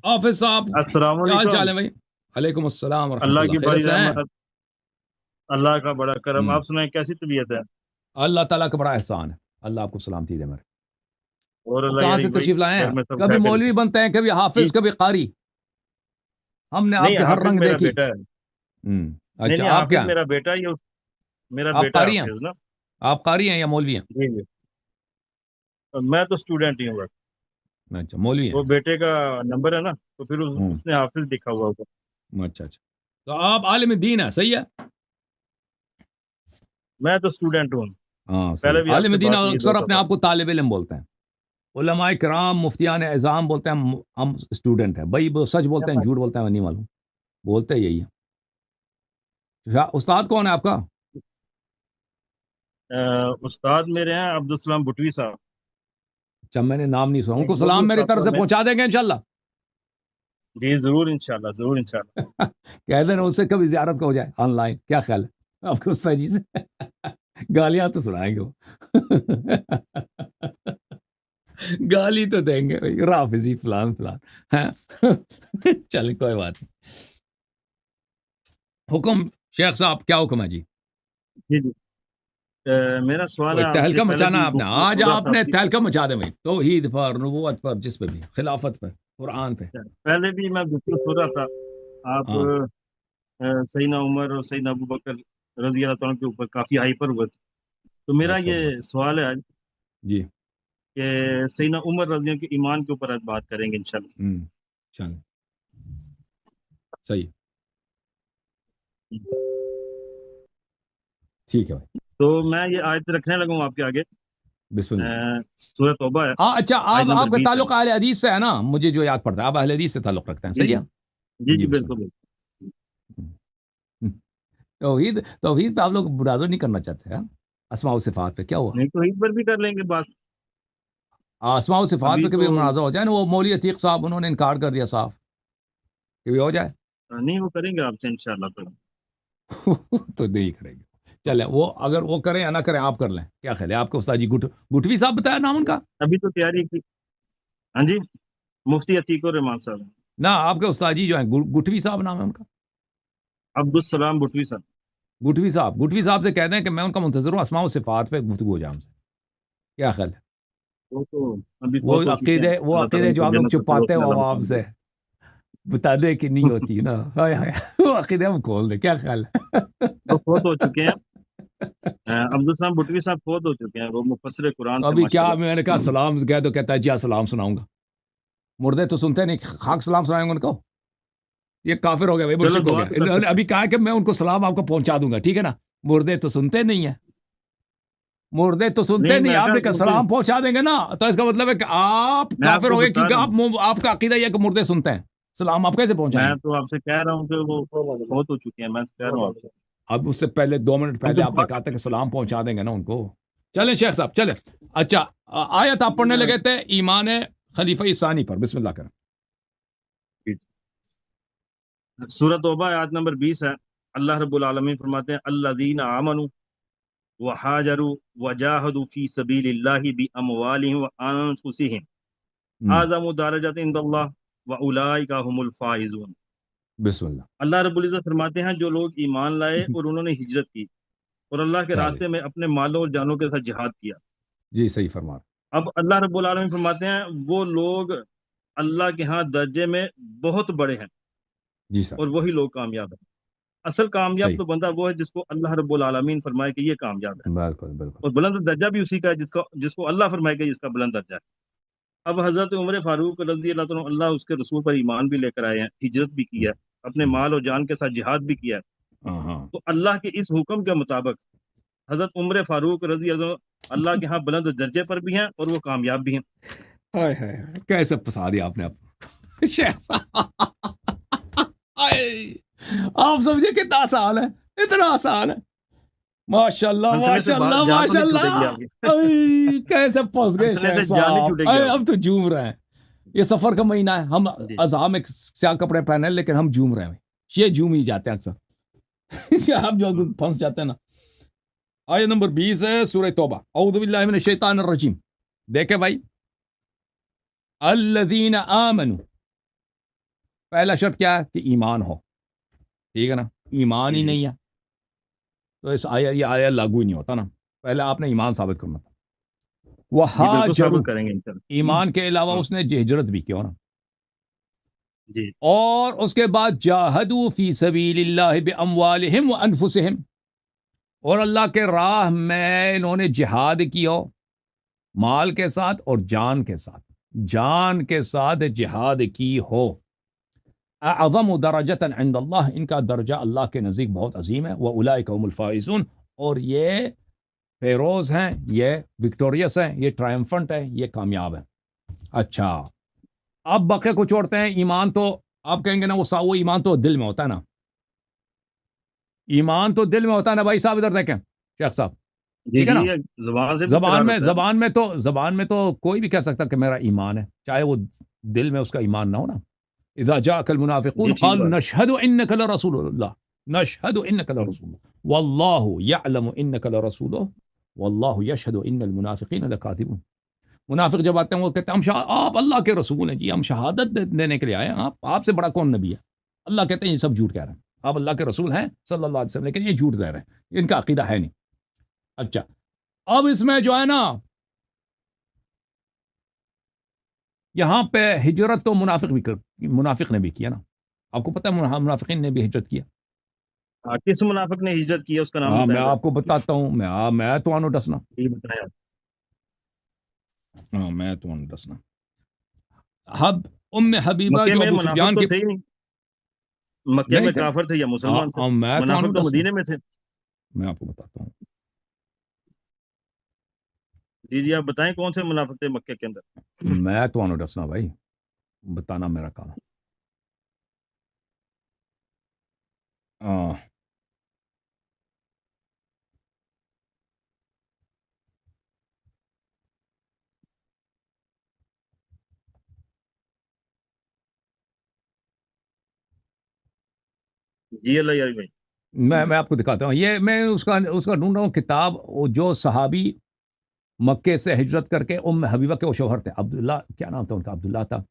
حافظ صاحب، السلام کیا حال چال ہے علیکم۔ بھائی؟ علیکم السلام ورحمۃ اللہ اللہ، کی خیریت بڑی سے ہیں؟ رحمت، اللہ کا بڑا کرم۔ ہم، آپ سنائیں کیسی طبیعت ہے؟ اللہ تعالیٰ کا بڑا احسان ہے، اللہ آپ کو سلامتی دے میرے۔ اور وہ اللہ کہاں یعنی سے بھائی تشریف لائے ہیں گھر آپ؟ میں سب کبھی خیریت مولوی سے؟ بنتے ہیں، کبھی جی حافظ، کبھی قاری، ہم نے آپ نہیں، کے ہر حافظ رنگ میرا دیکھی۔ بیٹا ہے۔ نہیں اچھا، نہیں، آپ کیا حافظ ہیں؟ میرا بیٹا ہے، میرا آپ بیٹا قاری ہیں؟ حافظ نا۔ آپ قاری ہیں یا مولوی ہیں؟ جی جی، میں تو اسٹوڈنٹ ہی ہوں بس۔ اچھا، مولوی ہیں۔ وہ بیٹے کا نمبر ہے نا، تو پھر ہم، اس نے حافظ لکھا ہوا ہوگا۔ اچھا اچھا، تو آپ عالم دین ہیں، صحیح ہے؟ میں تو اسٹوڈنٹ ہوں، ہاں صحیح پہلے ہے، بھی آپ عالم سے دین بات ہوئی اکثر دو اپنے دفعہ۔ آپ کو طالب علم بولتے ہیں، علماء کرام مفتیان اعظام بولتے ہیں ہم اسٹوڈنٹ ہیں بھائی، وہ سچ بولتے ہیں جھوٹ بولتے ہیں نہیں معلوم، بولتے یہی ہے۔ استاد کون ہے آپ کا؟ استاد میرے ہیں عبدالسلام بٹوی صاحب۔ اچھا، میں نے نام نہیں سنا، ان کو وہ بھی سلام میری طرف ساتھ سے میں، پہنچا دیں گے انشاءاللہ؟ جی ضرور انشاءاللہ، ضرور انشاءاللہ۔ کہہ دینا اس سے کبھی زیارت کا ہو جائے آن لائن، کیا خیال ہے آپ کے استاد جی سے؟ گالیاں تو سنائیں گے وہ، گالی تو دیں گے بھائی، رافضی فلان فلان، ہاں چلیں کوئی بات نہیں۔ حکم شیخ صاحب، کیا حکم ہے جی؟ جی جی، میرا سوال ہے کوئی آپ سے، تہلکہ پہلے مچانا بھی ہے آپ نے، گفتگو آج ہو رہا آپ تھا نے آپ کی، تہلکہ مچا دیں بھائی، توحید پر، نبوت پر، جس پہ بھی، خلافت پہ، قرآن پہ۔ پہلے بھی میں گفتگو ہو رہا تھا، آپ ہاں سیدنا عمر اور سیدنا ابو بکر رضی اللہ تعالیٰ کے اوپر کافی ہائپر ہوئے تھے، تو میرا ہائپر ہوا یہ تھا سوال ہے آج جی۔ کہ سیدنا عمر رضی اللہ کے ایمان کے اوپر آج بات کریں گے انشاءاللہ۔ چلیں، صحیح، ٹھیک ہے بھائی، تو میں یہ آیت رکھنے لگا ہوں آپ کے آگے، بسم اللہ۔ سورہ توبہ ہے، ہاں اچھا، آیت آپ نمبر کا 20 ہے۔ تعلق اہل حدیث سے ہے نا، مجھے جو یاد پڑتا ہے آپ اہل حدیث سے تعلق رکھتے ہیں، جی صحیح جی جی ہے جی، جی، بسم بالکل اللہ۔ بالکل۔ توحید پہ آپ لوگ برادر نہیں کرنا چاہتے ہیں؟ اسماء و صفات پہ کیا ہوا؟ نہیں تو عید پر بھی کر لیں گے بات، اسماء و صفات ابھی پہ تو کبھی منازع ہو جائے نا، وہ مولوی عتیق صاحب انہوں نے انکار کر دیا صاف، کبھی ہو جائے نہیں وہ کریں گے آپ سے انشاءاللہ تعالیٰ۔ تو نہیں کریں گے۔ چلیں، وہ اگر وہ کریں یا نہ کریں آپ کر لیں، کیا خیال ہے آپ کا؟ استاد جی گٹوی صاحب بتایا نام ان کا؟ ابھی تو تیاری کی، ہاں جی، مفتی عتیق الرحمان صاحب، نہ آپ کے استاد جی جو ہیں گٹوی صاحب نام ہے ان کا؟ عبدالسلام بٹوی صاحب۔ گٹوی صاحب سے کہہ دیں کہ میں ان کا منتظر ہوں، اسماء و صفات پہ گفتگو ہو جائے ہم سے، کیا خیال ہے؟ وہ تو ابھی فوت ہو چکے ہیں، وہ اللہ تعالیٰ عقیدے ان جو کو آپ لوگ جنت چھپاتے الفردوس ہیں میں وہ اعلیٰ عوام مقام دے۔ سے، بتا دیں کہ نہیں ہوتی نا، ہائے ہائے، وہ عقیدے ہم کھول دیں، کیا خیال وہ فوت ہو ہے؟ چکے ہیں، عبدالسلام بٹوی صاحب فوت ہو چکے ہیں، وہ مفسر قرآن تھے ابھی کیا ماشاءاللہ۔ میں نے کہا سلام کہہ تو کہتا ہے جی سلام سناؤں گا، مردے تو سنتے نہیں، خاک سلام سنائیں گے ان کو؟ یہ کافر ہو گیا بھائی، چلو مشرک ہو دعا گیا، تو کر انہوں نے سکتے ابھی کہا کہ میں ان کو سلام آپ کو پہنچا دوں گا، ٹھیک ہے نا؟ مردے تو سنتے نہیں ہیں، مردے تو ہیں۔ سنتے نہیں نہیں، میں آپ نے کہا کہا سلام پہنچا دیں گے نا، تو اس کا مطلب ہے کہ آپ میں آپ کافر کو ہو گئے، بتا رہا ہوں، کیونکہ آپ کا عقیدہ یہ ہے کہ مردے سنتے ہیں، سلام آپ کیسے پہنچائیں میں گے؟ تو آپ سے کہہ رہا ہوں کہ وہ فوت ہو چکے ہیں، میں کہہ رہا ہوں آپ سے، اب اس سے پہلے 2 منٹ ان پہلے کو آپ نے دعا کہا تھا کر کہ سلام پہنچا دیں گے نا ان کو۔ چلیں شیخ صاحب چلیں، اچھا آیت آپ پڑھنے لگے تھے ایمان خلیفہ ثانی پر، بسم اللہ کریں۔ سورہ توبہ آیت نمبر 20 ہے۔ اللہ رب العالمین فرماتے ہیں الذین آمنوا وحاجروا وجاہدوا فی سبیل اللہ باموالہم وانفسہم اعظم درجۃ عند اللہ واولئک هم الفائزون۔ بسم اللہ، اللہ رب العزت فرماتے ہیں جو لوگ ایمان لائے اور انہوں نے ہجرت کی اور اللہ کے چلے راستے میں اپنے مالوں اور جانوں کے ساتھ جہاد کیا۔ جی صحیح فرما رہے، اب اللہ رب العالمین فرماتے ہیں وہ لوگ اللہ کے ہاں درجے میں بہت بڑے ہیں جی سر، اور وہی لوگ کامیاب ہیں۔ اصل کامیاب صحیح، تو بندہ وہ ہے جس کو اللہ رب العالمین فرمائے کہ یہ کامیاب ہے، بالکل بالکل، اور بلند درجہ بھی اسی کا ہے جس کو اللہ فرمائے کہ اس کا بلند درجہ ہے۔ اب حضرت عمر فاروق رضی اللہ تعالیٰ اللہ اس کے رسول پر ایمان بھی لے کر آئے ہیں، ہجرت بھی کی ہے، اپنے مال اور جان کے ساتھ جہاد بھی کیا ہے، ہاں ہاں، تو اللہ کے اس حکم کے مطابق حضرت عمر فاروق رضی اللہ کے ہاں بلند درجے پر بھی ہیں اور وہ کامیاب بھی ہیں۔ ہائے ہائے، کیسے پھنسا دیا آپ نے آپ شیخ صاحب، ہائے، آپ سمجھے کتنا آسان ہے، اتنا آسان ہے، ماشاء اللہ ہنسنے سے ماشاء اللہ جان تو ماشاء نہیں چھوٹے گی اللہ، آپ کی، اے، کیسے پھنس گئے ہنسنے شیخ سے جان نہیں صاحب، چھوٹے گی آپ اب تو جھوم رہے ہیں، یہ سفر کا مہینہ ہے، ہم کی۔ جی اضحیٰ میں سیاہ کپڑے پہنے ہیں لیکن ہم جھوم رہے ہیں، یہ جھوم ہی جاتے ہیں اکثر، آپ جو پھنس جاتے ہیں نا۔ آیت نمبر 20 ہے سورہ توبہ، اعوذ باللہ من الشیطان الرجیم، دیکھیں بھائی، الذین آمنوا پہلا شرط کیا ہے کہ ایمان ہو، ٹھیک ہے نا، ایمان ہی جی نہیں ہے تو اس یہ آیا لاگو ہی نہیں ہوتا نا، پہلے آپ نے ایمان ثابت کرنا تھا۔ وہ جی بالکل ہاجرو، ثابت کریں گے انشاءاللہ۔ ایمان کے علاوہ ہاں اس نے ہجرت بھی کیا نا، جی اور اس کے بعد جاہدوا فی سبیل اللہ باموالہم وانفسہم، اور اللہ کے راہ میں انہوں نے جہاد کیا ہو، مال کے ساتھ اور جان کے ساتھ، جان کے ساتھ جہاد کی ہو۔ اعظم درجۃ عند اللہ، ان کا درجہ اللہ کے نزدیک بہت عظیم ہے، واولئک هم الفائزون، اور یہ فیروز ہیں، یہ وکٹوریس ہیں، یہ ٹرائمفنٹ ہے، یہ کامیاب ہے۔ اچھا، اب بقیہ کو چھوڑتے ہیں، ایمان تو آپ کہیں گے نا وہ ایمان تو دل میں ہوتا ہے نا، ایمان تو دل میں ہوتا ہے نا بھائی صاحب، ادھر دیکھیں شیخ صاحب، جی ٹھیک ہے جی، نا، یہ زبان سے بھی اقرار ہوتا ہے۔ زبان میں تو کوئی بھی کہہ سکتا کہ میرا ایمان ہے، چاہے وہ دل میں اس کا ایمان نہ ہو نا۔ اذا جاءك المنافقون جی ٹھیک قالوا بات ہے۔ نشهد انك لرسول الله، نشهد انك لرسول الله والله يعلم انك لرسوله والله يشهد ان المنافقين لكاذبون۔ منافق جب آتے ہیں وہ کہتے ہیں آپ اللہ کے رسول ہیں جی، ہم شہادت دینے کے لیے آئے ہیں، آپ سے بڑا کون نبی ہے؟ اللہ کہتے ہیں یہ سب جھوٹ کہہ رہے ہیں، آپ اللہ کے رسول ہیں صلی اللہ علیہ وسلم، لیکن یہ جھوٹ کہہ رہے ہیں، ان کا عقیدہ ہے نہیں۔ اچھا، اب اس میں جو ہے نا یہاں پہ ہجرت تو منافق نے بھی کیا نا، آپ کو پتہ ہے منافقین نے بھی ہجرت کیا۔ کس منافق نے ہجرت کی ہے اس کا نام ہاں میں بتائیں ذرا۔ آپ کو بتاتا ہوں، میں تو آنو ڈسنا، جی بتائیں آپ۔ ہاں میں تو آنو ڈسنا۔ ام حبیبہ مکے جو میں ابو منافق سفیان تو کی، تھے ہی نہیں، مکے نہیں میں تھے، کافر تھے یا مسلمان تھے؟ میں تو آنو منافق تو ڈسنا، مدینے میں تھے۔ میں آپ کو بتاتا ہوں۔ جی جی آپ بتائیں کون سے منافق تھے مکے کے اندر؟ میں تو آنو ڈسنا بھائی، بتانا میرا کام ہے۔ جی اللہ یاری بھائی۔ میں آپ کو دکھاتا ہوں، یہ میں اس کا ڈھونڈ رہا ہوں کتاب، وہ جو صحابی مکے سے ہجرت کر کے ام حبیبہ کے وہ شوہر تھے، عبداللہ کیا نام تھا ان کا، عبداللہ تھا،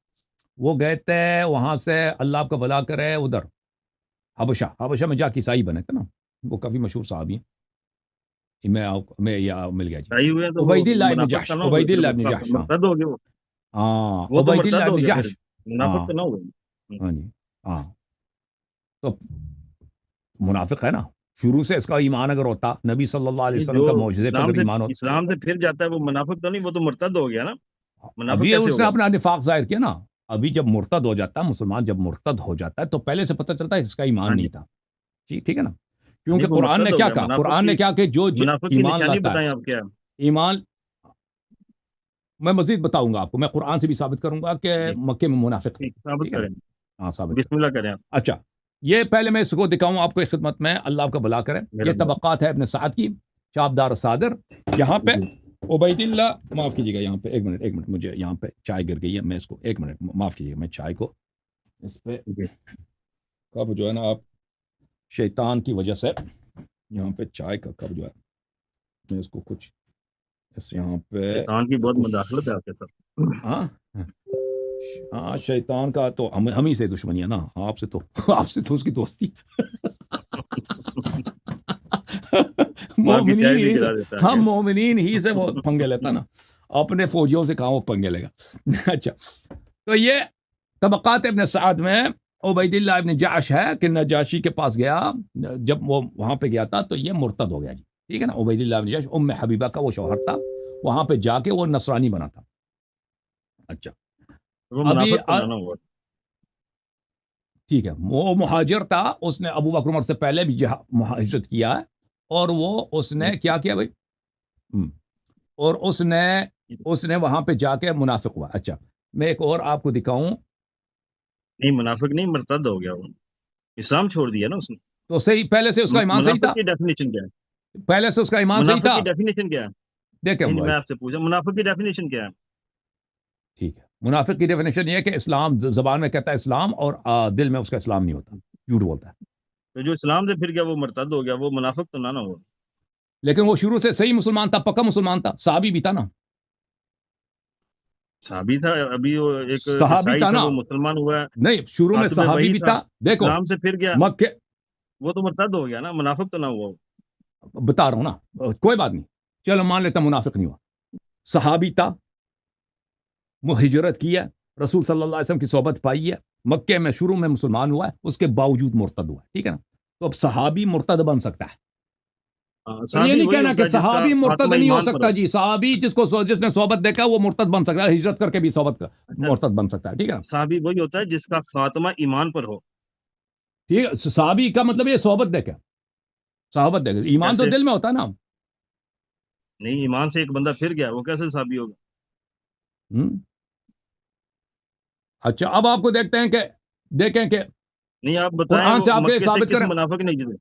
وہ گئے تھے وہاں سے، اللہ آپ کا بھلا کرے، ادھر حبشہ میں جا کے عیسائی بنے تھے نا، وہ کافی مشہور صحابی ہیں، میں مل گیا جی، صحیح ہوئے ہیں تو وہ عبید اللہ ابن منافق جحش، تو نہ ہوئے، عبید پھر اللہ وہ ابن جحش، ہاں مرتد ہو گئے، وہ تو عبید اللہ مرتد ہو ابن گیا، پھر جحش، منافق ہاں تو نہ ہوئے۔ ہاں جی، ہاں تو منافق ہے نا، شروع سے اس کا ایمان اگر ہوتا، نبی صلی اللہ علیہ وسلم جو کا معجزے پہ اگر ایمان ہوتا، اسلام سے پھر جاتا ہے وہ منافق تو نہیں، وہ تو مرتد ہو گیا نا، منافق ابھی کیسے اس ہو نے گیا؟ اپنا نفاق ظاہر کیا نا، ابھی جب مرتد ہو جاتا ہے مسلمان، جب مرتد ہو جاتا ہے تو پہلے سے پتہ چلتا ہے اس کا ایمان ہاں جی، نہیں تھا، ٹھیک ہے نا، نہیں کیونکہ وہ قرآن نے مرتد ہو کیا گیا۔ کہا، قرآن نے کیا کہ جو منافق کی ایمان نشانی لاتا ہے، بتائیں آپ کیا؟ ایمان، میں مزید بتاؤں گا آپ کو، میں قرآن سے بھی ثابت کروں گا کہ جی مکے میں منافق تھے، ٹھیک، ثابت ٹھیک ہے نا، کریں، ہاں ثابت بسم اللہ کریں آپ۔ کر۔ اچھا، یہ پہلے میں اس کو دکھاؤں آپ کو خدمت میں، اللہ آپ کا بھلا کرے، میرا یہ طبقات ہے ابن سعد کی، شابدار صادر، یہاں پہ جی عبید اللہ، معاف کیجیے گا، یہاں پہ ایک منٹ مجھے یہاں پہ چائے گر گئی ہے، میں اس کو ایک منٹ معاف کیجیے گا، میں چائے کو اس پہ جی کب جو ہے نا، آپ شیطان کی وجہ سے یہاں پہ چائے کا کب جو ہے، میں اس کو کچھ اس یہاں پہ شیطان کی اس بہت کو مداخلت ہے آپ کے ساتھ۔ ہاں ہاں، شیطان کا تو ہم ہی سے دشمنی ہے نا، آپ سے تو اس کی دوستی آپ کی چائے مومنین بھی ہی سے، گرا دیتا ہے ہم کیا؟ مومنین ہی سے وہ پنگے لیتا نا، اپنے فوجیوں سے کہاں وہ پنگے لے گا۔ اچھا، تو یہ طبقات ابن سعد میں عبید اللہ ابن جعش ہے کہ نجاشی کے پاس گیا، جب وہ وہاں پہ گیا تھا تو یہ مرتد ہو گیا جی، ٹھیک ہے نا، عبید اللہ ابن جعش ام حبیبہ کا وہ شوہر تھا، وہاں پہ جا کے وہ نصرانی بنا تھا۔ اچھا، وہ ابھی منافق تو نہ ہوا۔ ٹھیک ہے، وہ مہاجر تھا، اس نے ابو بکر عمر سے پہلے بھی ہجرت کیا ہے، اور وہ اس نے کیا کیا بھائی، اور اس نے وہاں پہ جا کے منافق ہوا۔ اچھا، میں ایک اور آپ کو دکھاؤں، نہیں منافق نہیں، مرتد ہو گیا، وہ اسلام چھوڑ دیا نا اس نے۔ تو صحیح، پہلے سے اس کا ایمان صحیح تھا، منافق کی ڈیفینیشن کیا ہے؟ پہلے سے اس کا ایمان صحیح منافق تھا، کی ڈیفینیشن کیا ہے؟ دیکھیں نہیں بھائی، میں آپ سے پوچھا منافق کی ڈیفینیشن کیا ہے؟ ٹھیک ہے، منافق کی ڈیفینیشن یہ ہے کہ اسلام زبان میں کہتا ہے اسلام، اور دل میں اس کا اسلام نہیں ہوتا، جھوٹ بولتا ہے، تو جو اسلام سے پھر گیا وہ مرتد ہو گیا، وہ منافق تو نہ ہوا۔ لیکن وہ شروع سے صحیح مسلمان تھا، پکا مسلمان تھا، صحابی بھی تھا نا، صحابی تھا، ابھی وہ ایک صحابی عیسائی تھا تھا نا، وہ مسلمان ہوا ہے، نہیں شروع میں خاتمہ صحابی وحی بھی تھا، تھا. دیکھو اسلام سے پھر گیا، مکے، وہ تو مرتد ہو گیا نا، منافق تو نہ ہوا وہ۔ بتا رہا ہوں نا، کوئی بات نہیں، چلو مان لیتا منافق نہیں ہوا، صحابی تھا، وہ ہجرت کی ہے، رسول صلی اللہ علیہ وسلم کی صحبت پائی ہے، مکے میں شروع میں مسلمان ہوا ہے، اس کے باوجود مرتد ہوا ہے، ٹھیک ہے نا. تو اب صحابی مرتد بن سکتا ہے، ہاں، اور یہ صحابی نہیں وہی کہنا ہوتا کہ ہے جس کا صحابی مرتد خاتمہ نہیں ہو ایمان پر سکتا. ہو۔ جی صحابی جس نے صحبت دیکھا وہ مرتد بن سکتا ہے، ہجرت کر کے بھی صحبت اچھا، مرتد بن سکتا ہے، ٹھیک ہے نا. صحابی وہی ہوتا ہے جس کا خاتمہ ایمان پر ہو۔ ٹھیک ہے، صحابی کا مطلب یہ صحبت دیکھے، صحبت دیکھے، ایمان تو کیسے؟ دل میں ہوتا ہے نا. نہیں، ایمان سے ایک بندہ پھر گیا، وہ کیسے صحابی ہوگا؟ ہم؟ اچھا اب آپ کو دیکھتے ہیں کہ دیکھیں کہ نہیں، آپ بتائیں قرآن وہ سے آپ کے مکے سے ثابت کس کریں. منافق نے ہجرت؟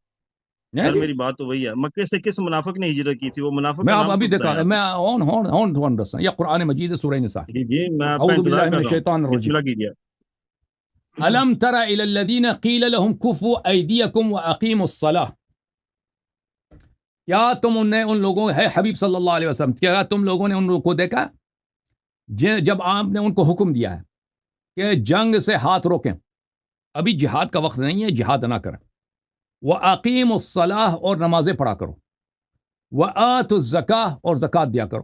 نہیں سر جی، میری بات تو وہی ہے، مکے سے کس منافق نے ہجرت کی تھی؟ وہ منافق میں کا آپ نام ابھی تو دیکھا بتائیں آپ۔ میں ہون ٹو انڈرسٹینڈ، یہ قرآن مجید ہے، سورہ نساء. جی جی، میں آپ کا اعوذ انتظار باللہ من کر رہا ہوں، الشیطان بسم الرجیم. اللہ کیجیے۔ الم تر الی الذین قیل لهم کفوا ایدیکم واقیموا الصلاۃ. کیا تم نے ان لوگوں ہے حبیب صلی اللہ علیہ وسلم، کیا تم لوگوں نے ان لوگوں کو دیکھا جب آپ نے ان کو حکم دیا ہے کہ جنگ سے ہاتھ روکیں، ابھی جہاد کا وقت نہیں ہے، جہاد نہ کریں. وَأَقِيمُوا الصَّلَاةَ اور نمازیں پڑھا کرو، وَآتُوا الزَّكَاةَ اور زکوٰۃ دیا کرو.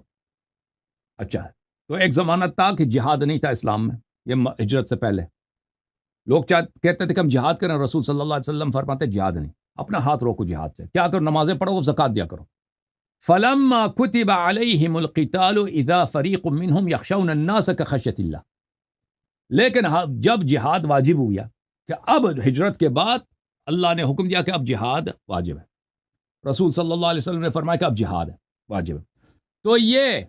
اچھا، تو ایک زمانہ تھا کہ جہاد نہیں تھا اسلام میں، یہ ہجرت سے پہلے لوگ کہتے تھے کہ ہم جہاد کریں، رسول صلی اللہ علیہ وسلم فرماتے جہاد نہیں، اپنا ہاتھ روکو جہاد سے، کیا کرو نمازیں پڑھو، زکوٰۃ دیا کرو. فَلَمَّا كُتِبَ عَلَيْهِمُ الْقِتَالُ إِذَا فَرِيقٌ مِّنْهُمْ يَخْشَوْنَ النَّاسَ كَخَشْيَةِ اللَّهِ. لیکن جب جہاد واجب ہو گیا کہ اب ہجرت کے بعد اللہ نے حکم دیا کہ اب جہاد واجب ہے، رسول صلی اللہ علیہ وسلم نے فرمایا کہ اب جہاد ہے واجب ہے، تو یہ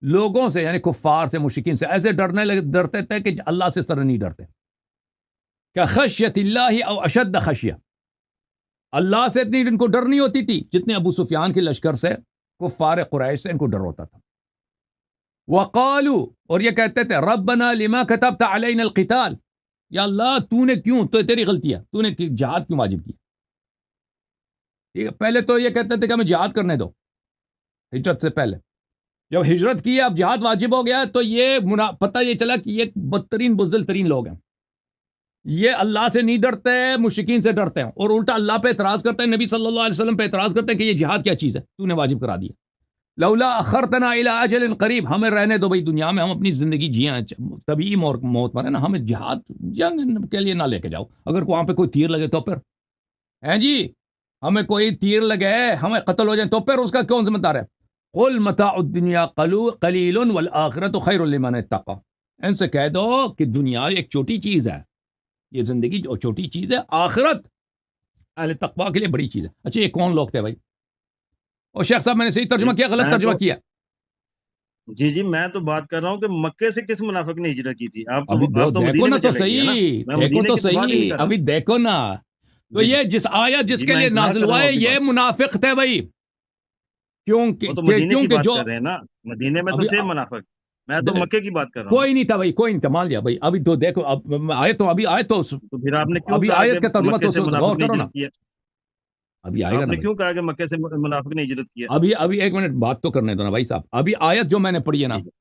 لوگوں سے یعنی کفار سے مشرکین سے ایسے ڈرتے تھے کہ اللہ سے اس طرح نہیں ڈرتے کہ خشیت اللہ او اشد خشیہ، اللہ سے اتنی ان کو ڈر نہیں ہوتی تھی جتنے ابو سفیان کے لشکر سے، کفار قریش سے ان کو ڈر ہوتا تھا. وقالوا اور یہ کہتے تھے ربنا لما كتبت علينا القتال، یا اللہ تو نے کیوں، تو تیری غلطی ہے، تو نے جہاد کیوں واجب کیا. ٹھیک ہے، پہلے تو یہ کہتے تھے کہ ہمیں جہاد کرنے دو ہجرت سے پہلے، جب ہجرت کی اب جہاد واجب ہو گیا تو یہ پتہ یہ چلا کہ یہ بدترین بزدل ترین لوگ ہیں، یہ اللہ سے نہیں ڈرتے، مشرکین سے ڈرتے ہیں، اور الٹا اللہ پہ اعتراض کرتے ہیں، نبی صلی اللہ علیہ وسلم پہ اعتراض کرتے ہیں کہ یہ جہاد کیا چیز ہے، تو نے واجب کرا دیا. لولا اخرتنا الى اجل قریب، ہمیں رہنے دو بھائی دنیا میں، ہم اپنی زندگی جیئیں، طبیعی موت مرے نا، ہمیں جہاد جنگ کے لیے نہ لے کے جاؤ، اگر وہاں پہ کوئی تیر لگے تو پھر ہیں جی، ہمیں کوئی تیر لگے ہمیں قتل ہو جائیں تو پھر اس کا کون ذمہ دار ہے. قل متاع الدنیا قلیل والآخرۃ خیر لمن اتقى، ان سے کہہ دو کہ دنیا ایک چھوٹی چیز ہے، یہ زندگی جو چھوٹی چیز ہے، آخرت اہل تقوی کے لیے بڑی چیز ہے. اچھا یہ کون لوگ تھے بھائی؟ اور شیخ صاحب میں نے صحیح ترجمہ کیا غلط میں ترجمہ تو کیا؟ جی میں تو بات کر رہا ہوں کہ مکے سے کس منافق نے ہجرت کی تھی؟ آپ ابھی تو دیکھو مدینے نا میں تو چلے گئے نا، صحیح، میں دیکھو مدینے تو کی دفاع نہیں صحیح، کر رہا۔ ابھی دیکھو نا، تو جی یہ جس آیت جس جی، کے میں لیے انتظار نازل کر رہا ہوا ہوں ہے آپ کی یہ بات۔ منافق تھے بھائی، وہ تو مدینے کی کیونکہ بات جو کر رہے ہیں نا، مدینے میں تو ابھی تھے منافق، میں تو مکے کی بات کر رہا ہوں نا۔ کوئی نہیں تھا بھائی، کوئی نہیں تھا، مان لیا بھائی. ابھی تو دیکھو اب آیت تو تو پھر آپ نے کیوں ابھی کہا کہ آیت کا ترجمہ مکے سے تو منافق غور نے کرو نا، ہجرت کیا؟ ابھی آئے گا آپ نا نے بھائی. کیوں کہا کہ مکے سے منافق نے ہجرت کیا؟ ابھی ایک منٹ بات تو کرنے دو نا بھائی صاحب. ابھی آیت جو میں نے پڑھی ہے نا، ٹھیک ہے۔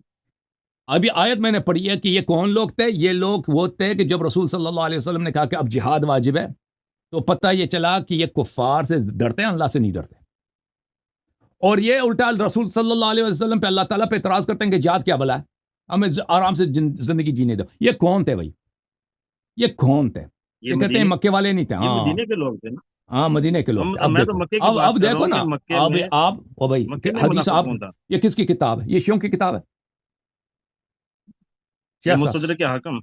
ابھی آیت میں نے پڑھی ہے کہ یہ کون لوگ تھے، یہ لوگ وہ تھے کہ جب رسول صلی اللہ علیہ وسلم نے کہا کہ اب جہاد واجب ہے تو پتہ یہ چلا کہ یہ کفار سے ڈرتے ہیں، اللہ سے نہیں ڈرتے، اور یہ الٹا رسول صلی اللہ علیہ وسلم پہ اللہ تعالیٰ پہ اعتراض کرتے ہیں کہ جہاد کیا بلا ہے، ہمیں آرام سے زندگی جینے دو. یہ کون تھے بھائی؟ یہ کون تھے؟ یہ یہ کہتے ہیں مکے والے نہیں تھے. یہ ہاں مدینے کے لوگ تھے نا، ہاں مدینے کے لوگ تھے. اب میں تو دیکھو، مکے کی بات اب کر رہا دیکھو ہوں نا، کہ مکے اب میں آپ او بھائی مکے میں حدیث منافق آپ، کون تھا؟ یہ کس کی کتاب ہے؟ یہ شیعوں کی کتاب ہے یہ شیخ صاحب؟ مستدرک حاکم۔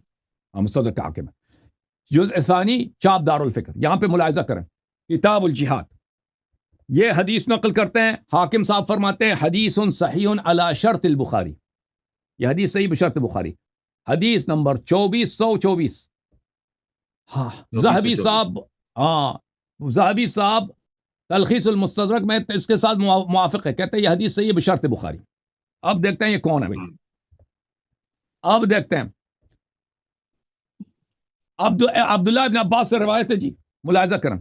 مستدرک کے حاکم ہے، جزء ثانی چاپ دار الفکر، یہاں پہ ملاحظہ کریں، کتاب الجہاد، یہ حدیث نقل کرتے ہیں، حاکم صاحب فرماتے ہیں حدیث صحیح علی شرط البخاری، یہ حدیث صحیح بشرط بخاری، حدیث نمبر 2424. ہاں ذہبی صاحب، ہاں ذہبی صاحب تلخیص المستدرک میں اس کے ساتھ موافق ہے، کہتے ہیں یہ حدیث صحیح بشرط بخاری. اب دیکھتے ہیں یہ کون ہے بھائی، اب دیکھتے ہیں عبداللہ ابن عباس سے روایت ہے جی، ملاحظہ کریں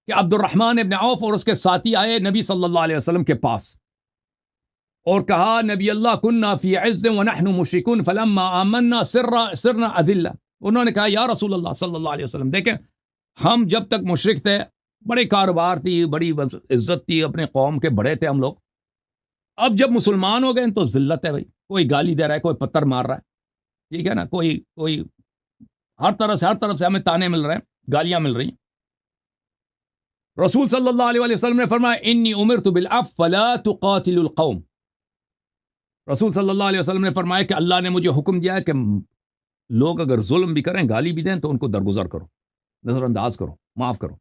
کہ عبد الرحمن ابن عوف اور اس کے ساتھی آئے نبی صلی اللہ علیہ وسلم کے پاس، اور کہا نبی اللہ کننا فی عز ونحن مشرکون فلما آمنا سرنا اذلہ. انہوں نے کہا یا رسول اللہ صلی اللہ علیہ وسلم دیکھیں ہم جب تک مشرک تھے بڑے کاروبار تھی بڑی عزت تھی اپنے قوم کے بڑے تھے ہم لوگ. اب جب مسلمان ہو گئے تو ذلت ہے بھائی. کوئی گالی دے رہا ہے کوئی پتھر مار رہا ہے ٹھیک ہے نا کوئی ہر طرف سے ہمیں تانے مل رہے ہیں گالیاں مل رہی ہیں. رسول صلی اللہ علیہ وسلم نے فرمایا انی امرت بالعفو فلا تقاتل القوم. رسول صلی اللہ علیہ وسلم نے فرمایا کہ اللہ نے مجھے حکم دیا ہے کہ لوگ اگر ظلم بھی کریں گالی بھی دیں تو ان کو درگزر کرو نظر انداز کرو معاف کرو.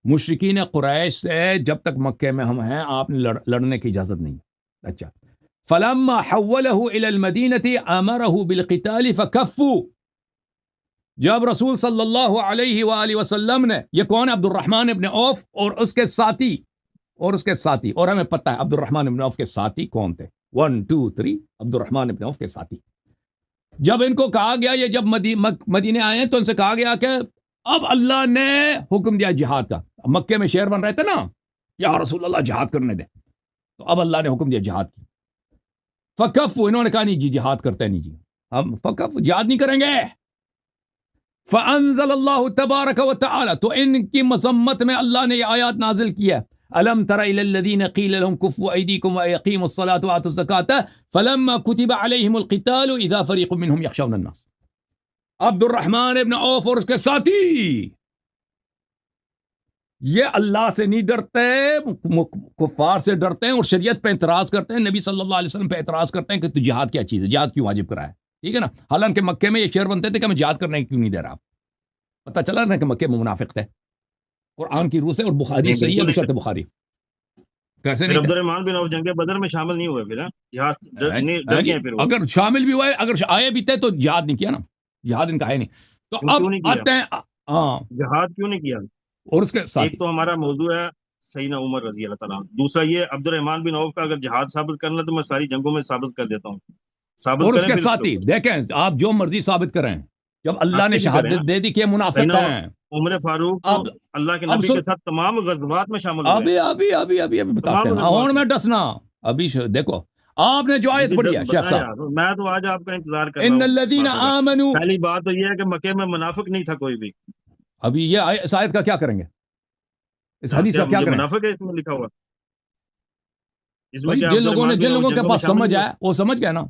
مشرکین قریش سے جب تک مکے میں ہم ہیں آپ نے لڑنے کی اجازت نہیں. اچھا فلما حوله الى المدینہ امرہ بالقتال فکفوا. جب رسول صلی اللہ علیہ وآلہ وسلم نے یہ کون ہے عبد الرحمن ابن عوف اور اس کے ساتھی اور ہمیں پتہ ہے عبد الرحمن ابن عوف کے ساتھی کون تھے 1 2 3 عبد الرحمن ابن عوف کے ساتھی. جب ان کو کہا گیا یہ جب مدینے آئے ہیں تو ان سے کہا گیا کہ اب اللہ نے حکم دیا جہاد کا. مکے میں شعر بن رہے تھے نا یا رسول اللہ جہاد کرنے دے تو اب اللہ نے حکم دیا جہاد کی. فکف انہوں نے کہا نہیں جی جہاد کرتے نہیں جی ہم فکف جہاد نہیں کریں گے. فانزل اللہ تبارک و تعالی تو ان کی مذمت میں اللہ نے یہ آیات نازل کیا. الم تر الى الذين قيل لهم كفوا ايديكم واقيموا الصلاه واتوا الزكاه فلما كتب عليهم القتال اذا فريق منهم يخشون الناس. عبد الرحمن ابن عوف اور اس کے ساتھی یہ اللہ سے نہیں ڈرتے کفار سے ڈرتے ہیں اور شریعت پہ اعتراض کرتے ہیں نبی صلی اللہ علیہ وسلم پہ اعتراض کرتے ہیں کہ تو جہاد کیا چیز ہے جہاد کیوں واجب کرایا ٹھیک ہے نا. حالانکہ مکے میں یہ شعر بنتے تھے کہ ہمیں جہاد کرنے کیوں نہیں دے رہا. پتہ چلا نا کہ مکے میں منافق تھے قرآن کی روح سے اور بخاری صحیح ہے بشرط بخاری. کیسے نہیں عبد الرحمن بن عوف جنگ بدر میں شامل نہیں ہوئے پھر جہاد اگر شامل بھی ہوئے اگر آئے بھی تھے تو جہاد نہیں کیا نا جہاد ان کا ہے نہیں. تو اب آتے ہیں ہاں جہاد کیوں نہیں کیا. اور اس کے ساتھ ایک تو ہمارا موضوع ہے سیدنا عمر رضی اللہ تعالیٰ. دوسرا یہ عبد الرحمن بن عوف کا اگر جہاد ثابت کرنا تو میں ساری جنگوں میں ثابت کر دیتا ہوں. اور اس کے ساتھی دیکھیں آپ جو مرضی ثابت کریں جب اللہ نے شہادت دے دی کہ منافق ہیں. عمر فاروق اللہ کے نبی کے ساتھ تمام غزوات میں شامل ہوئے. ابھی بتاتے ہیں اور میں ڈسنا ابھی دیکھو آپ نے جو آیت پڑھی ہے شیخ صاحب میں تو آج آپ کا انتظار کر رہا ان ہوں. الذین آمنوا پہلی بات تو یہ ہے کہ مکے میں منافق نہیں تھا کوئی بھی. ابھی یہ اس آیت کا کیا کریں گے اس حدیث کا کیا کریں. منافق ہے اس میں لکھا ہوا جن لوگوں کے پاس سمجھ آیا وہ سمجھ گئے نا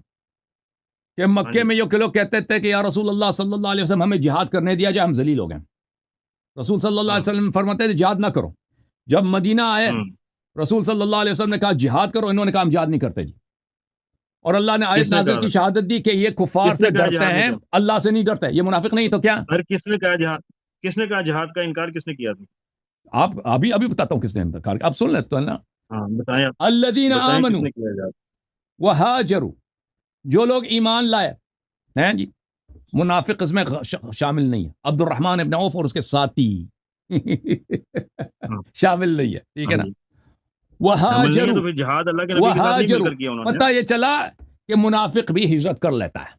کہ مکے میں یہ لوگ کہتے تھے کہ یا رسول اللہ صلی اللہ علیہ وسلم ہمیں جہاد کرنے دیا جائے ہم ذلیل ہو گئے. رسول صلی اللہ علیہ وسلم فرماتے تھے جہاد نہ کرو. جب مدینہ آئے رسول صلی اللہ علیہ وسلم نے کہا جہاد کرو انہوں نے کہا ہم جہاد نہیں کرتے جی. اور اللہ نے آیت نازل کی شہادت دی کہ یہ کفار سے ڈرتے ہیں اللہ سے نہیں ڈرتے یہ منافق نہیں تو کیا. کس نے کہا جہاد کا انکار کس نے کیا تھا. آپ ابھی بتاتا ہوں کس نے انکار آپ سن لیتے ہیں نا. بتائیں الذین آمنوا وہاجروا جو لوگ ایمان لائے ہیں جی منافق اس میں شامل نہیں ہے. عبد الرحمن ابن عوف اور اس کے ساتھی شامل نہیں ہے ٹھیک ہے نا. وہاجروا پتہ یہ چلا کہ منافق بھی ہجرت کر لیتا ہے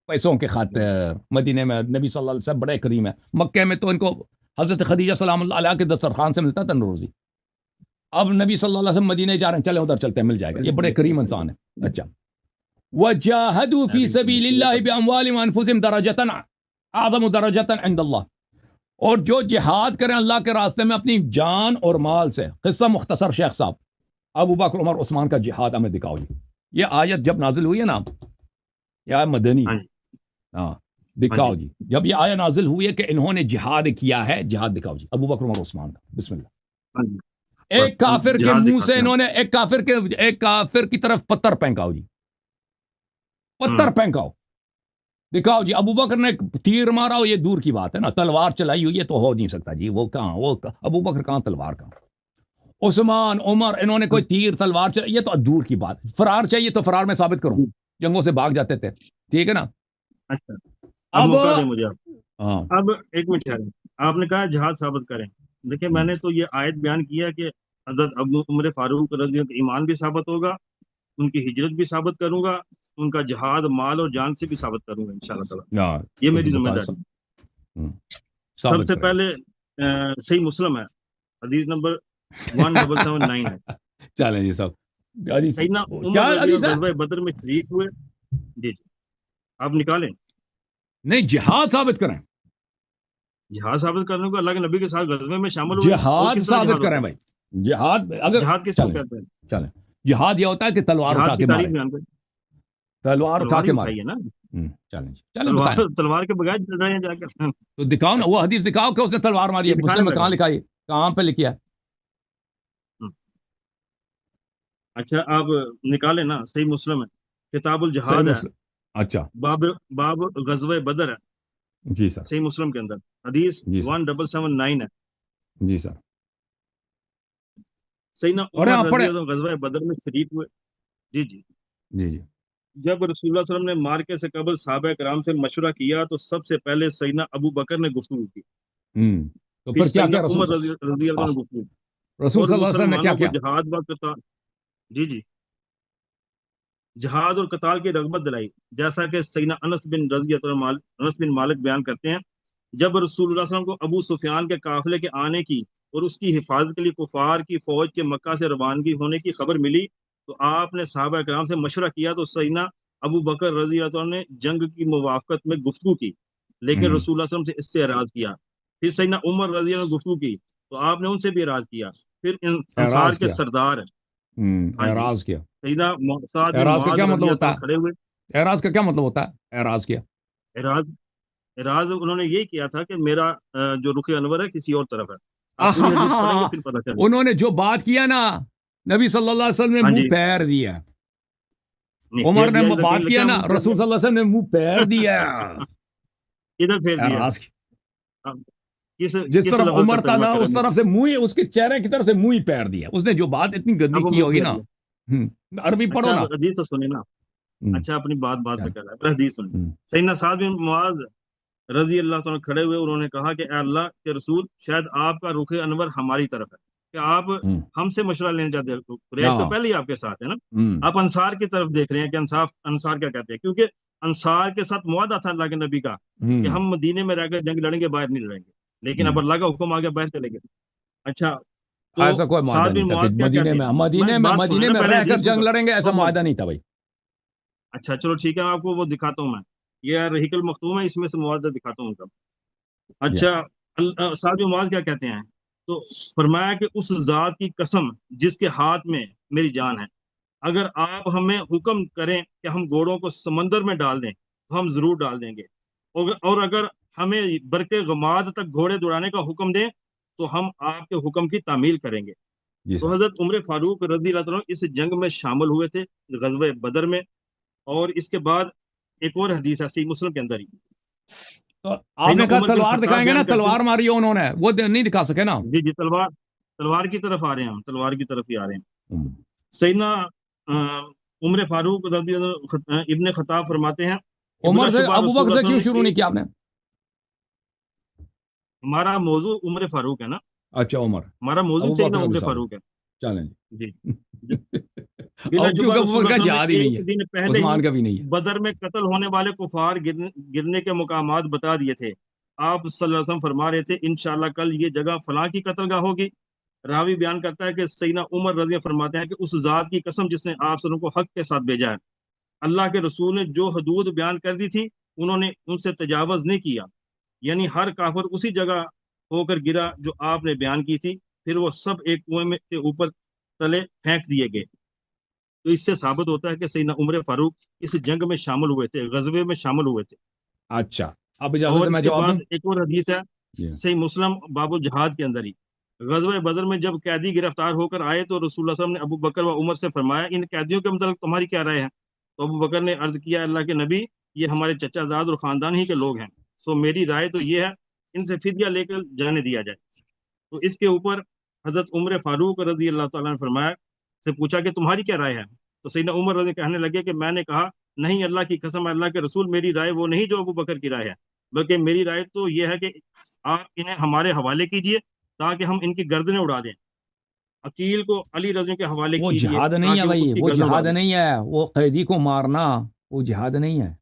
پیسوں کے خاطر. مدینے میں نبی صلی اللہ علیہ وسلم بڑے کریم ہے. مکے میں تو ان کو حضرت خدیجہ سلام اللہ علیہ کے دسترخوان سے ملتا تھا روزی. اب نبی صلی اللہ علیہ وسلم مدینے جا رہے ہیں چلیں ادھر چلتے ہیں مل جائے گا. یہ بڑے کریم انسان ہے. اچھا وجاہدوا فی سبیل اللہ باموالہم وانفسہم درجۃ اعظم درجۃ عند اللہ. اور جو جہاد کریں اللہ کے راستے میں اپنی جان اور مال سے. قصہ مختصر شیخ صاحب ابو بکر عمر عثمان کا جہاد ہمیں دکھاؤ جی. یہ آیت جب نازل ہوئی ہے نا یہ مدنی ہاں دکھاؤ جی. جب یہ آیت نازل ہوئی ہے کہ انہوں نے جہاد کیا ہے جہاد دکھاؤ جی ابو بکر عمر عثمان کا. بسم اللہ. ایک کافر کے منہ سے انہوں نے ایک کافر کی طرف پتھر پھینکاؤ جی. پتھر پھینکاؤ دکھاؤ جی. ابو بکر نے تیر مارا ہو یہ دور کی بات ہے نا. تلوار چلائی ہوئی ہے تو ہو نہیں سکتا جی. وہ کہاں وہ ابو بکر کہاں تلوار کہاں. عثمان عمر انہوں نے کوئی تیر تلوار چلائی یہ تو دور کی بات. فرار چاہیے تو فرار میں ثابت کروں. جنگوں سے بھاگ جاتے تھے ٹھیک ہے نا. اچھا اب ایک منٹ آپ نے کہا جہاد ثابت کریں. دیکھیں میں نے تو یہ آیت بیان کیا کہ حضرت عمر فاروق رضی اللہ ایمان بھی ثابت ہوگا ان کی ہجرت بھی ثابت کروں گا ان کا جہاد مال اور جان سے بھی ثابت کروں گا انشاءاللہ تعالی. یہ میری ذمہ داری. سب سے پہلے صحیح مسلم ہے حدیث نمبر 1779 ہے. چلیں جی صاحب حدیث سیدنا کیا عمر رضی حدیث اللہ ہے؟ غزوہ بدر میں شریک ہوئے. جی جی آپ نکالیں. نہیں، جہاد ثابت کریں، جہاد ثابت کرنے کو اللہ کے نبی کے ساتھ غزوے میں شامل ہوئے. اور جہاد کس طرح ثابت جہاد کریں ہوتا ہے؟ بھائی. جہاد اگر جہاد کس کو چلیں کہتے ہیں؟ چلیں، جہاد یہ ہوتا ہے کہ تلوار جہاد اٹھا کی کے تاریخ مارے، بیان کریں. تلوار اٹھا تلوار کے ہی مارے. اٹھائی ہے نا. چلیں چلیں بتائیں. تلوار کے بغیر چل رہے ہیں جا کر. تو دکھاؤ نا وہ حدیث، دکھاؤ کہ اس نے تلوار ماری ہے. یہ دکھانے مسلم میں لگا کہاں ہوں. لکھا ہے؟ کہاں پہ لکھا ہے؟ اچھا آپ نکالیں نا. صحیح مسلم ہے، کتاب صحیح الجہاد ہے، مسلم. اچھا باب غزوہ بدر ہے. جی سر. صحیح مسلم کے اندر حدیث جی سر. 1779 ہے. جی سر. سیدنا اور عمر آپ رضی پڑھیں. اللہ عنہ غزوہ بدر میں شریک ہوئے. جی جی جی جی. جب رسول اللہ صلی اللہ علیہ وسلم نے مارکے سے قبل صحابہ کرام سے مشورہ کیا تو سب سے پہلے سیدنا ابو بکر نے گفتگو کی. تو پھر پھر کیا سیدنا کیا رسول عمر صلی رضی اللہ عنہ نے گفتگو کی رسول اور صلی اللہ علیہ وسلم نے کیا مسلمانوں کو کیا؟ جہاد و قتال. جی جی جہاد اور قتال کی رغبت دلائی. جیسا کہ سیدنا انس بن مالک بیان کرتے ہیں، جب رسول اللہ صلی اللہ علیہ وسلم کو ابو سفیان کے قافلے کے آنے کی اور اس کی حفاظت کے لیے کفار کی فوج کے مکہ سے روانگی ہونے کی خبر ملی تو آپ نے صحابہ کرام سے مشورہ کیا تو سیدنا ابو بکر رضی اللہ عنہ نے جنگ کی موافقت میں گفتگو کی، لیکن ہوں، رسول اللہ صلی اللہ علیہ وسلم سے اس سے اعراض کیا. پھر سیدنا عمر رضی اللہ عنہ نے گفتگو کی تو آپ نے ان سے بھی اعراض کیا. پھر انصار اعراض کے کیا؟ سردار ہاں جی اعراض کیا؟ سیدنا سعد بن اعراض کا معاذ کیا رضی مطلب اللہ ہوتا عنہ ہے؟ کھڑے ہوئے. اعراض کا کیا مطلب ہوتا ہے؟ اعراض کیا؟ اعراض انہوں نے یہی کیا تھا کہ میرا جو رخ انور ہے کسی اور طرف ہے. آپ پوری حدیث پڑھیں گے پھر پتہ چلے گا. انہوں نے جو بات کیا نا، نبی صلی اللہ علیہ وسلم نے ہاں منہ جی پیر دیا. نہیں عمر پھیر نے دیا ادھر کہیں بات کیا لکھا نا، منہ پھیر رسول صلی اللہ علیہ وسلم نے منہ پیر دیا. دیا ادھر پھیر دیا. اعراض کی ہاں، کس جس کس طرف لفظ کا عمر تھا ترجمہ نا، کریں اس مجھے. طرف سے منہ، اس کے چہرے کی طرف سے منہ ہی پیر دیا. اس نے جو بات اتنی گندی اب وہ کی منہ ہوگی پھیر نا. دیا. عربی پڑھو اچھا نا. آپ حدیث تو سنیں نا. اچھا اپنی بات پہ چل. کر رہا ہے پر حدیث سنیں. سیدنا سعد بن معاذ رضی اللہ تعالیٰ کھڑے ہوئے. انہوں نے کہا کہ اے اللہ کے رسول، شاید آپ کا رخ انور ہماری طرف ہے کہ آپ ہم سے مشورہ لینے جاتے ہیں. ریٹ تو پہلے ہی آپ کے ساتھ ہے نا. آپ انصار کی طرف دیکھ رہے ہیں کہ انصار کیا کہتے ہیں، کیونکہ انصار کے ساتھ معاہدہ تھا اللہ کے نبی کا کہ ہم مدینے میں رہ کر جنگ لڑیں گے، باہر نہیں لڑیں گے. لیکن اب اللہ کا حکم آ گیا، باہر چلے گئے. اچھا تو ایسا کوئی سعد معاہدہ نہیں بن تھا کہ معاذ کیا مدینے کہتے میں ہیں. بات سنیں مدینے نا میں پہلے رہ کر حدیث جنگ لڑیں گے، ایسا کو. معاہدہ نہیں تھا بھائی. اچھا چلو ٹھیک ہے، آپ کو وہ دکھاتا ہوں میں. یہ رحیق المختوم ہے، اس میں سے معاہدہ دکھاتا ہوں ان کا. اچھا سعد بن معاذ کیا کہتے ہیں تو فرمایا کہ اس ذات کی قسم جس کے ہاتھ میں میری جان ہے، اگر آپ ہمیں حکم کریں کہ ہم گھوڑوں کو سمندر میں ڈال دیں تو ہم ضرور ڈال دیں گے، اور اگر ہمیں برق غماد تک گھوڑے دوڑانے کا حکم دیں تو ہم آپ کے حکم کی تعمیل کریں گے. جی تو سر. حضرت عمر فاروق رضی اللہ عنہ اس جنگ میں شامل ہوئے تھے، غزوہ بدر میں. اور اس کے بعد ایک اور حدیث ہے صحیح مسلم کے اندر ہی. تو آپ سیدنا نے کہا عمر بن تلوار خطاب دکھائیں گے نا، بیان کرتے تلوار ماری ہے انہوں نے، وہ نہیں دکھا سکے نا. جی جی تلوار کی طرف آ رہے ہیں ہم، تلوار کی طرف ہی آ رہے ہیں. ہم. سیدنا عمر فاروق رضی اللہ عنہ ابن خطاب فرماتے ہیں کہ بلا عمر سے، شبہ ابو رسول بکر اللہ سے صلی کیوں اللہ شروع علیہ نہیں کیا وسلم آپ نے؟ ہمارا موضوع عمر فاروق ہے نا. اچھا عمر. ہمارا موضوع ابو سیدنا بکر ابھی عمر صاحب فاروق ہے. چلیں جی جی. بلا اور شبہ کیونکہ ابو رسول بکر اللہ کا صلی اللہ جہاد علیہ ہی وسلم نہیں نے ہے، ایک دن پہلے ہی عثمان کا بھی نہیں ہے. بدر میں قتل ہونے والے کفار گرنے کے مقامات بتا دیے تھے. آپ صلی اللہ علیہ وسلم فرما رہے تھے انشاءاللہ کل یہ جگہ فلاں کی قتل گاہ ہوگی. راوی بیان کرتا ہے کہ سیدنا عمر رضی اللہ فرماتے ہیں کہ اس ذات کی قسم جس نے آپ صلی اللہ علیہ وسلم کو حق کے ساتھ بھیجا ہے، اللہ کے رسول نے جو حدود بیان کر دی تھی انہوں نے ان سے تجاوز نہیں کیا. یعنی ہر کافر اسی جگہ ہو کر گرا جو آپ نے بیان کی تھی، پھر وہ سب ایک کنویں میں کے اوپر تلے پھینک دیے گئے. تو اس سے ثابت ہوتا ہے کہ سیدنا عمر فاروق اس جنگ میں شامل ہوئے تھے، غزوے میں شامل ہوئے تھے. اچھا اب اجازت اور ہے اس میں کے جواب دوں. بعد ایک اور حدیث ہے جی. صحیح مسلم باب الجہاد کے اندر ہی. غزوہ بدر میں جب قیدی گرفتار ہو کر آئے تو رسول اللہ صلی اللہ علیہ وسلم نے ابو بکر و عمر سے فرمایا ان قیدیوں کے متعلق تمہاری کیا رائے ہے؟ تو ابو بکر نے عرض کیا اللہ کے نبی، یہ ہمارے چچا زاد اور خاندان ہی کے لوگ ہیں، سو میری رائے تو یہ ہے ان سے فدیہ لے کر جانے دیا جائے. تو اس کے اوپر حضرت عمر فاروق رضی اللہ تعالیٰ نے فرمایا سے پوچھا کہ تمہاری کیا رائے ہے؟ تو سیدنا عمر رضی کہنے لگے کہ میں نے کہا نہیں، اللہ کی قسم اللہ کے رسول، میری رائے وہ نہیں جو ابو بکر کی رائے ہے، بلکہ میری رائے تو یہ ہے کہ آپ انہیں ہمارے حوالے کیجئے تاکہ ہم ان کی گردنیں اڑا دیں. عقیل کو علی رضی کے حوالے وہ کیجئے جہاد نہیں ہے تاکہ بھائی، اس کی وہ گردن اڑا جہاد دیں. نہیں ہے، وہ قیدی کو مارنا وہ جہاد نہیں ہے.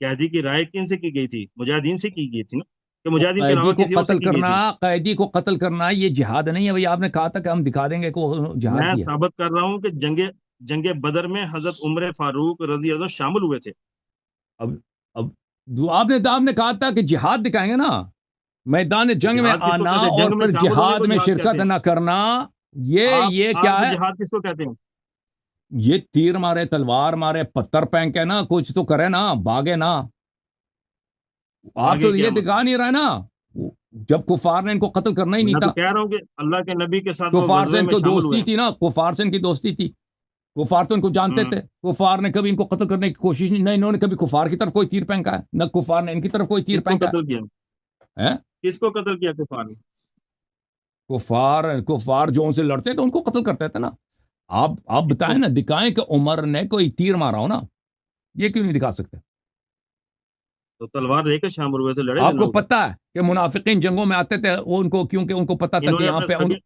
قیدی کی رائے کن سے کی گئی تھی؟ مجاہدین سے کی گئی تھی نا. کہ مجاہدین کے قیدی علاوہ کو کسی اور سے قتل کی نہیں کرنا، تھی. قیدی کو قتل کرنا یہ جہاد نہیں ہے بھائی. آپ نے کہا تھا کہ ہم دکھا دیں گے کہ وہ جہاد میں کیا. ثابت کر رہا ہوں کہ جنگ بدر میں حضرت عمر فاروق رضی اللہ عنہ شامل ہوئے تھے. اب اب آپ نے کہا تھا کہ جہاد دکھائیں گے نا. میدان جنگ میں جہاد کس کو آنا کہتے ہیں؟ اور جنگ میں پھر شامل ہونے جہاد کو میں جہاد شرکت کہتے ہیں. نہ کرنا، یہ کیا آپ ہے؟ جہاد کس کو کہتے ہیں؟ یہ تیر مارے، تلوار مارے، پتھر پھینکے نا، کچھ تو کرے نا، بھاگے نا. آپ آگے تو کیا یہ مسئلہ؟ دکھا نہیں رہے نا. جب کفار نے ان کو قتل کرنا ہی نہیں میں تھا. تو کہہ رہا ہوں کہ اللہ کے نبی کے ساتھ وہ کفار سے غزوے ان میں کو شامل ہوئے دوستی ہیں. تھی نا، کفار سے ان کی دوستی تھی. کفار تو ان کو جانتے تھے. کفار نے کبھی ان کو قتل کرنے کی کوشش نہیں. نہ انہوں نے کبھی کفار کی طرف کوئی تیر پھینکا ہے، نہ کفار نے ان کی طرف کوئی تیر کس کو پھینکا قتل کیا؟ ہے. کس کو قتل کیا کفار نے؟ کفار جو ان سے لڑتے تھے ان کو قتل کرتے تھے نا. آپ کس بتائیں کو؟ نا، دکھائیں کہ عمر نے کوئی تیر مارا ہو نا. یہ کیوں نہیں دکھا سکتے؟ تو تلوار لے کے شامل ہوئے تھے، لڑے تھے آپ ان کو لوگوں کے. پتہ ہے کہ منافقین جنگوں میں آتے تھے وہ ان کو، کیونکہ ان کو پتہ تھا انہوں کہ نے یہاں اپنے پہ سبھی.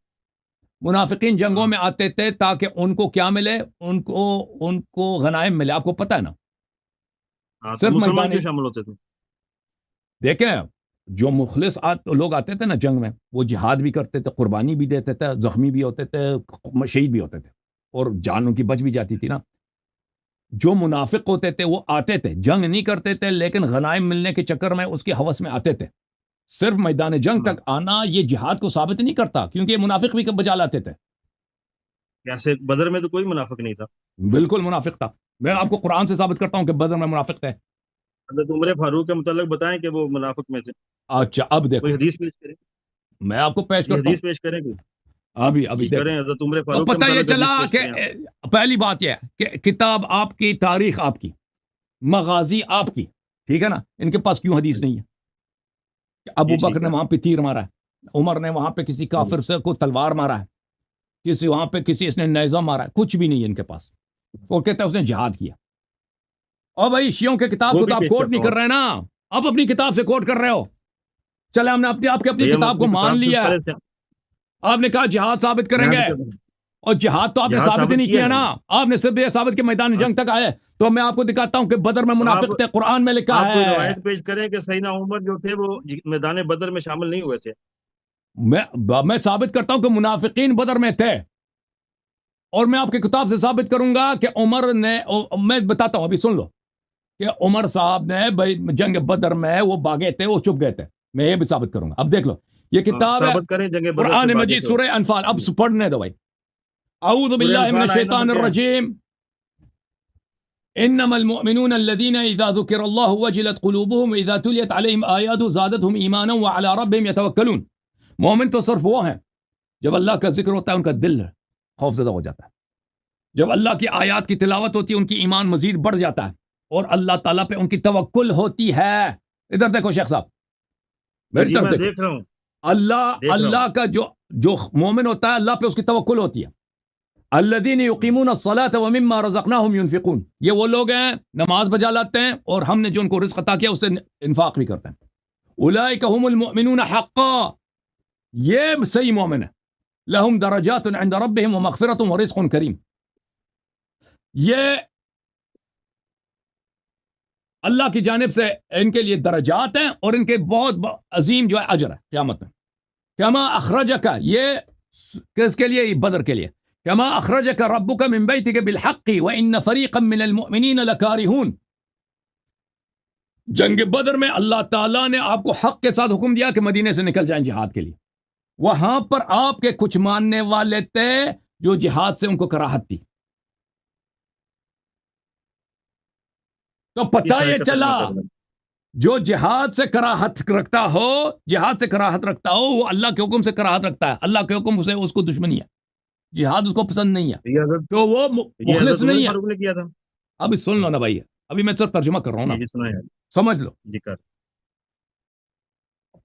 منافقین جنگوں ہاں میں آتے تھے تاکہ ان کو کیا ملے، ان کو غنائم ملے. آپ کو پتہ ہے نا. ہاں، تو صرف مسلمان میدان، کیوں شامل ہوتے تھے؟ دیکھیں جو مخلص لوگ آتے تھے نا جنگ میں، وہ جہاد بھی کرتے تھے، قربانی بھی دیتے تھے، زخمی بھی ہوتے تھے، شہید بھی ہوتے تھے، اور جان ان کی بچ بھی جاتی تھی نا. جو منافق ہوتے تھے وہ آتے تھے، جنگ نہیں کرتے تھے، لیکن غنائم ملنے کے چکر میں اس کی ہوس میں آتے تھے. صرف میدان جنگ ہاں. تک آنا یہ جہاد کو ثابت نہیں کرتا، کیونکہ یہ منافق بھی بجا لاتے تھے. کیسے؟ بدر میں تو کوئی منافق نہیں تھا. بالکل منافق تھا. میں آپ کو قرآن سے ثابت کرتا ہوں کہ بدر میں منافق تھے. حضرت عمر فاروق کے متعلق بتائیں کہ وہ منافق میں سے اچھا اب کوئی دیکھو، حدیث پیش کریں. میں آپ کو پیش کوئی کرتا ہوں. حدیث پیش کریں کوئی. ابھی جی دیکھو. کریں، حضرت عمر تو فاروق کے پتہ یہ متعلق چلا حدیث پیش کہ کریں آپ. پہلی بات یہ ہے کہ کتاب آپ کی، تاریخ آپ کی، مغازی آپ کی، ٹھیک ہے نا. ان کے پاس کیوں حدیث نہیں ہے کہ ابو جی بکر ٹھیک نے ہے. وہاں پہ تیر مارا ہے، عمر نے وہاں پہ کسی کافر سے کو تلوار مارا ہے، وہاں پہ کسی اس نے نیزہ مارا ہے. کچھ بھی نہیں ہے ان کے پاس. وہ کہتے ہیں اس نے جہاد کیا. اور بھائی شیعوں کے کتاب وہ کو بھی تو آپ پیش کوٹ کرتا نہیں ہوں کر آپ. رہے نا. آپ اپنی کتاب سے کوٹ کر رہے ہو. چلے ہم نے اپنی بھیا ہم کتاب کو اپنی مان کتاب سے لیا ہے. پہلے سے آپ نے کہا جہاد ثابت کریں میں گے، بھی کر رہا ہوں. اور جہاد تو آپ نے جہاد ثابت ہی ثابت نہیں کیا کیا ہے نا. ہم نے. آپ نے صرف یہ ثابت کہ میدان ہاں. جنگ تک آئے. تو میں آپ کو دکھاتا ہوں کہ بدر میں آپ منافق تھے، قرآن میں لکھا آپ کوئی ہے. روایت پیش کریں کہ سیدنا عمر جو تھے وہ میدان بدر میں شامل نہیں ہوئے تھے. میں ثابت کرتا ہوں کہ منافقین بدر میں تھے، اور میں آپ کی کتاب سے ثابت کروں گا کہ عمر نے، میں بتاتا ہوں ابھی سن لو، کہ عمر صاحب نے جنگ بدر میں وہ بھاگے تھے، وہ چھپ گئے تھے. میں یہ بھی ثابت کروں گا. اب دیکھ لو، یہ ہاں، کتاب ہے ثابت کریں جنگ بدر سے قرآن باقی مجید سے. سورہ انفال. اب جی. پڑھنے دو بھائی. اعوذ سورہ باللہ من انفال آیت الشیطان نمبر کیا ہے؟ الرجیم. انما المؤمنون الذين اذا ذكر الله وجلت قلوبهم واذا تليت عليهم اياته زادتهم ايمانا وعلى ربهم يتوكلون. مومن تو صرف وہ ہیں جب اللہ کا ذکر ہوتا ہے ان کا دل خوف زدہ ہو جاتا ہے. جب اللہ کی آیات کی تلاوت ہوتی ہے ان کی ایمان مزید بڑھ جاتا ہے، اور اللہ تعالیٰ پہ ان کی توکل ہوتی ہے. ادھر دیکھو شیخ صاحب، جی میری جی طرف میں دیکھو. دیکھ رہا ہوں. اللہ دیکھ رہا ہوں. اللہ کا جو مومن ہوتا ہے اللہ پہ اس کی توکل ہوتی ہے. الذین یقیمون الصلاة ومما رزقناہم ينفقون. یہ وہ لوگ ہیں نماز بجا لاتے ہیں اور ہم نے جو ان کو رزق عطا کیا اس سے انفاق بھی کرتے ہیں. اولئک هم المؤمنون حقا. یہ صحیح مومن ہے. لہم درجات عند ربهم ومغفرۃ ورزق کریم. یہ اللہ کی جانب سے ان کے لیے درجات ہیں اور ان کے بہت عظیم جو ہے اجر ہے قیامت میں. کما اخرجک، یہ کس کے لیے؟ بدر کے لیے. کما اخرجک ربک من بیتک بالحق وان فریقا من المؤمنین لکارہون. جنگ بدر میں اللہ تعالیٰ نے آپ کو حق کے ساتھ حکم دیا کہ مدینے سے نکل جائیں جہاد کے لیے. وہاں پر آپ کے کچھ ماننے والے تھے جو جہاد سے ان کو کراہت تھی. تو پتہ اس یہ آیت کا چلا، ترجمہ کر دیں. جو جہاد سے کراہت رکھتا ہو، وہ اللہ کے حکم سے کراہت رکھتا ہے. اللہ کے حکم سے اس کو دشمنی ہے، جہاد اس کو پسند نہیں ہے، یہ حضرت تو وہ یہ مخلص حضرت عمر نہیں ہے. فاروق نے کیا تھا. ابھی سن لو نا بھائی، ابھی میں صرف ترجمہ کر رہا ہوں نا، جی جی سنا ہے. سمجھ لو. جی کر.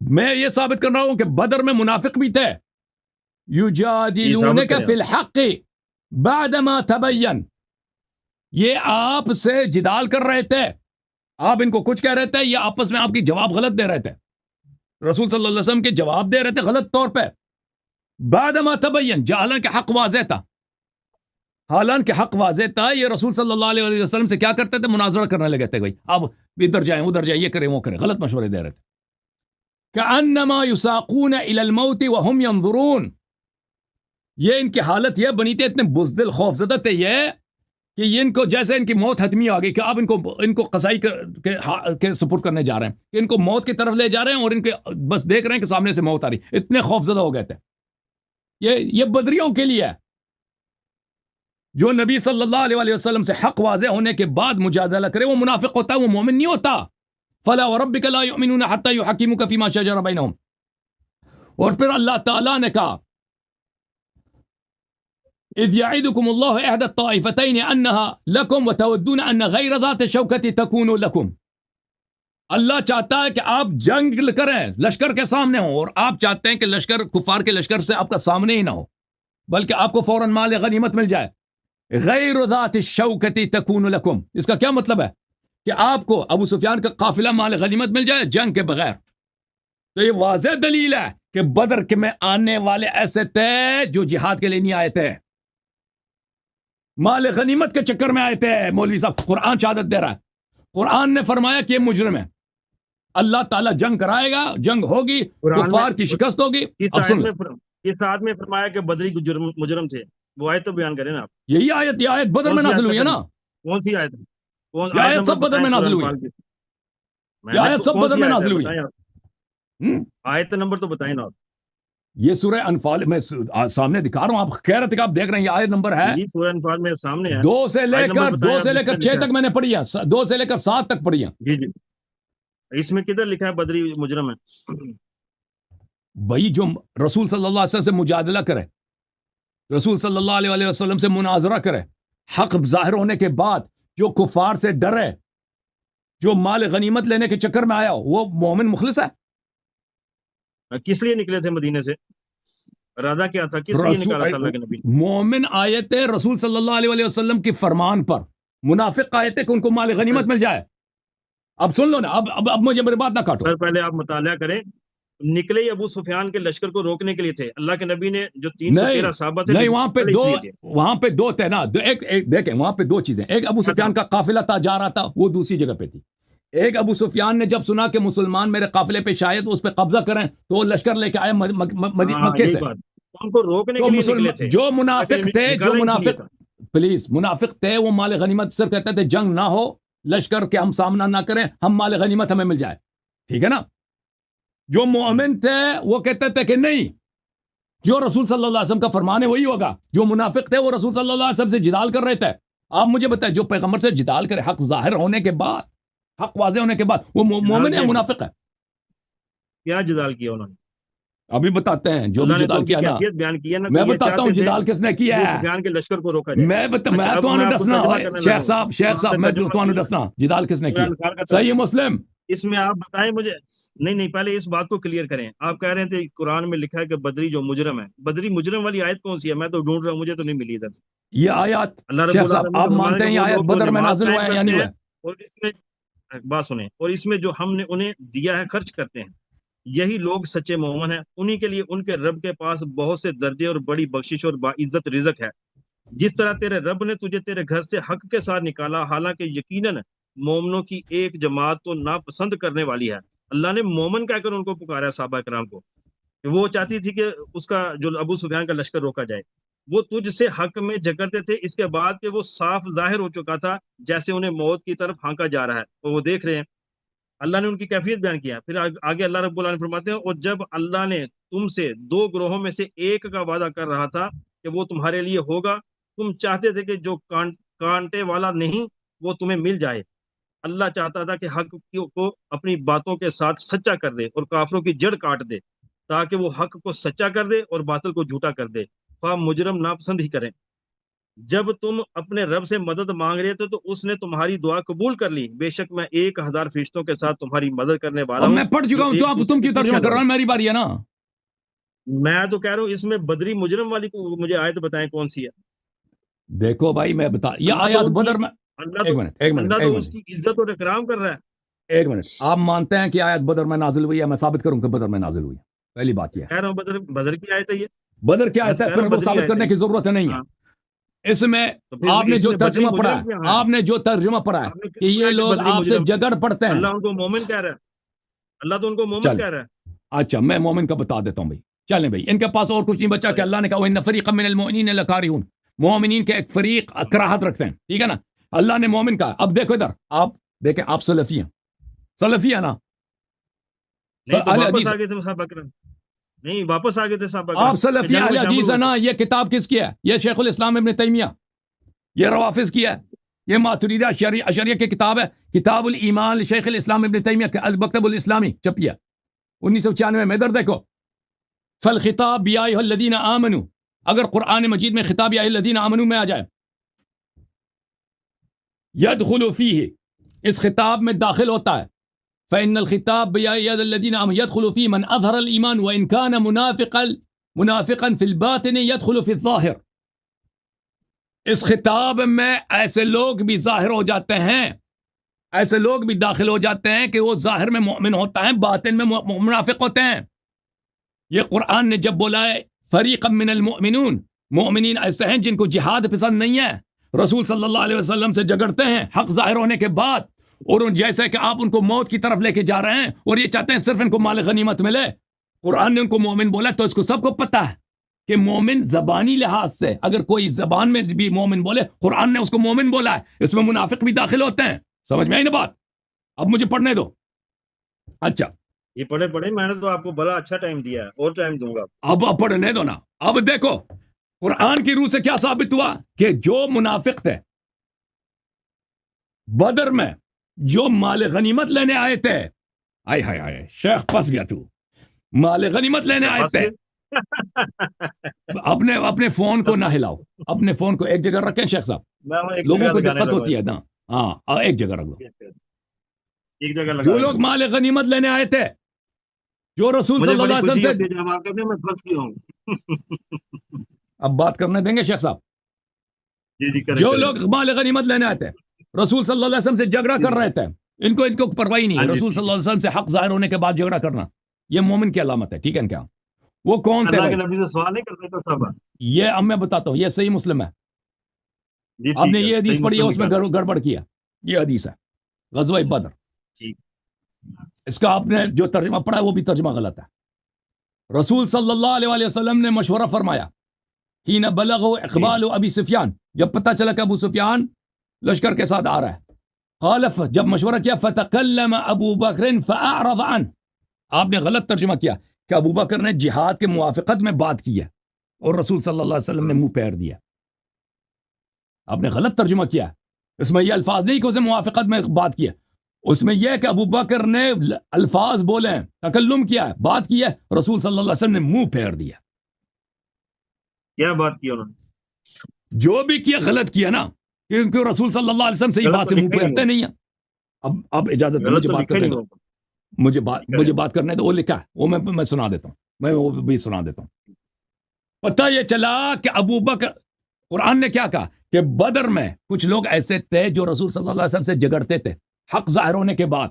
میں یہ ثابت کر رہا ہوں کہ بدر میں منافق بھی تھے. یہ ثابت یجادلونک کریں فی آپ. الحق بعدما تبین. یہ آپ سے جدال کر رہے تھے، آپ ان کو کچھ کہہ رہے تھے، یہ آپس میں آپ کی جواب غلط دے رہے تھے. رسول صلی اللہ علیہ وسلم کے جواب دے رہے تھے غلط طور پہ. بعدما تبین، حالانکہ حق واضح تھا. حالانکہ حق واضح تھا. یہ رسول صلی اللہ علیہ وسلم سے کیا کرتے تھے؟ مناظرہ کرنے لگے تھے. بھائی اب ادھر جائیں ادھر جائیں، یہ کریں وہ کریں، غلط مشورے دے رہے تھے. کأنما یساقون الی الموت وهم ينظرون. یہ ان کی حالت یہ بنی تھی، اتنے بزدل خوف زدہ تھے یہ کہ یہ ان کو جیسے ان کی موت حتمی آ گئی کہ آپ ان کو قصائی کے سپرد کرنے جا رہے ہیں، کہ ان کو موت کی طرف لے جا رہے ہیں اور ان کے بس دیکھ رہے ہیں کہ سامنے سے موت آ رہی. اتنے خوف زدہ ہو گئے تھے. یہ بدریوں کے لیے ہے جو نبی صلی اللہ علیہ وسلم سے حق واضح ہونے کے بعد مجادلہ کرے. وہ منافق ہوتا ہے، وہ مومن نہیں ہوتا. فلا وربک لا یؤمنون حتی یحکموک فیما شجر بینہم. اور پھر اللہ تعالیٰ نے کہا اذ یعدکم اللہ احد الطائفتین انہا لکم وتودون ان غیر ذات الشوکۃ تکون لکم. اللہ چاہتا ہے کہ آپ جنگ کریں، لشکر کے سامنے ہوں، اور آپ چاہتے ہیں کہ لشکر کفار کے لشکر سے آپ کا سامنے ہی نہ ہو، بلکہ آپ کو فوراً مال غنیمت مل جائے. غیر ذات الشوکۃ تکون لکم، اس کا کیا مطلب ہے؟ کہ آپ کو ابو سفیان کا قافلہ مال غنیمت مل جائے جنگ کے بغیر. تو یہ واضح دلیل ہے کہ بدر کے میں آنے والے ایسے تھے جو جہاد کے لیے نہیں آئے تھے، مال غنیمت کے چکر میں آئے تھے. مولوی صاحب قرآن شہادت دے رہا ہے، قرآن نے فرمایا کہ یہ مجرم ہے. اللہ تعالیٰ جنگ کرائے گا، جنگ ہوگی، کفار کی شکست ہوگی. اس آیت میں فرمایا کہ بدری مجرم تھے، وہ آیت تو بیان کریں نا آپ. یہی آیت، یہ آیت بدر میں نازل ہوئی ہے نا. کون سی آیت ہے؟ یہ آیت سب بدر میں نازل ہوئی ہے. یہ آیت سب بدر میں نازل ہوئی ہے. آیت نمبر تو بتائیں نا آپ. یہ سورہ انفال میں سامنے دکھا رہا ہوں، آپ کہہ رہے تھے کہ آپ دیکھ رہے ہیں. یہ آیت نمبر ہے سورہ انفال میں سامنے ہے، 2 سے لے کر 6 تک میں نے پڑھی ہے، 2 سے لے کر 7 تک پڑھی ہے. جی جی. اس میں کدھر لکھا ہے بدری مجرم ہے؟ بھائی جو رسول صلی اللہ علیہ وسلم سے مجادلہ کرے، رسول صلی اللہ علیہ وسلم سے مناظرہ کرے، حق ظاہر ہونے کے بعد جو کفار سے ڈرے، جو مال غنیمت لینے کے چکر میں آیا، وہ مومن مخلص ہے. کس لیے نکلے تھے مدینے سے؟ ارادہ کیا تھا؟ کس لیے نکالا تھا اللہ کے نبی؟ مومن آئے تھے رسول صلی اللہ علیہ وسلم کی فرمان پر، منافق آئے تھے کہ ان کو مال غنیمت مل جائے. اب سن لو نا، اب مجھے میری بات نہ کاٹو. سر پہلے آپ مطالعہ کریں. نکلے ہی ابو سفیان کے لشکر کو روکنے کے لیے تھے. اللہ کے نبی نے جو 313 صحابہ تھے، نہیں وہاں پہ دو تھے نا. ایک دیکھیں، وہاں پہ 2 چیزیں. ایک ابو سفیان کا قافلہ تھا جا رہا تھا، وہ دوسری جگہ پہ تھی. ایک ابو سفیان نے جب سنا کہ مسلمان میرے قافلے پہ شاید اس پہ قبضہ کریں تو وہ لشکر لے کے آئے مکے سے. ان کو روکنے کے لیے نکلے تھے. جو منافق تھے، پلیز منافق تھے، وہ مال غنیمت صرف کہتے تھے جنگ نہ ہو، لشکر کے ہم سامنا نہ کریں، ہم مال غنیمت ہمیں مل جائے. ٹھیک ہے نا. جو مومن تھے وہ کہتے تھے کہ نہیں، جو رسول صلی اللہ علیہ وسلم کا فرمان ہے وہی ہوگا. جو منافق تھے وہ رسول صلی اللہ علیہ وسلم سے جدال کر رہے تھے. آپ مجھے بتائیں، جو پیغمبر سے جدال کرے حق ظاہر ہونے کے بعد، حق واضح ہونے کے بعد، وہ مومن ہے منافق ہے؟ کیا جدال کیا انہوں نے؟ ابھی بتاتے ہیں. جو بھی جدال کیا نا، میں بتاتا ہوں جدال کس نے کیا ہے. سفیان کے لشکر کو روکا جائے. میں تو آنے دسنا شیخ صاحب میں تو آنے دسنا جدال کس نے کیا. صحیح مسلم. اس میں آپ بتائیں مجھے. نہیں پہلے اس بات کو کلیئر کریں. آپ کہہ رہے تھے قرآن میں لکھا ہے کہ بدری جو مجرم ہے، بدری مجرم والی آیت کون سی ہے؟ میں تو ڈھونڈ رہا ہوں، مجھے تو نہیں ملی ادھر سے یہ آیات. شیخ صاحب آپ مانتے ہیں یہ آیت بدر میں نازل ہوا ہے یا نہیں ہوا؟ اور اس میں بات سنیں، اور اس میں جو ہم نے انہیں دیا ہے خرچ کرتے ہیں، یہی لوگ سچے مومن ہیں. انہی کے لیے ان کے رب کے پاس بہت سے درجے اور بڑی بخشش اور باعزت رزق ہے. جس طرح تیرے رب نے تجھے تیرے گھر سے حق کے ساتھ نکالا، حالانکہ یقیناً مومنوں کی ایک جماعت تو ناپسند کرنے والی ہے. اللہ نے مومن کہہ کر ان کو پکارا صحابہ کرام کو. وہ چاہتی تھی کہ اس کا جو ابو سفیان کا لشکر روکا جائے. وہ تجھ سے حق میں جھگڑتے تھے اس کے بعد کہ وہ صاف ظاہر ہو چکا تھا، جیسے انہیں موت کی طرف ہانکا جا رہا ہے، اور وہ دیکھ رہے ہیں. اللہ نے ان کی کیفیت بیان کیا. پھر آگے اللہ رب العالمین فرماتے ہیں، اور جب اللہ نے تم سے 2 گروہوں میں سے ایک کا وعدہ کر رہا تھا کہ وہ تمہارے لیے ہوگا، تم چاہتے تھے کہ جو کانٹے والا نہیں وہ تمہیں مل جائے. اللہ چاہتا تھا کہ حق کو اپنی باتوں کے ساتھ سچا کر دے اور کافروں کی جڑ کاٹ دے، تاکہ وہ حق کو سچا کر دے اور باطل کو جھوٹا کر دے، خواہ مجرم ناپسند ہی کریں. جب تم اپنے رب سے مدد مانگ رہے تھے تو اس نے تمہاری دعا قبول کر لی. بے شک میں 1000 فرشتوں کے ساتھ تمہاری مدد کرنے والا ہوں. میں پڑھ چکا ہوں، تو اب تم کیوں ترجمہ کر رہا ہوں؟ میری باری ہے نا. میں تو کہہ رہا ہوں اس میں بدری مجرم والی کو مجھے آیت بتائیں کون سی ہے. دیکھو بھائی میں بتا، یہ آیات بدر میں اللہ تو اس کی عزت اور اکرام کر رہا ہے. ایک منٹ، آپ مانتے ہیں کہ آیت بدر میں نازل ہوئی ہے؟ میں ثابت کروں کہ بدر میں نازل ہوئی ہے. پہلی بات یہ کہہ رہا ہوں بدر کی آیت ہے. یہ بدر کی آیت ہے، پھر وہ ثابت کرنے کی ضرورت نہیں ہے. اس میں آپ نے جو ترجمہ پڑھا ہے، آپ نے جو ترجمہ پڑھا ہے کہ یہ لوگ آپ سے جگڑ پڑتے ہیں، اللہ ان کو مومن کہہ رہا ہے. اللہ تو ان کو مومن کہہ رہا ہے. اچھا میں مومن کا بتا دیتا ہوں بھائی. چلیں بھائی ان کے پاس اور کچھ نہیں بچا کہ اللہ نے کہا وَإِنَّ فَرِيقًا مِّنَ الْمُؤْمِنِينَ لَكَارِهُونَ, مومنین کے ایک فریق کراہت رکھتے ہیں, ٹھیک ہے نا. اللہ نے مومن کہا. اب دیکھو ادھر, آپ دیکھیں آپ سلفی ہیں, سلفی ہیں نا, نہیں تو اہل واپس حدیث آ گئے تھے صاحب اکرم, نہیں واپس آ گئے تھے صاحب آپ اکرم, سلفی جنگ اہل میں شامل حدیث ہے ہوئے نا. یہ کتاب کس کی ہے؟ یہ شیخ الاسلام ابن تیمیہ, یہ روافظ کی ہے, یہ ماتریدیہ اشریہ کی کتاب ہے, کتاب الایمان شیخ الاسلام ابن تیمیہ کے المکتب الاسلامی چھپی ہے 1996 میں. ادھر دیکھو, فالخطاب یا ایھا الذین آمنوا, اگر قرآن مجید میں خطاب یا ایھا الذین آمنوا میں آ جائے, یدخل فیہ, اس خطاب میں داخل ہوتا ہے, فإن الخطاب یا ایھا الذین آمنوا يدخل فی من اظہر الایمان وإن كان منافقا فی الباطن يدخل فی الظاہر. اس خطاب میں ایسے لوگ بھی ظاہر ہو جاتے ہیں, ایسے لوگ بھی داخل ہو جاتے ہیں کہ وہ ظاہر میں مؤمن ہوتا ہے, باطن میں منافق ہوتے ہیں. یہ قرآن نے جب بولا ہے فریقا من المؤمنون, مومنین ایسے ہیں جن کو جہاد پسند نہیں ہے, رسول صلی اللہ علیہ وسلم سے جھگڑتے ہیں حق ظاہر ہونے کے بعد, اور جیسے کہ آپ ان کو موت کی طرف لے کے جا رہے ہیں اور یہ چاہتے ہیں صرف ان کو مال غنیمت ملے. قرآن نے ان کو مومن بولا, تو اس کو سب کو پتا ہے کہ مومن زبانی لحاظ سے اگر کوئی زبان میں بھی مومن بولے, قرآن نے اس کو مومن بولا ہے, اس میں منافق بھی داخل ہوتے ہیں. سمجھ میں آئی نا بات؟ اب مجھے پڑھنے دو. اچھا یہ پڑھے میں نے تو آپ کو بڑا اچھا ٹائم دیا ہے, اور ٹائم دوں گا. اب پڑھنے دو نا. اب دیکھو قرآن کی روح سے کیا ثابت ہوا کہ جو منافق تھے بدر میں, جو مال غنیمت لینے آئے تھے, آئے ہائے ہائے شیخ پھنس گیا تو, مال غنیمت لینے آئے تھے. اپنے فون کو نہ ہلاؤ, اپنے فون کو ایک جگہ رکھیں شیخ صاحب, لوگوں کو دقت ہوتی ہے نا. ہاں ایک جگہ رکھ دو. ایک جگہ جو لوگ مال غنیمت لینے آئے تھے, جو رسول صلی اللہ علیہ وسلم سے, اب بات کرنے دیں گے شیخ صاحب, جو لوگ مال غنیمت لینے آئے تھے, رسول صلی اللہ علیہ وسلم سے جھگڑا کر رہے تھے, ان کو پرواہ نہیں ہے رسول صلی اللہ علیہ وسلم سے حق ظاہر ہونے کے بعد جھگڑا کرنا, یہ مومن کی علامت ہے. ٹھیک ہے کیا؟ وہ کون تھے بھائی؟ نبی سے سوال نہیں کرتے صاحب. یہ اب میں بتاتا ہوں, یہ صحیح مسلم ہے. آپ نے یہ حدیث پڑھی ہے, اس میں گڑبڑ کیا. یہ حدیث ہے غزوہ بدر, اس کا آپ نے جو ترجمہ پڑھا ہے وہ بھی ترجمہ غلط ہے. رسول صلی اللہ علیہ وسلم نے مشورہ فرمایا, حین بلغ اقبال ابی سفیان, جب پتہ چلا کہ ابو سفیان لشکر کے ساتھ آ رہا ہے, خالف, جب مشورہ کیا, فتکلم ابو بکر فاعرض عنہ, آپ نے غلط ترجمہ کیا کہ ابو بکر نے جہاد کے موافقت میں بات کی ہے اور رسول صلی اللہ علیہ وسلم نے منہ پھیر دیا. آپ نے غلط ترجمہ کیا. اس میں یہ الفاظ نہیں کہ اس نے موافقت میں بات کی ہے, اس میں یہ کہ ابو بکر نے الفاظ بولے ہیں, تکلم کیا ہے, بات کی ہے, رسول صلی اللہ علیہ وسلم نے منہ پھیر دیا. کیا بات کی انہوں نے؟ جو بھی کیا غلط کیا نا, کیونکہ رسول صلی اللہ علیہ وسلم سے یہ بات سے منہ پھیرتے نہیں ہیں. اب اجازت دو, مجھے بات کرنے دو, مجھے بات کرنے دو. وہ لکھا ہے, وہ میں سنا دیتا ہوں, میں وہ بھی سنا دیتا ہوں. پتہ یہ چلا کہ ابو بکر, قرآن نے کیا کہا کہ بدر میں کچھ لوگ ایسے تھے جو رسول صلی اللہ علیہ وسلم سے جھگڑتے تھے حق ظاہر ہونے کے بعد.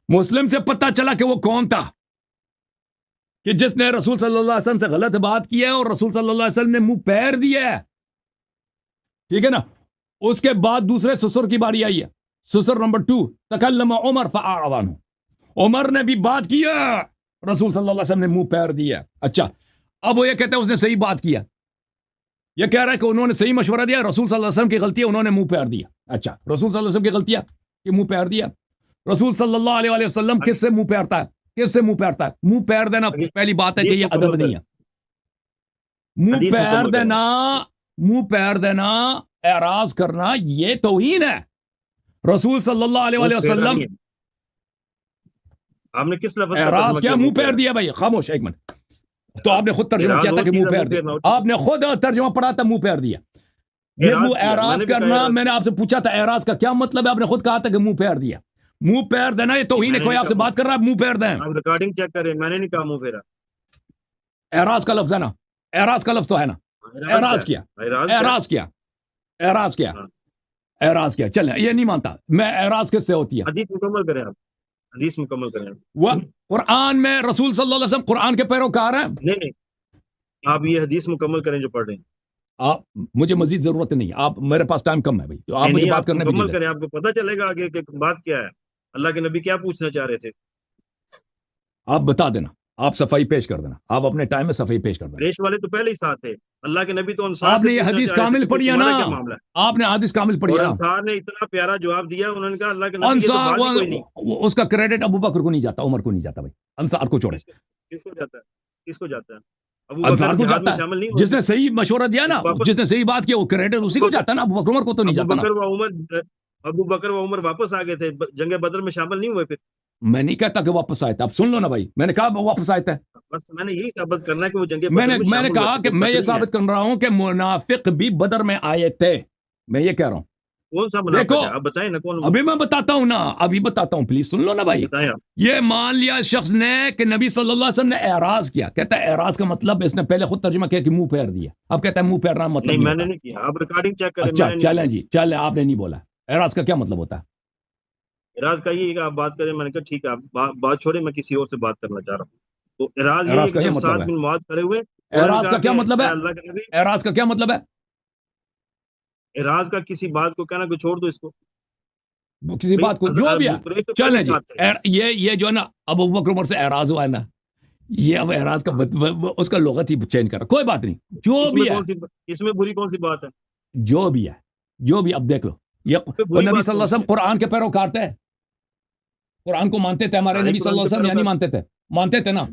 مسلم سے پتہ چلا کہ وہ کون تھا کہ جس نے رسول صلی اللہ علیہ وسلم سے غلط بات کی ہے اور رسول صلی اللہ علیہ وسلم نے منہ پھیر دیا ہے. ٹھیک ہے نا. اس کے بعد دوسرے سسر کی باری آئی ہے, سسر نمبر 2, تکلم عمر فاعرض عنہ, عمر نے بھی بات کی ہے, رسول صلی اللہ علیہ وسلم نے منہ پھیر دیا. اچھا, اب وہ یہ کہتے ہیں اس نے صحیح بات کیا, یہ کہہ رہا ہے کہ انہوں نے صحیح مشورہ دیا, رسول صلی اللہ علیہ وسلم کی غلطی ہے, انہوں نے منہ پھیر دیا. اچھا, رسول صلی اللہ علیہ وسلم کی غلطی ہے کہ منہ پھیر دیا. رسول صلی اللہ علیہ وسلم کس سے منہ پھیرتا ہے؟ کس سے منہ پھیرتا ہے؟ منہ پھیر دینا پہلی بات ہے کہ یہ ادب نہیں ہے. منہ پھیر دینا, اعراض کرنا, یہ توہین ہے. رسول صلی اللہ علیہ وسلم آپ نے کس لفظ اعراض کیا؟ منہ پھیر دیا. بھائی خاموش ایک منٹ, تو آپ نے خود ترجمہ کیا تھا کہ منہ پھیر دیا, آپ نے خود ترجمہ پڑھا تھا منہ پھیر دیا. یہ منہ اعراض کرنا, میں نے آپ سے پوچھا تھا اعراض کا کیا مطلب ہے, آپ نے خود کہا تھا کہ منہ پھیر دیا. منہ پھیر دینا یہ توہین ہے. کوئی آپ سے بات کر رہا ہے, منہ پھیر دیں. آپ ریکارڈنگ چیک کریں, میں نے نہیں کہا منہ پھیرا. اعراض کا لفظ ہے نا, اعراض کا لفظ تو ہے نا. اعراض کیا, اعراض کیا, اعراض کیا, اعراض کیا. چلیں, یہ نہیں مانتا میں. اعراض کس سے ہوتی ہے؟ حدیث مکمل کریں, آپ حدیث مکمل کریں. وہ قرآن میں رسول صلی اللہ علیہ وسلم قرآن کے پیروکار ہیں. نہیں, آپ یہ حدیث مکمل کریں جو پڑھ رہے ہیں. آپ, مجھے مزید ضرورت نہیں, آپ, میرے پاس ٹائم کم ہے بھائی, آپ مجھے بات کرنے مکمل کریں, آپ کو پتہ چلے گا آگے کہ بات کیا ہے, اللہ کے نبی کیا پوچھنا چاہ رہے تھے. آپ بتا دینا, آپ صفائی پیش کر دینا, آپ اپنے ٹائم میں صفائی پیش کر دینا. قریش والے تو پہلے ہی ساتھ تھے, اللہ کے نبی تو انصار آپ سے نے یہ پوچھنا حدیث چاہ رہے تھے کامل کہ پڑھی ہے نا, تمہارا کیا معاملہ ہے, آپ نے حدیث کامل پڑھی اور ہے نا. انصار نے اتنا پیارا جواب دیا, انہوں نے کہا اللہ کے نبی یہ تو انصار بات ہی کوئی نہیں. اس کا کریڈٹ ابو بکر کو نہیں جاتا, عمر کو نہیں جاتا بھائی, انصار کو چھوڑے. کس کو جاتا ہے, کس کو جاتا ہے؟ ابو انصار بکر کو جہاد میں جاتا شامل نہیں ہے, جس نے صحیح مشورہ دیا نا, واپس جس نے صحیح بات کی, وہ کریڈٹ اسی کو جاتا ہے نا, ابو بکر عمر کو تو نہیں ابو جاتا نا. بکر و عمر ابو بکر و عمر واپس آ گئے تھے, جنگ بدر میں شامل نہیں ہوئے پھر. میں نہیں کہتا کہ واپس آئے تھے, اب سن لو نا بھائی, میں نے کہا واپس آئے تھے. بس میں نے یہی ثابت کرنا ہے کہ وہ جنگ میں بدر نے میں میں نے شامل ہوئے کہا تھے, کہ کوئی میں شک یہ نہیں ہے. ثابت کر رہا ہوں کہ منافق بھی بدر میں آئے تھے, میں یہ کہہ رہا ہوں. کون سا منافق دیکھو ہے, آپ بتائیں نا کون. ابھی میں بتاتا ہوں نا, ابھی بتاتا ہوں, پلیز سن لو نا بھائی. بتائیں آپ. یہ مان لیا شخص نے کہ نبی صلی اللہ علیہ وسلم نے اعراض کیا, کہتا ہے اعراض کا مطلب, اس نے پہلے خود ترجمہ کیا کہ منہ پھیر دیا, اب کہتا ہے منہ پھیرنا مطلب نہیں نہیں میں نے ہوتا. نہیں کیا, آپ ریکارڈنگ چیک کریں. اچھا میں نے نہیں چلیں کیا. جی, چلیں, آپ نے نہیں بولا. اعراض کا کیا مطلب ہوتا ہے؟ اعراض کا یہ ہے کہ آپ بات کریں. میں نے کہا ٹھیک ہے, آپ بات چھوڑیں, میں کسی اور سے بات کرنا چاہ رہا ہوں. تو اعراض یہ ہے اعراض کہ کا یہ جب مطلب سعد ہے, بن معاذ کھڑے ہوئے, انہوں نے اعراض کہا کا کیا کہ مطلب اے ہے, اللہ کے نبی, اعراض کا کیا مطلب ہے, اعراض کا کسی بات کو کہنا کہ چھوڑ دو اس کو. کسی بھئی بات کو جو بھی ہے. قریش تو پہلے چلیں ہی جی, ساتھ تھے. یہ جو ہے نا, ابو بکر عمر سے اعراض ہوا ہے نا, یہ اب اعراض کا اس کا لغت ہی چینج کرا, کوئی بات نہیں, جو اس میں بھی ہے, کون سی, اس میں بری کون سی بات ہے, جو بھی ہے, جو بھی, اب دیکھ لو, یہ اس میں وہ بری نبی بات صلی اللہ کون علیہ سی وسلم ہے. قرآن کے پیروکار تھے, قرآن کو مانتے تھے ہمارے سارے نبی صلی قرآن اللہ کے علیہ وسلم, یا نہیں پیروکار مانتے تھے؟ مانتے تھے نا.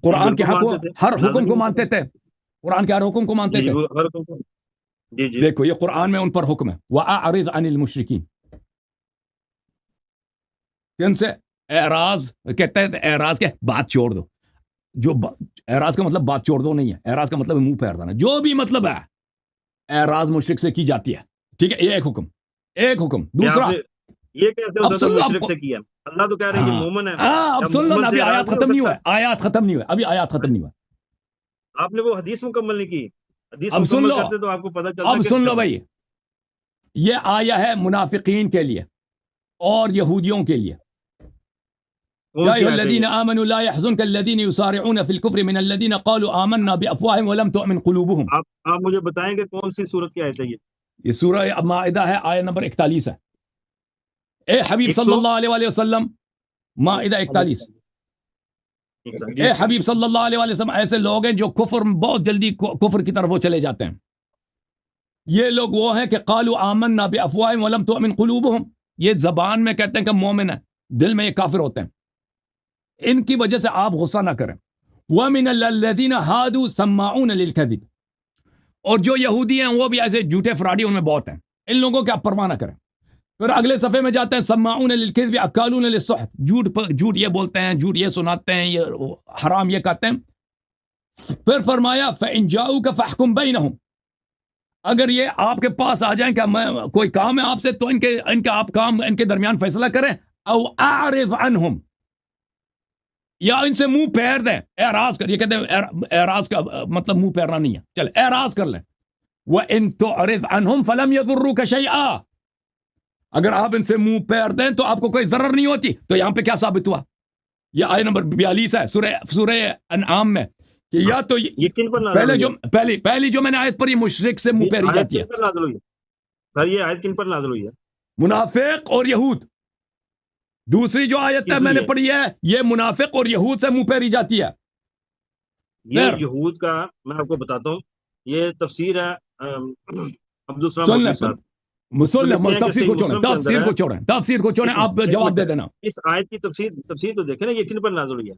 قرآن کے بالکل حق مانتے تھے, ہر حکم نازل کو ہی مانتے ہوتے تھے, قرآن کے ہر حکم کو مانتے جی تھے. وہ ہر حکم کو. جی جی دیکھو یہ قرآن میں ان پر حکم ہے, وَأَعْرِضْ عَنِ الْمُشْرِكِينَ, کن سے اعراض کہتے ہیں, اعراض کے بات چھوڑ دو, جو اعراض کا مطلب بات چھوڑ دو نہیں ہے, اعراض کا مطلب منہ پھیر دینا, جو بھی مطلب ہے, اعراض مشرک سے کی جاتی ہے, ٹھیک ہے, یہ ایک حکم, ایک حکم. کہ آپ دوسرا, نے یہ کیسے اب ہوتا تھا سن لو, آپ مشرک کو, سے کیا, اللہ تو کہہ رہے ہیں یہ ہاں مومن ہے, ہاں, اب کیا سن لو نا, مومن سے ابھی اعراض آیات نہیں ہو ختم نہیں سکتا؟ ہوا ہے, آیات ختم نہیں ہوئے, ابھی آیات ختم نہیں ہوا. آپ نے وہ حدیث مکمل نہیں کی, حدیث اب سن مکمل لو, کرتے تو آپ کو پتہ چلتا اب کہ سن لو بھائی, یہ آیا ہے منافقین کے لیے اور یہودیوں کے لیے. کون یا سی ایھا آیت ہے الذین یہ؟ آمنوا لا يحزنک الذین یسارعون فی الکفر من الذین قالوا آمنا بافواہہم ولم تؤمن قلوبهم. آپ مجھے بتائیں کہ کون سی صورت کی آیت ہے یہ؟ یہ سورہ مائدہ ہے, آیت نمبر 41 ہے. اے حبیب ایک صلی سو اللہ علیہ وآلہ وسلم, مائدہ 41. جی اے حبیب صلی اللہ علیہ وآلہ وسلم, ایسے لوگ ہیں جو کفر, بہت جلدی کفر کی طرف وہ چلے جاتے ہیں. یہ لوگ وہ ہیں کہ قالوا آمنا بافواہہم ولم تؤمن قلوبهم, یہ زبان میں کہتے ہیں کہ مومن ہیں, دل میں یہ کافر ہوتے ہیں. ان کی وجہ سے آپ غصہ نہ کریں. وَمِنَ الَّذِينَ هَادُوا سَمَّاعُونَ لِلْكَذِبِ, اور جو یہودی ہیں وہ بھی ایسے جھوٹے فراڈی ان میں بہت ہیں, ان لوگوں کی آپ پرواہ نہ کریں. پھر اگلے صفحے میں جاتے ہیں, سَمَّاعُونَ لِلْكَذِبِ أَكَّالُونَ لِلسُّحْتِ, جھوٹ یہ بولتے ہیں, جھوٹ یہ سناتے ہیں, یہ حرام یہ کہتے ہیں. پھر فرمایا فَإِن جَاءُوكَ فَاحْكُم بَيْنَهُمْ, اگر یہ آپ کے پاس آ جائیں کہ کوئی کام ہے آپ سے, تو ان کے آپ کام ان کے درمیان فیصلہ کریں. او اعرض عنہم, یا ان سے منہ پھیر دیں, اعراض کر, یہ کہتے ہیں اعراض کا مطلب منہ پھیرنا نہیں ہے, چل اعراض کر لیں. وَإِن تُعْرِضْ عَنْهُمْ فَلَمْ يَضُرُّوكَ شَيْئًا, اگر آپ ان سے منہ پھیر دیں تو آپ کو کوئی ضرر نہیں ہوتی. تو یہاں پہ کیا ثابت ہوا, یہ آیت نمبر 42 ہے سورہ انعام میں, کہ یا تو یہ کن پر نازل پہلے ہوئی جو ہے؟ پہلی جو میں نے آیت پڑھی, مشرک سے منہ پھیری آیت جاتی ہے, کن پر نازل ہوئی ہے سر, یہ آیت کن پر نازل ہوئی ہے؟ منافق اور یہود. دوسری جو آیت ہے کس میں نے لیے؟ پڑھی ہے, یہ منافق اور یہود سے منہ پھیری جاتی ہے. یہ خیر, یہود کا میں آپ کو بتاتا ہوں, یہ تفسیر ہے عبدالسلام سن مودودی لیں, صاحب. سن وہ لیں, لکھتے ہیں کہ تفسیر صحیح کو چھوڑیں, مسلم کے اندر تفسیر ہے. کو چھوڑیں, تفسیر کو چھوڑیں, آپ ایک جواب منٹ دے ہے. دینا. اس آیت کی تفسیر تو دیکھیں نا, یہ کن پر نازل ہوئی ہے.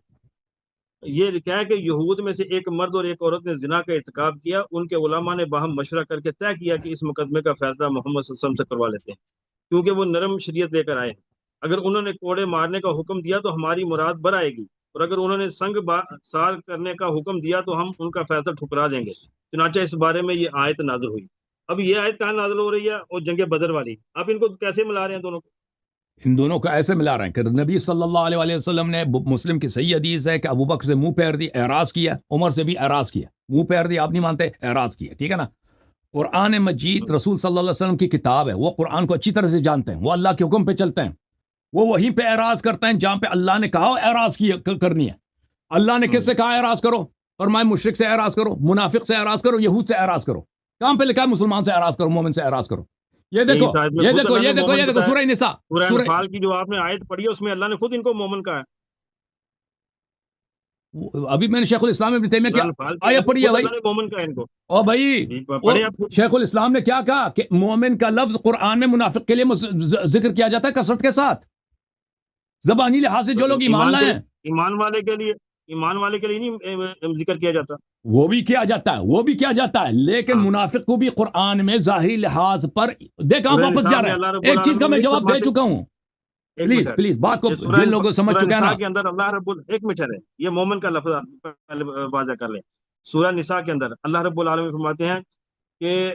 یہ لکھا ہے کہ یہود میں سے ایک مرد اور ایک عورت نے زنا کا ارتکاب کیا, ان کے علماء نے باہم مشورہ کر کے طے کیا کہ اس مقدمے کا فیصلہ محمد صلی اللہ علیہ وسلم سے کروا لیتے ہیں, کیونکہ وہ نرم شریعت لے کر آئے ہیں. اگر انہوں نے کوڑے مارنے کا حکم دیا تو ہماری مراد بر آئے گی, اور اگر انہوں نے سنگ سار کرنے کا حکم دیا تو ہم ان کا فیصلہ ٹھکرا دیں گے. چنانچہ اس بارے میں یہ آیت نازل ہوئی. اب یہ آیت کہاں نازل ہو رہی ہے, اور جنگ بدر والی, آپ ان کو کیسے ملا رہے ہیں دونوں کو؟ ان دونوں کو ایسے ملا رہے ہیں کہ نبی صلی اللہ علیہ وآلہ وسلم نے, مسلم کی صحیح حدیث ہے کہ ابو بکر سے منہ پھیر دی, اعراض کیا, عمر سے بھی اعراض کیا, منہ پھیر دی آپ نہیں مانتے, اعراض کیا, ٹھیک ہے نا. قرآن مجید رسول صلی اللہ علیہ وسلم کی کتاب ہے, وہ قرآن کو اچھی طرح سے جانتے ہیں, وہ اللہ کے حکم پہ چلتے ہیں, وہ وہیں پہ اعراض کرتے ہیں جہاں پہ اللہ نے کہا اعراض کرنی ہے. اللہ نے کس سے کہا اعراض کرو, فرمائے مشرک سے اعراض کرو, منافق سے اعراض کرو, یہود سے اعراض کرو. کہاں پہ لکھا ہے مسلمان سے اعراض کرو, مومن سے اعراض کرو؟ یہ دیکھو, یہ دیکھو, یہ دیکھو, یہ دیکھو, سورہ نساء, سورہ انفال کی جو آپ نے آیت پڑھی ہے اس میں اللہ نے خود ان کو مومن کہا ہے. ابھی میں نے شیخ الاسلام ابن تیمیہ کی الفاظ آیا پڑھی ہے بھائی. اللہ نے مومن کا ان کو او بھائی پڑھے آپ کو. شیخ الاسلام نے کیا کہا کہ مومن کا لفظ قرآن میں منافق کے لیے ذکر کیا جاتا ہے کثرت کے ساتھ. زبانی لحاظ سے جو لوگ ایمان لائے ہیں ایمان والے کے لیے نہیں ذکر کیا جاتا. وہ بھی کیا جاتا ہے, وہ بھی کیا جاتا ہے, لیکن منافق کو بھی قرآن میں ظاہری لحاظ پر دیکھ آپ واپس جا رہے ہیں. ایک چیز کا میں جواب دے چکا ہوں, پلیز پلیز بات کو جن لوگوں سمجھ چکے ہیں نا. کے اندر اللہ رب ایک منٹ ہے, یہ مومن کا لفظ واضح کر لیں. سورہ نساء کے اندر اللہ رب العالمین فرماتے ہیں کہ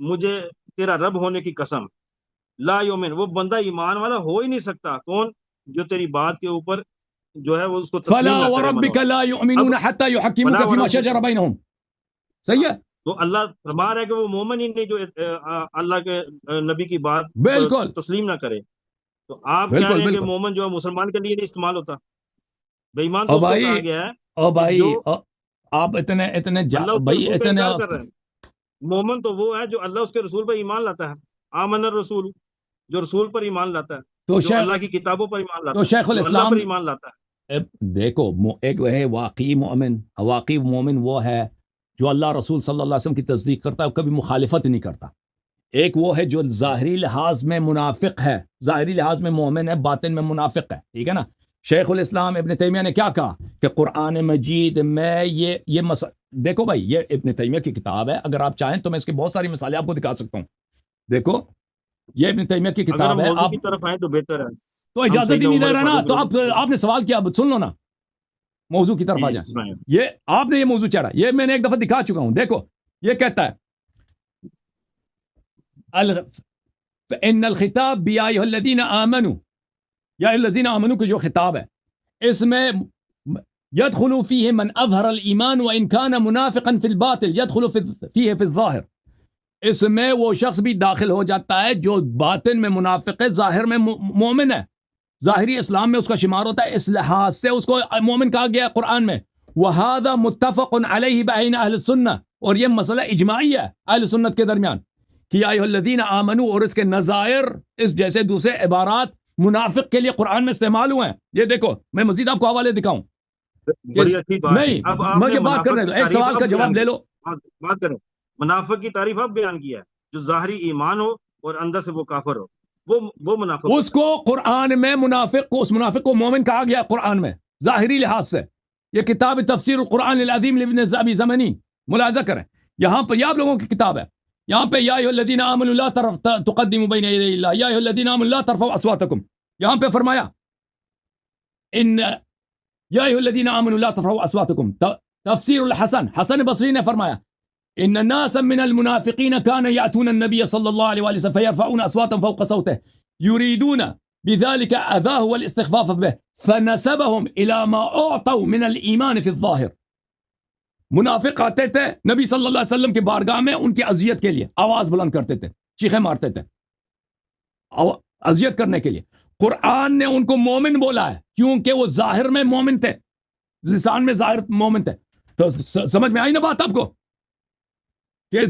مجھے تیرا رب ہونے کی قسم, لا یومن, وہ بندہ ایمان والا ہو ہی نہیں سکتا. کون؟ جو تیری بات کے اوپر جو ہے وہ اس کو فلا وربک لا یؤمنون حتی یحکموک فیما شجر بینہم. صحیح ہے, تو اللہ فرما رہا ہے کہ وہ مومن ہی نہیں جو اللہ کے نبی کی بات بالکل تسلیم نہ کرے. تو آپ کہہ رہے ہیں کہ مومن جو ہے مسلمان کے لیے نہیں استعمال ہوتا, بے ایمان تو اس کو کہا گیا ہے. او بھائی آپ اتنے بھائی اتنے مومن تو وہ ہے جو اللہ اس کے رسول پر ایمان لاتا ہے. آمن الرسول, جو رسول پر ایمان لاتا ہے, جو اللہ کی کتابوں پر ایمان لاتا ہے, تو شیخ الاسلام پر ایمان لاتا ہے. دیکھو ایک وہ ہے واقعی مومن. واقعی مومن وہ ہے جو اللہ رسول صلی اللہ علیہ وسلم کی تصدیق کرتا ہے, کبھی مخالفت نہیں کرتا. ایک وہ ہے جو ظاہری لحاظ میں منافق ہے, ظاہری لحاظ میں مومن ہے, باطن میں منافق ہے. ٹھیک ہے نا. شیخ الاسلام ابن تیمیہ نے کیا کہا کہ قرآن مجید میں یہ دیکھو بھائی, یہ ابن تیمیہ کی کتاب ہے, اگر آپ چاہیں تو میں اس کی بہت ساری مثالیں آپ کو دکھا سکتا ہوں. دیکھو یہ ابن تیمیہ کی کتاب ہے. آپ کی طرف آئیں تو بہتر ہے. تو اجازت ہی نہیں دے رہا نا, تو آپ نے سوال کیا, سن لو نا, موضوع کی طرف آ جائیں. یہ آپ نے یہ موضوع چڑھا, یہ میں نے ایک دفعہ دکھا چکا ہوں. دیکھو یہ کہتا ہے ان الخطاب بیا ایھا الذین آمنوا, یا الذین آمنوا کی جو خطاب ہے اس میں يدخل فيه من اظہر الایمان وان كان منافقا في الباطن يدخل فيه في الظاہر. اس میں وہ شخص بھی داخل ہو جاتا ہے جو باطن میں منافق ہے, ظاہر میں مومن ہے. ظاہری اسلام میں اس کا شمار ہوتا ہے, اس لحاظ سے اس کو مومن کہا گیا ہے قرآن میں. وهذا متفق علیہ بین اہل السنہ, اور یہ مسئلہ اجماعی ہے اہل سنت کے درمیان کہ یا ایھا الذین آمنوا, اور اس کے نظائر اس جیسے دوسرے عبارات منافق کے لیے قرآن میں استعمال ہوئے ہیں. یہ دیکھو میں مزید آپ کو حوالے دکھاؤں. نہیں مجھے بات کرنے دو, ایک سوال کا جواب لے لو. بات کریں, منافق کی تعریف اب بیان کیا ہے, جو ظاہری ایمان ہو اور اندر سے وہ کافر ہو, وہ منافق. اس کو قرآن میں منافق کو, اس منافق کو مومن کہا گیا قرآن میں ظاہری لحاظ سے. یہ کتاب تفسیر القرآن العظیم لابن ابی زمنی ملاحظہ کریں. یہاں پہ یہ آپ لوگوں کی کتاب ہے, یہاں پہ یا ایھا الذین آمنوا لا تقدموا بین یدی اللہ, یا ایھا الذین آمنوا لا ترفعوا اصواتکم. یہاں پہ فرمایا ان یا ایھا الذین آمنوا لا ترفعوا اصواتکم. تفسیر الحسن, حسن بصری نے فرمایا ان ناسا من المنافقین كانوا یاتون النبی صلی اللہ علیہ وسلم فیرفعون اصواتهم فوق صوته یریدون بذلك اذاه والاستخفاف به فنسبهم الى ما اعطوا من الايمان في الظاهر. منافق آتے تھے نبی صلی اللہ علیہ وسلم کی بارگاہ میں ان کی اذیت کے لیے, آواز بلند کرتے تھے, چیخیں مارتے تھے اذیت کرنے کے لیے. قرآن نے ان کو مومن بولا ہے کیونکہ وہ ظاہر میں مومن تھے, لسان میں ظاہر مومن تھے. تو سمجھ میں آئی نا بات آپ کو کہ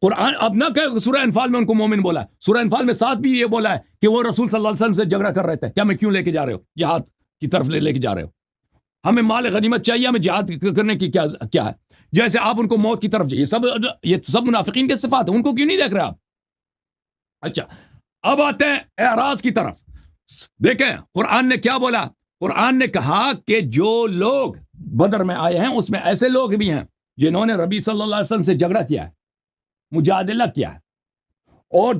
قرآن اب نہ کہ سورہ انفال میں ان کو مومن بولا ہے, سورہ انفال میں ساتھ بھی یہ بولا ہے کہ وہ رسول صلی اللہ علیہ وسلم سے جھگڑا کر رہے تھے, کیا میں کیوں لے کے جا رہے ہو, جہاد کی طرف لے کے جا رہے ہو, ہمیں مال غنیمت چاہیے, ہمیں جہاد کرنے کی کیا ہے. جیسے آپ ان کو موت کی طرف, یہ سب منافقین کے صفات ہیں, ان کو کیوں نہیں دیکھ رہے آپ. اچھا اب آتے ہیں اعراض کی طرف. دیکھیں قرآن نے کیا بولا, قرآن نے کہا کہ جو لوگ بدر میں آئے ہیں اس میں ایسے لوگ بھی ہیں جنہوں نے نبی صلی اللہ علیہ وسلم سے جھگڑا کیا ہے, مجادلہ کیا ہے, اور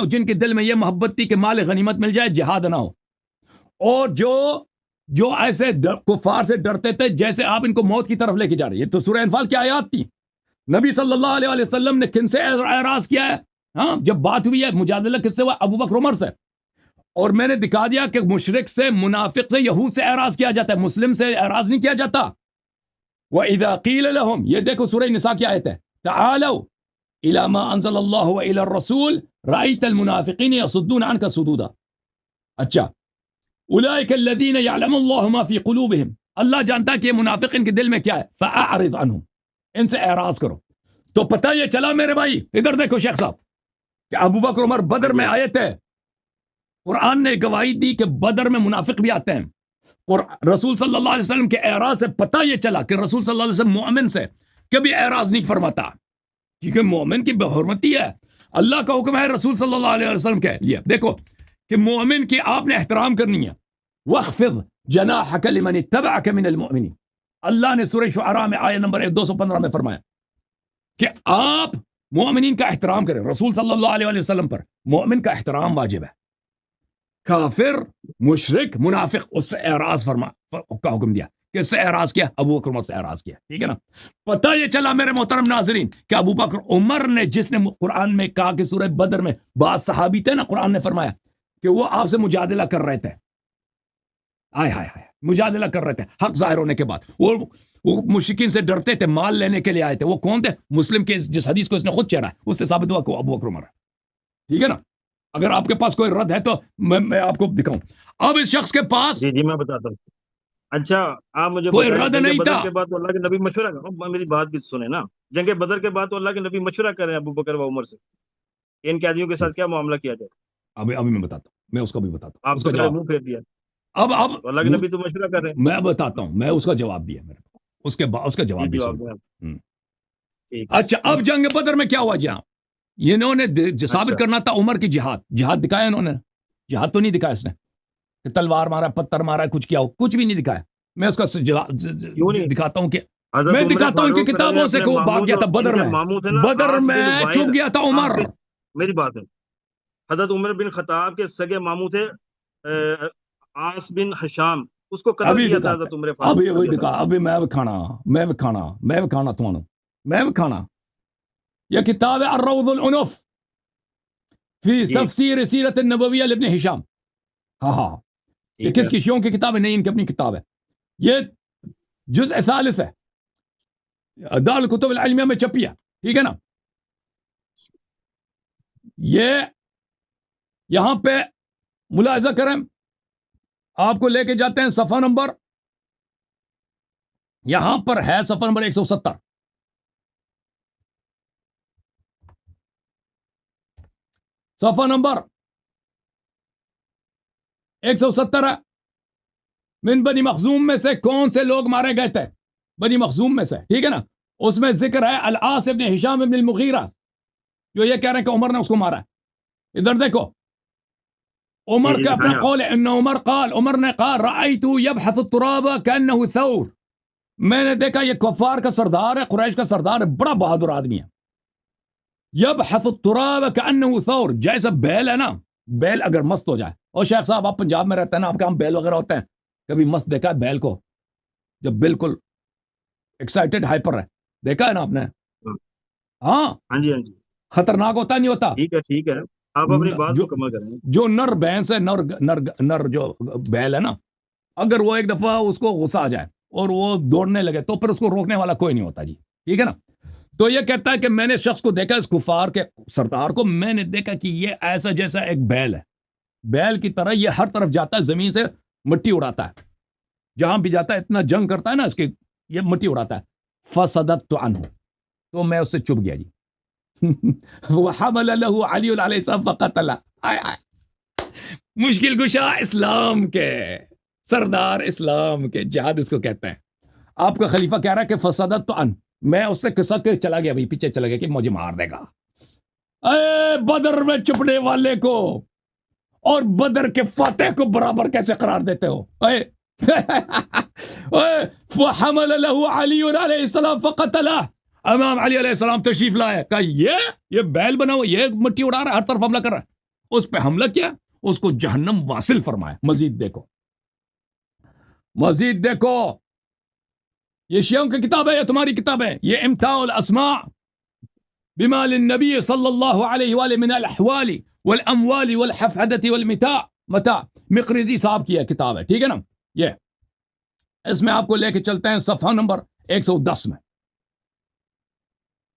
جن کے دل میں یہ محبت تھی کہ مال غنیمت مل جائے, جہاد نہ ہو, اور جو ایسے کفار سے ڈرتے تھے جیسے آپ ان کو موت کی طرف لے کے جا رہے ہیں. یہ تو سورہ انفال کی آیات تھی. نبی صلی اللہ علیہ وسلم نے کن سے اعراض کیا ہے؟ ہاں جب بات ہوئی ہے مجادلہ کس سے ہوا, ابو بکر عمر سے. اور میں نے دکھا دیا کہ مشرک سے, منافق سے, یہود سے اعراض کیا جاتا ہے, مسلم سے اعراض نہیں کیا جاتا. وَإِذَا قِيلَ لَهُمْ, یہ دیکھو سورہ نساء کی آیت ہے, تَعَالَوْا إِلَى مَا أَنزَلَ اللَّهُ وَإِلَى الرَّسُولِ رَأَيْتَ الْمُنَافِقِينَ يَصُدُّونَ عَنْكَ صُدُودًا. اچھا أُولَئِكَ الَّذِينَ يَعْلَمُ اللَّهُ مَا فِي قُلُوبِهِمْ, اللہ جانتا ہے کہ یہ منافق ان کے دل میں کیا ہے. فَأَعْرِضْ عَنْهُمْ, ان سے اعراض کرو. تو پتہ یہ چلا میرے بھائی, ادھر دیکھو شیخ صاحب, کہ ابو بکر عمر بدر میں آئے تھے. قرآن نے گواہی دی کہ بدر میں منافق بھی آتے ہیں. رسول صلی اللہ علیہ وسلم کے اعراض سے پتہ یہ چلا کہ رسول صلی اللہ علیہ وسلم مومن سے کبھی اعراض نہیں فرماتا، کیونکہ مومن کی بحرمتی ہے، اللہ کا حکم ہے رسول صلی اللہ علیہ وسلم کے لیے. دیکھو کہ مومن کی آپ نے احترام کرنی ہے. وَاخْفِضْ جَنَاحَكَ لِمَنِ اتَّبَعَكَ مِنَ الْمُؤْمِنِينَ، اللہ نے سورہ شعراء میں آیت نمبر 215 میں فرمایا کہ آپ مومنین کا احترام کریں. رسول صلی اللہ علیہ وسلم پر مومن کا احترام واجب ہے. کافر، مشرک، منافق اس سے اعراض کا حکم دیا کہ اس سے اعراض کیا، ابو بکر عمر سے اعراض کیا. ٹھیک ہے نا. پتہ یہ چلا میرے محترم ناظرین کہ ابو بکر عمر نے، جس نے قرآن میں کہا کہ سورہ بدر میں بعض صحابی تھے نا، قرآن نے فرمایا کہ وہ آپ سے مجادلہ کر رہے تھے، مجادلہ کر رہے تھے حق ظاہر ہونے کے بعد. وہ مشرکین سے ڈرتے تھے، مال لینے کے لیے آئے تھے. وہ کون تھے؟ مسلم کے جس حدیث کو اس نے خود چہرا ہے، اس سے ثابت ہوا کہ وہ ابو بکر عمر ہے. ٹھیک ہے نا. اگر آپ کے پاس کوئی رد ہے تو میں آپ کو دکھاؤں. اب اس شخص کے پاس جی میں بتاتا ہوں. اچھا آپ مجھے کوئی بتائیں، رد جنگ نہیں بدر تھا. کے بعد تو اللہ کے نبی مشورہ کر، میری بات بھی سنیں نا. جنگ بدر کے بعد تو اللہ کے نبی مشورہ کر رہے ہیں ابو بکر و عمر سے ان قیدیوں کے ساتھ کیا معاملہ کیا جائے. ابھی میں بتاتا ہوں، میں اس کو بھی بتاتا ہوں. آپ اس تو کا میرے جواب منہ پھیر دیا. اب تو اللہ کے نبی تو مشورہ کر رہے ہیں. میں بتاتا ہوں، میں اس کا جواب بھی ہے میرے پاس. اس کا جواب بھی سن. ٹھیک. اچھا اب جنگ بدر میں کیا ہوا جہاں انہوں نے ثابت کرنا تھا عمر کی جہاد دکھایا انہوں نے. جہاد تو نہیں دکھایا اس نے کہ تلوار مارا، پتھر مارا، کچھ کیا ہو، کچھ بھی نہیں دکھایا. میں اس کا دکھاتا ہوں کہ میں دکھاتا ہوں کہ کتابوں سے کہ وہ بھاگ گیا تھا بدر میں چھپ گیا تھا عمر. میری بات ہے، حضرت عمر بن خطاب کے سگے ماموں تھے عاص بن حشام، اس کو قتل کیا تھا حضرت عمر فاروق. ابھی وہی دکھا. ابھی میں کھانا یہ کتاب ہے الروض العنف فی تفسیر سیرت النبویہ لابن ہشام. ہاں یہ کس کی؟ شیعوں کی کتاب ہے؟ نہیں، ان کی اپنی کتاب ہے. یہ جزء ثالث ہے، دار الکتب العلمیہ میں چھپی ہے. ٹھیک ہے نا. یہ یہاں پہ ملاحظہ کریں، آپ کو لے کے جاتے ہیں صفحہ نمبر، یہاں پر ہے صفحہ نمبر 170. صفحہ نمبر 170 ہے. من بنی مخزوم میں سے کون سے لوگ مارے گئے تھے؟ بنی مخزوم میں سے. ٹھیک ہے نا. اس میں ذکر ہے العاص ابن ہشام ابن المغیرہ، جو یہ کہہ رہے ہیں کہ عمر نے اس کو مارا. ادھر دیکھو، عمر کا اپنا قول ہے ان عمر قال، عمر نے کہا رأیت یبحث التراب کأنه ثور، میں نے دیکھا یہ کفار کا سردار ہے، قریش کا سردار ہے، بڑا بہادر آدمی ہے. یبحث التراب کأنه ثور، جیسا بیل ہے نا، بیل اگر مست ہو جائے. اور شیخ صاحب آپ پنجاب میں رہتے ہیں نا، آپ کے ہم بیل وغیرہ ہوتے ہیں، کبھی مست دیکھا ہے بیل کو جب بالکل ایکسائٹڈ ہائپر ہے؟ دیکھا ہے نا آپ نے؟ ہاں جی خطرناک ہوتا نہیں ہوتا. ٹھیک ہے آپ اپنی بات کو کمل کریں. جو نر بھینس ہے، نر جو بیل ہے نا، اگر وہ ایک دفعہ اس کو غصہ آ جائے اور وہ دوڑنے لگے تو پھر اس کو روکنے والا کوئی نہیں ہوتا جی. ٹھیک ہے نا. تو یہ کہتا ہے کہ میں نے شخص کو دیکھا، اس کفار کے سردار کو میں نے دیکھا کہ یہ ایسا جیسا ایک بیل ہے، بیل کی طرح یہ ہر طرف جاتا ہے، زمین سے مٹی اڑاتا ہے، جہاں بھی جاتا ہے اتنا جنگ کرتا ہے نا، اس کے یہ مٹی اڑاتا ہے. فصددت عنہ، تو میں اس سے چپ گیا جی. وحمل له علی علیہ السلام فقتل. مشکل کشا اسلام کے سردار، اسلام کے جہاد اس کو کہتے ہیں. آپ کا خلیفہ کہہ رہا ہے کہ فصددت عنہ، میں اس سے کسک کے چلا گیا، پیچھے چلا گیا کہ مجھے مار دے گا. اے بدر میں چھپنے والے کو اور بدر کے فاتح کو برابر کیسے قرار دیتے ہو؟ فحمل له علی علیہ السلام فقتلہ، امام علی علیہ السلام تشریف لائے، کہا یہ بیل بنا ہوا، یہ مٹی اڑا رہا ہے، ہر طرف حملہ کر رہا ہے. اس پہ حملہ کیا، اس کو جہنم واصل فرمایا. مزید دیکھو، یہ شیعوں کی کتاب ہے، یہ تمہاری کتاب ہے. یہ امتاع الاسماء بما للنبی صلی اللہ علیہ وآلہ من الاحوال والاموال والحفظة والمتاع، مقریزی صاحب کی کتاب ہے. ٹھیک ہے نا. یہ اس میں آپ کو لے کے چلتے ہیں صفحہ نمبر 110 میں،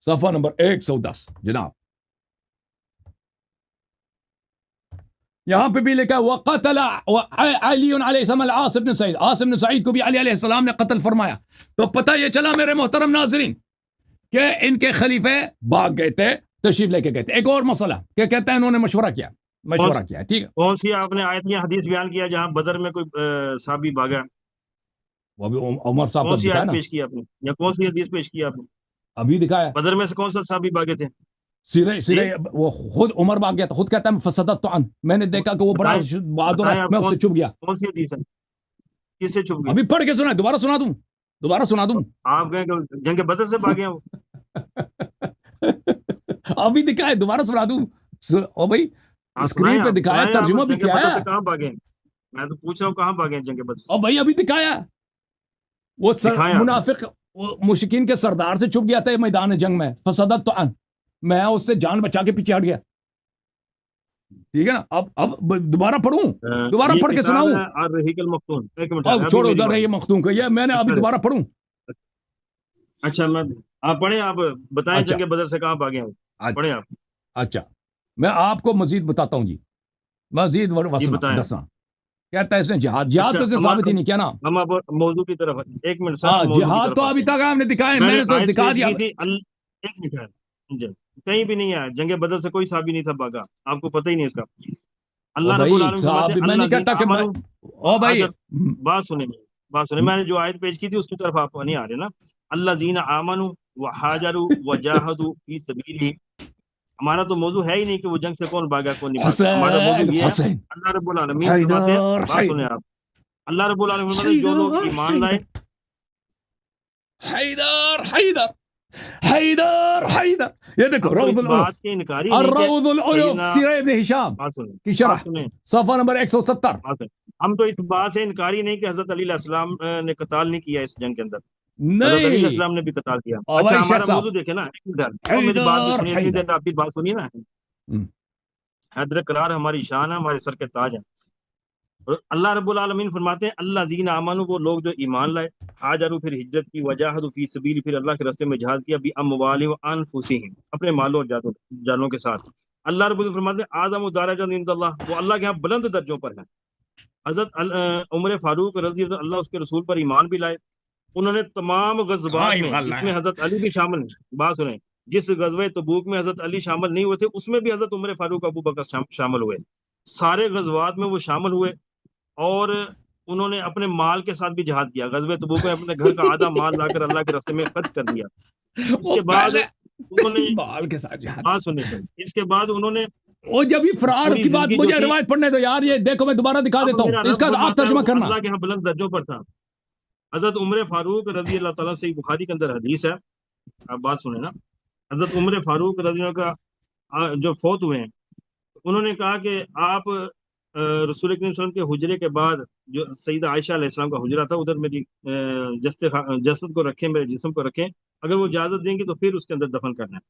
صفحہ نمبر 110 جناب. یہاں پہ بھی لکھا وقتل علی علیہ السلام العاص بن سعید، عاص بن سعید کو بھی علی علیہ السلام نے قتل فرمایا. تو پتہ یہ چلا میرے محترم ناظرین کہ ان کے خلیفے بھاگ گئے تھے، تشریف لے کے گئے تھے. ایک اور مسئلہ کہ کہتے ہیں انہوں نے مشورہ کیا. ٹھیک ہے. کون سی آپ نے آیت یا حدیث بیان کیا جہاں بدر میں کوئی صحابی بھاگا؟ وہ ابھی عمر صاحب کو کون سی دکھایا آیت نا، پیش کی آپ نے یا کون سی حدیث پیش کی آپ نے؟ ابھی دکھایا بدر میں سے کون سا صحابی بھاگے تھے؟ سیرے جی سیرے، وہ خود عمر بھاگ گیا تھا، خود کہتا ہے فصدت عن، میں نے دیکھا کہ وہ بڑا بتائیں بہادر ہے، بتائیں آپ میں اس سے چھپ گیا. کون سی حدیث ہے، کس سے چھپ گئے؟ ابھی پڑھ کے سنا، دوبارہ سنا دوں، دوبارہ سنا دوں. آپ گئے کہ جنگ بدر سے بھاگے ہیں وہ؟ ابھی دکھایا، دوبارہ سنا دوں. او بھائی ہاں سنائیں، اسکرین پہ آپ دکھایا، سنائیں، آپ ترجمہ بھی جنگ کیا بدر ہے. سے کہاں بھاگے ہیں؟ میں تو پوچھ رہا ہوں کہاں بھاگے ہیں جنگ بدر سے؟ اور بھائی ابھی دکھایا، وہ دکھائیں آپ. منافق مشرکین کے سردار سے چھپ گیا تھا میدان جنگ میں، فصدت عن، میں اس سے جان بچا کے پیچھے ہٹ گیا. ٹھیک ہے نا. اب دوبارہ پڑھوں، دوبارہ یہ پڑھ کے کتاب سناؤں. ہے الرحیق المختوم. ایک منٹ اب ابھی چھوڑو میری ادھر ہے بات. یہ مختوم کا، یہ میں نے ابھی اچھا دوبارہ پڑھوں. اچھا میں آپ پڑھیں، آپ بتائیں اچھا جنگ بدر سے کہاں بھاگے ہیں وہ؟ اچھا پڑھیں آپ. اچھا، میں آپ کو مزید بتاتا ہوں جی، مزید جی بتائیں. دسنا. کہتا ہے اس نے جہاد تو اس نے ثابت ہی نہیں کیا نا. ہم اب موضوع کی طرف، ایک منٹ سر، ہاں ہم موضوع کی جہاد طرف تو آتے ابھی ہیں. تک آپ نے دکھائے، میں میں نے نے تو آیت دکھا پیش دیا. کی تھی ایک منٹ ہے جی. کہیں بھی نہیں ہے جنگ بدر سے کوئی صحابی نہیں تھا بھاگا، آپ کو پتہ ہی نہیں اس کا. او اللہ رب بھائی العالمین فرماتے صاحب ہیں میں نہیں الذین کہتا کہ آمنوا او بھائی بات سنیں، میں نے جو آیت پیش کی تھی اس کی طرف آپ نہیں آ رہے نا. الذین آمنوا وحاجروا وجاہدوا فی سبیلہ. ہمارا تو موضوع ہے ہی نہیں کہ وہ جنگ سے کون بھاگا کون نہیں بھاگا، ہمارا موضوع حسین یہ ہے. حسین اللہ رب العالمین فرماتے ہیں، حیدر بات سنیں آپ. اللہ رب العالمین فرماتے ہیں جو لوگ حیدر ایمان لائے. حیدر حیدر حیدر حیدر، یہ دیکھو ہم تو روض اس العنف، بات کے انکاری نہیں کہ الروض العنف سیدنا، سیرہ ابن ہشام بات سنیں کی بات شرح، سنیں صفحہ نمبر 170. بات سنیں. ہم تو اس بات سے انکاری نہیں کہ حضرت علی علیہ السلام نے قتال نہیں کیا اس جنگ کے اندر. حضرت علی علیہ نہیں السلام نے بھی قتال کیا. او اچھا بھائی شیخ ہمارا صاحب، موضوع دیکھیں نا. وہ میری بات بھی حیدر سنیے، اتنی حیدر. دیر آپ کی بات سنیے نا. حیدر قرار ہماری شان ہے، ہمارے سر کے تاج ہیں. اور اللہ رب العالمین فرماتے ہیں اللہ زین آمنوا، وہ لوگ جو ایمان لائے، ہاجروا پھر ہجرت کی، وجاہدوا فی سبیل پھر اللہ کے راستے میں جہاد کیا، باموالہم وانفسہم اپنے مالوں اور جانوں کے ساتھ. اللہ رب العالمین فرماتے ہیں اعظم درجات عند اللہ، وہ اللہ کے ہاں بلند درجوں پر ہیں. حضرت عمر فاروق رضی اللہ اس کے رسول پر ایمان بھی لائے. انہوں نے تمام غزوات میں جس میں حضرت علی بھی شامل ہیں، بات سنیں، جس غزوہ تبوک میں حضرت علی شامل نہیں ہوئے تھے اس میں بھی حضرت عمر فاروق ابو بکر شامل ہوئے. سارے غزوات میں وہ شامل ہوئے اور انہوں نے اپنے مال کے ساتھ بھی جہاد کیا. غزوہ تبوک میں اپنے گھر کا آدھا مال لا کر اللہ کے راستے میں خرچ کر دیا. اس وہ کے بعد پہلے انہوں نے بال کے ساتھ جہاد، بات سنیں سر، اس کے بعد انہوں نے وہ جب یہ فرار پوری کی بات زندگی جو مجھے تھی، روایت پڑھنے دو یار، یہ دیکھو میں دوبارہ دکھا اب دیتا میرا ہوں، اس رب کا آپ فرماتا ہے ترجمہ وہ کرنا. اللہ کے ہاں بلند درجوں پر تھا. حضرت عمر فاروق رضی اللہ تعالیٰ سے بخاری کے اندر حدیث ہے، آپ بات سنیں نا. حضرت عمر فاروق رضی اللہ کا جو فوت ہوئے ہیں، انہوں نے کہا کہ آپ رسول اکرم صلی اللہ علیہ وسلم کے حجرے کے بعد جو سیدہ عائشہ علیہ السلام کا حجرہ تھا ادھر میری جسد کو رکھیں، میرے جسم کو رکھیں، اگر وہ اجازت دیں گے تو پھر اس کے اندر دفن کرنا ہے.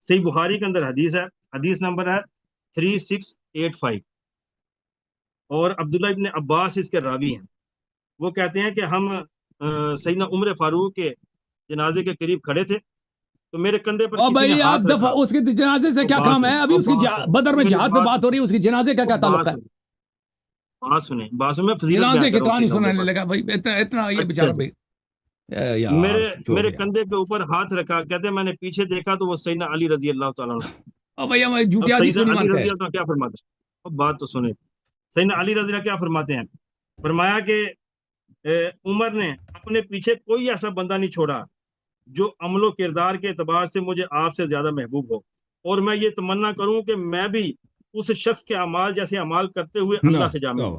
صحیح بخاری کے اندر حدیث ہے، حدیث نمبر ہے 3685. اور عبداللہ ابن عباس اس کے راوی ہیں. وہ کہتے ہیں کہ ہم سیدنا عمر فاروق کے جنازے کے قریب کھڑے تھے تو میرے کندھے پر او کسی نے بھائی آپ ہاتھ دفعہ رکھا. اس کے جنازے سے تو کیا بات کام ہے؟ سنیں، ابھی اور اس کی بدر میں میری جہاد پہ بات ہو رہی ہے، اس کی جنازے کا کیا تعلق ہے؟ بات سنیں، میں فضیلت جنازے بیان کی کر رہا ہوں کہانی سیدنا عمر سنانے فاروق. لگا بھائی، اتنا یہ اچھا بیچارہ جی. بھائی یار چھوڑ میرے یار. کندھے کے اوپر ہاتھ رکھا، کہتے ہیں میں نے پیچھے دیکھا تو وہ سیدنا علی رضی اللہ تعالیٰ عنہ. او بھائی ہم اب جھوٹی حدیث کو سیدنا نہیں علی مانتے رضی ہیں. اللہ کیا فرماتے ہیں؟ اب بات تو سنیں. سیدنا علی رضی اللہ کیا فرماتے ہیں؟ فرمایا کہ عمر نے اپنے پیچھے کوئی ایسا بندہ نہیں چھوڑا جو عمل و کردار کے اعتبار سے مجھے آپ سے زیادہ محبوب ہو، اور میں یہ تمنا کروں کہ میں بھی اس شخص کے اعمال جیسے اعمال کرتے ہوئے اللہ سے جا ملوں.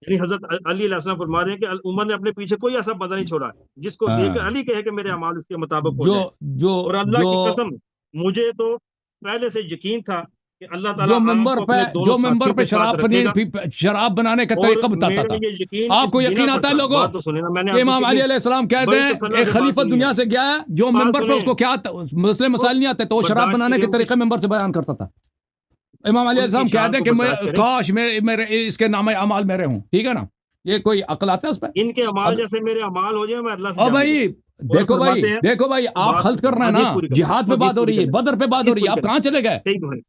یعنی حضرت علی علیہ السلام فرما رہے ہیں کہ عمر نے اپنے پیچھے کوئی ایسا بندہ نہیں چھوڑا جس کو دیکھ کر علی کہے کہ میرے اعمال اس کے مطابق ہو جائیں. اور اللہ کی قسم مجھے تو پہلے سے یقین تھا کہ اللہ تعالیٰ آپ کو اپنے دونوں ساتھیوں کے ساتھ رکھے گا. شراب بنانے کا اور طریقہ بتاتا میرے تھا. یہ یقین آپ اس کو بنا یقین پر آتا ہے تھا. لوگوں بات تو سنیں نا، میں نے کہ آپ کو امام علی کتنی علیہ السلام کہتے بڑی ہیں تسلی ایک سے بات خلیفہ سنی دنیا ہے. سے گیا ہے جو بات ممبر پہ اس سنیں، کو کیا مسئلے مسائل نہیں آتے تو وہ شراب برداشت بنانے کے کی طریقے ممبر سے بیان کرتا تھا. امام علیہ ان کی السلام شان کہتے ہیں کو کہ برداشت کریں. کاش میرے اس کے نام اعمال میرے ہوں. ٹھیک ہے نا، یہ کوئی عقل آتا ہے اس پہ؟ ان کے اعمال اب جیسے میرے اعمال ہو جائیں میں اللہ سے او جا ملوں. بھائی اور دیکھو فرماتے ہیں بھائی آپ بات خلط کر رہے ہیں حدیث نا، پوری کر جہاد پہ حدیث بات ہو پوری رہی ہے، کریں بدر پہ بات ہو حدیث رہی ہے، پوری آپ کریں. کہاں چلے گئے؟ صحیح تو ہے،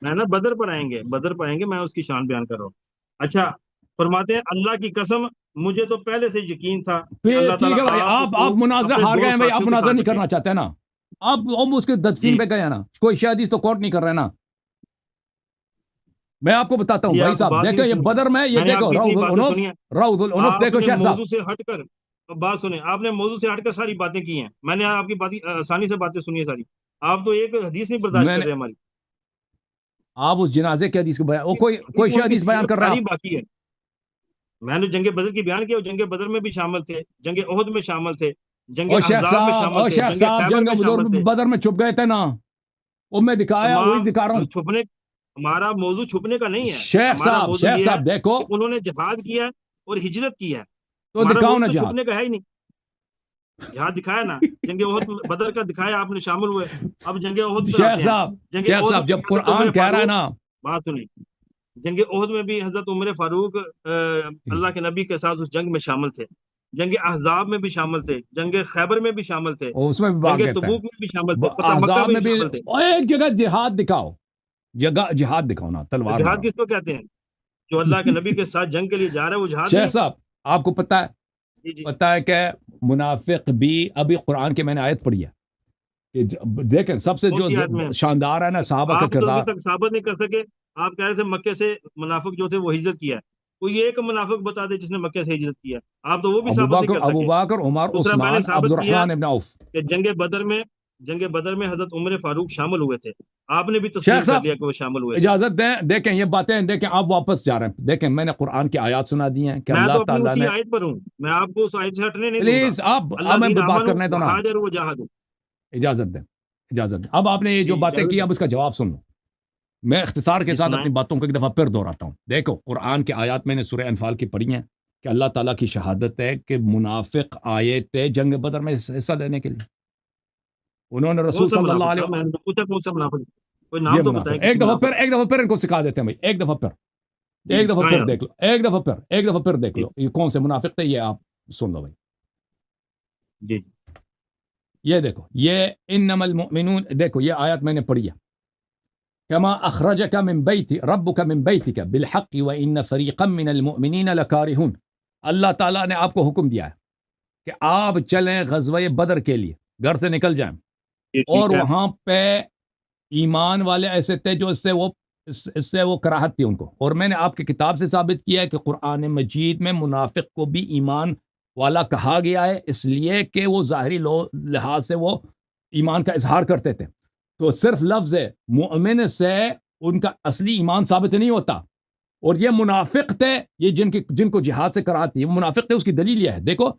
میں نا بدر پر آئیں گے، بدر پر آئیں گے، میں اس کی شان بیان کر رہا ہوں. اچھا فرماتے ہیں اللہ کی قسم مجھے تو پہلے سے یقین تھا کہ اللہ ٹھیک تعالیٰ ہے بھائی، آپ کو آپ مناظرہ اپنے ہار گئے دونوں ہیں بھائی، آپ ساتھیوں کے مناظرہ ساتھ نہیں رکھے. کرنا چاہتے ہیں نا، آپ اس کے جی تدفین پہ گئے نا، کوئی شہادیث تو کوٹ نہیں کر رہے نا. میں آپ کو بتاتا ہوں یہ بھائی آپ صاحب، بات ہی دیکھو نہیں یہ سنتے. بدر میں یہ میں نے آپ دیکھو کی اتنی باتیں سنی ہیں، روض العنف آپ دیکھو نے شیخ صاحب. موضوع سے ہٹ کر بات سنیں، آپ نے موضوع سے ہٹ کر ساری باتیں کی ہیں، میں نے آپ کی باتیں آسانی سے باتیں سنی ہے ساری، آپ تو ایک حدیث نہیں برداشت میں کر نے رہے ہماری، آپ اس جنازے کی حدیث کو بیان، وہ کوئی ایک شی ان کی حدیث بیان سیرت کر رہے ہیں ساری آپ؟ باقی ہے، میں نے جنگ بدر کی بیان کیا، وہ جنگ بدر میں بھی شامل تھے، جنگ احد میں شامل تھے، جنگ احزاب میں شامل تھے، شیخ جنگ صاحب خیبر جنگ میں شامل تھے، بدر میں چھپ گئے تھے نا، وہ میں دکھایا، وہی تمام دکھا رہا ہوں۔ چھپنے، ہمارا موضوع چھپنے کا نہیں ہے، شیخ ہمارا موضوع یہ ہے صاحب دیکھو کہ انہوں نے جہاد کیا ہے اور ہجرت کی ہے، تو ہمارا دکھاؤ موضوع نا تو جہاد۔ چھپنے کا ہے ہی نہیں، جہاد دکھایا نا، جنگ احد بدر کا دکھایا، آپ نے شامل ہوئے، اب جنگ احد پر آتے ہیں، جنگ شیخ احد صاحب میں جب حضرت قرآن عمر کہہ رہا ہے فاروق، نا، بات سنیں، جنگ احد میں بھی حضرت عمر فاروق اللہ کے نبی کے ساتھ اس جنگ میں شامل تھے، جنگ احزاب میں بھی شامل تھے، جنگ خیبر میں بھی شامل تھے، اس میں بھی بھاگ جنگ گئے تھے، تبوک میں بھی شامل تھے، فتح مکہ احزاب میں میں بھی بھی شامل تھے، ایک جگہ جہاد دکھاؤ، جہاد دکھاؤ نا، تلوار جہاد مارو۔ کس کو کہتے ہیں؟ جو اللہ کے نبی کے ساتھ جنگ کے لیے جا رہا ہے وہ جہاد نہیں شیخ صاحب آپ کو پتہ ہے؟ جی ہے کہ منافق بھی، ابھی قرآن کے میں نے آیت پڑھی ہے کہ دیکھیں سب سے کون جو سی یاد میں؟ شاندار ہے نا صحابہ کا آپ تو ابھی کردار۔ تک ثابت نہیں کر سکے، آپ کہہ رہے تھے مکے سے منافق جو تھے وہ ہجرت کیا ہے، کوئی ایک منافق بتا دے جس نے مکے سے ہجرت کیا، آپ تو وہ بھی ثابت نہیں کر ابو سکے۔ بکر عمر دوسرا میں نے عثمان عبد ثابت کیا الرحمن ابن عوف۔ کہ جنگ بدر میں حضرت عمر فاروق شامل ہوئے تھے، آپ نے بھی شیخ تسلیم کر صاحب لیا کہ وہ شامل ہوئے تھے، اجازت دیں، دیکھیں یہ باتیں، دیکھیں آپ واپس جا رہے ہیں، دیکھیں میں نے قرآن کی آیات سنا دی ہیں کہ میں اللہ تو اپنی تعالیٰ اسی نے، آیت پر ہوں، میں آپ کو اس آیت سے ہٹنے نہیں دوں گا، پلیز آپ اللہ میں زین بات آمنوا کرنے دو نا، وہاجروا وجاہدوا۔ اجازت دیں، اجازت دیں۔ اب آپ نے یہ جو جی باتیں اجازت کی ہے، اب اس کا جواب سن لو، میں اختصار کے جی ساتھ سنائیں۔ اپنی باتوں کو ایک دفعہ پھر دہراتا ہوں۔ دیکھو قرآن کے آیات میں نے سورہ انفال کی پڑھی ہیں کہ اللہ تعالیٰ کی شہادت ہے کہ منافق آئے تھے جنگ بدر میں حصہ لینے کے لیے، انہوں نے کون رسول سا صلی اللہ منافق تھا؟ علیہ، میں نے تو پوچھا کون سا منافق، کوئی یہ نام تو منافق بتائیں کسی ایک دفعہ منافق۔ پھر ان کو سکھا دیتے ہیں بھائی، ایک دفعہ پھر، جی ایک دفعہ سنائیں پھر آپ۔ دیکھ لو، ایک دفعہ پھر دیکھ جی لو یہ کون سے منافق تھے، یہ آپ سن لو بھائی۔ جی یہ دیکھو، یہ انما المؤمنون، دیکھو یہ آیت میں نے پڑھی ہے، کما اخرجک من بیت ربک من بیتک بالحق وان فریقا من المؤمنین لکارہون، اللہ تعالیٰ نے آپ کو حکم دیا ہے کہ آپ چلیں غزوہ بدر کے لیے، گھر سے نکل جائیں، یہ اور ٹھیک ہے، وہاں پہ ایمان والے ایسے تھے جو اس سے وہ کراہت تھی ان کو، اور میں نے آپ کی کتاب سے ثابت کیا ہے کہ قرآن مجید میں منافق کو بھی ایمان والا کہا گیا ہے، اس لیے کہ وہ ظاہری لحاظ سے وہ ایمان کا اظہار کرتے تھے، تو صرف لفظ مؤمن سے ان کا اصلی ایمان ثابت نہیں ہوتا، اور یہ منافق تھے، یہ جن کو جہاد سے کراہت تھی، یہ منافق تھے، اس کی دلیل یہ ہے، دیکھو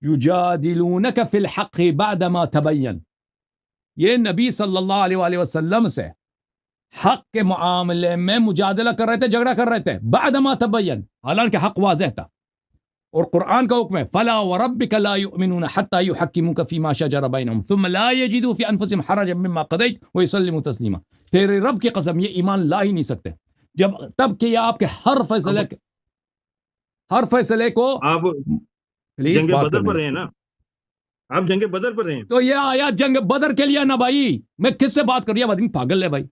یجادلونک فی الحق بعدما تبین، یہ نبی صلی اللہ علیہ وآلہ وسلم سے حق کے معاملے میں مجادلہ کر رہے تھے، جھگڑا کر رہے تھے، بعدما تبین، حالانکہ حق واضح تھا، اور قرآن کا حکم ہے فلا وربک لا یؤمنون حتی یحکموک فیما شجر بینہم ثم لا یجدوا فی انفسہم حرجا مما قضیت ویسلموا تسلیما، تیرے رب کی قسم یہ ایمان لا ہی نہیں سکتے تب کہ یہ آپ کے ہر فیصلے کو، آپ پلیز جنگ بات بدر کرنے پر دو۔ رہے ہیں نا، آپ جنگ بدر پر رہے ہیں، تو یہ آیات جنگ بدر کے لیے نا بھائی، میں کس سے بات کر رہی ہوں، آدمی پاگل ہے بھائی،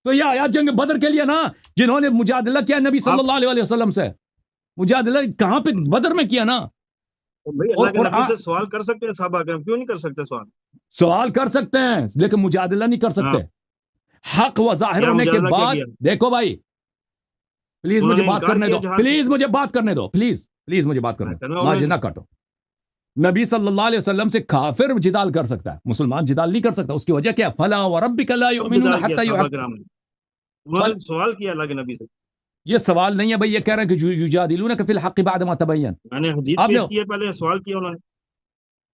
تو یہ آیات جنگ بدر کے لیے نا، جنہوں نے مجادلہ کیا نبی صلی آپ اللہ علیہ وسلم سے، مجادلہ کہاں پہ، بدر میں کیا نا، بھائی اور اللہ کے نبی قرآن سے سوال کر سکتے ہیں صحابہ کرام، کیوں نہیں کر سکتے سوال؟ سوال کر سکتے ہیں لیکن مجادلہ نہیں کر ہاں، سکتے، حق و ظاہر کیا ہونے کے مجادلہ کیا بعد، کیا؟ دیکھو بھائی پلیز انہوں مجھے نے بات انکار کرنے کیا دو، جہاد سے؟ پلیز مجھے بات کرنے دو، پلیز مجھے بات کرنے دو، انہوں ماجے نے نہ کاٹو۔ نبی صلی اللہ علیہ وسلم سے کافر جدال کر سکتا ہے، مسلمان جدال نہیں کر سکتا، اس کی وجہ کیا ہے؟ فلا وربک لا کب یؤمنون جدال کیا حتی صحابہ کرام نے؟ انہوں فل نے سوال کیا اللہ کے نبی سے، یہ سوال نہیں ہے بھائی، یہ کہہ رہے ہیں کہ یجادلونک فی الحق بعد ما تبین، میں نے حدیث آپ نے پیش کی ہے، پہلے سوال کیا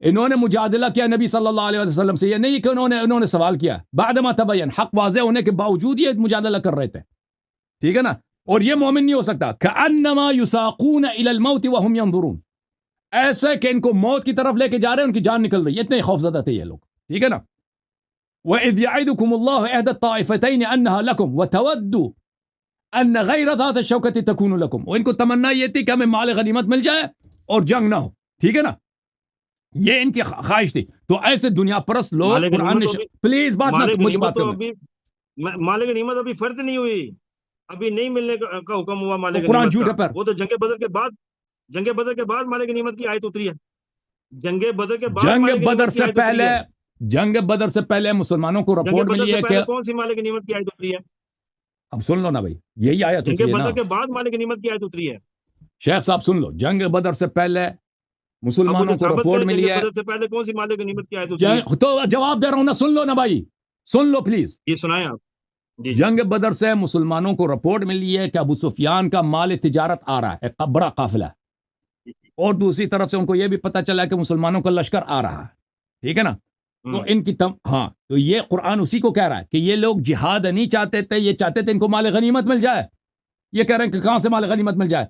انہوں نے مجادلہ کیا نبی صلی اللہ علیہ وسلم سے، یہ نہیں کہ انہوں نے سوال کیا بعد ما تبین، حق واضح ہونے کے باوجود یہ مجادلہ کر رہے تھے، ٹھیک ہے نا، اور یہ مومن نہیں ہو سکتا، کأنما یساقون الی الموت وهم ينظرون، ایسے کہ ان کو موت کی طرف لے کے جا رہے ہیں، ان کی جان نکل رہی ہے، اتنے خوفزدہ تھے یہ لوگ، ٹھیک ہے نا۔ وَإِذْ يَعِدُكُمُ اللَّهُ إِحْدَى الطَّائِفَتَيْنِ أَنَّهَا لَكُمْ وَتَوَدُّوا أَنَّ غَيْرَ ذَاتِ الشَّوْكَةِ تَكُونُ لَكُمْ، اور ان کو تمنا یہ تھی کہ ہمیں مال غنیمت مل جائے اور جنگ نہ ہو، ٹھیک ہے نا، یہ ان کی خواہش تھی، تو ایسے دنیا پرست لوگ مالک قرآن غنیمت نے تو ابھی پلیز بات نہ، مالک مجھے غنیمت بات تو کرنے، ابھی مالک غنیمت ابھی فرض نہیں ہوئی، ابھی نہیں ملنے کا حکم ہوا تو مالک قرآن غنیمت جھوٹ کا، ہے پر، وہ تو جنگ بدر کے بعد مالک غنیمت کی آیت اتری ہے، جنگ بدر کے بعد جنگ مالک بدر غنیمت کی سے آیت اتری پہلے، ہے، جنگ بدر سے پہلے مسلمانوں کو جنگ رپورٹ بدر ملی سے ہے کہ، پہلے کون سی مالک غنیمت کی آیت اتری ہے؟ اب سن لو نا بھائی، یہی آیت جنگ اتری ہے نا بدر کے بعد مالک غنیمت کی آیت اتری ہے، شیخ صاحب، سن لو، جنگ بدر سے پہلے مسلمانوں کو رپورٹ ملی ہے. بدر سے پہلے کون سی مال غنیمت کی آیت ہوتی ہے؟ تو جواب دے رہا ہوں نا، سن لو نا بھائی، سن لو پلیز. یہ سنائیں آپ. جی جنگ بدر سے مسلمانوں کو رپورٹ ملی ہے کہ ابو سفیان کا مال تجارت آ رہا ہے، ایک بڑا قافلہ، اور دوسری طرف سے ان کو یہ بھی پتہ چلا کہ مسلمانوں کا لشکر آ رہا ہے. ٹھیک ہے نا؟ تو ان کی ہاں، تو یہ قرآن اسی کو کہہ رہا ہے کہ یہ لوگ جہاد نہیں چاہتے تھے، یہ چاہتے تھے ان کو مال غنیمت مل جائے. یہ کہہ رہے ہیں کہ کہاں سے مال غنیمت مل جائے،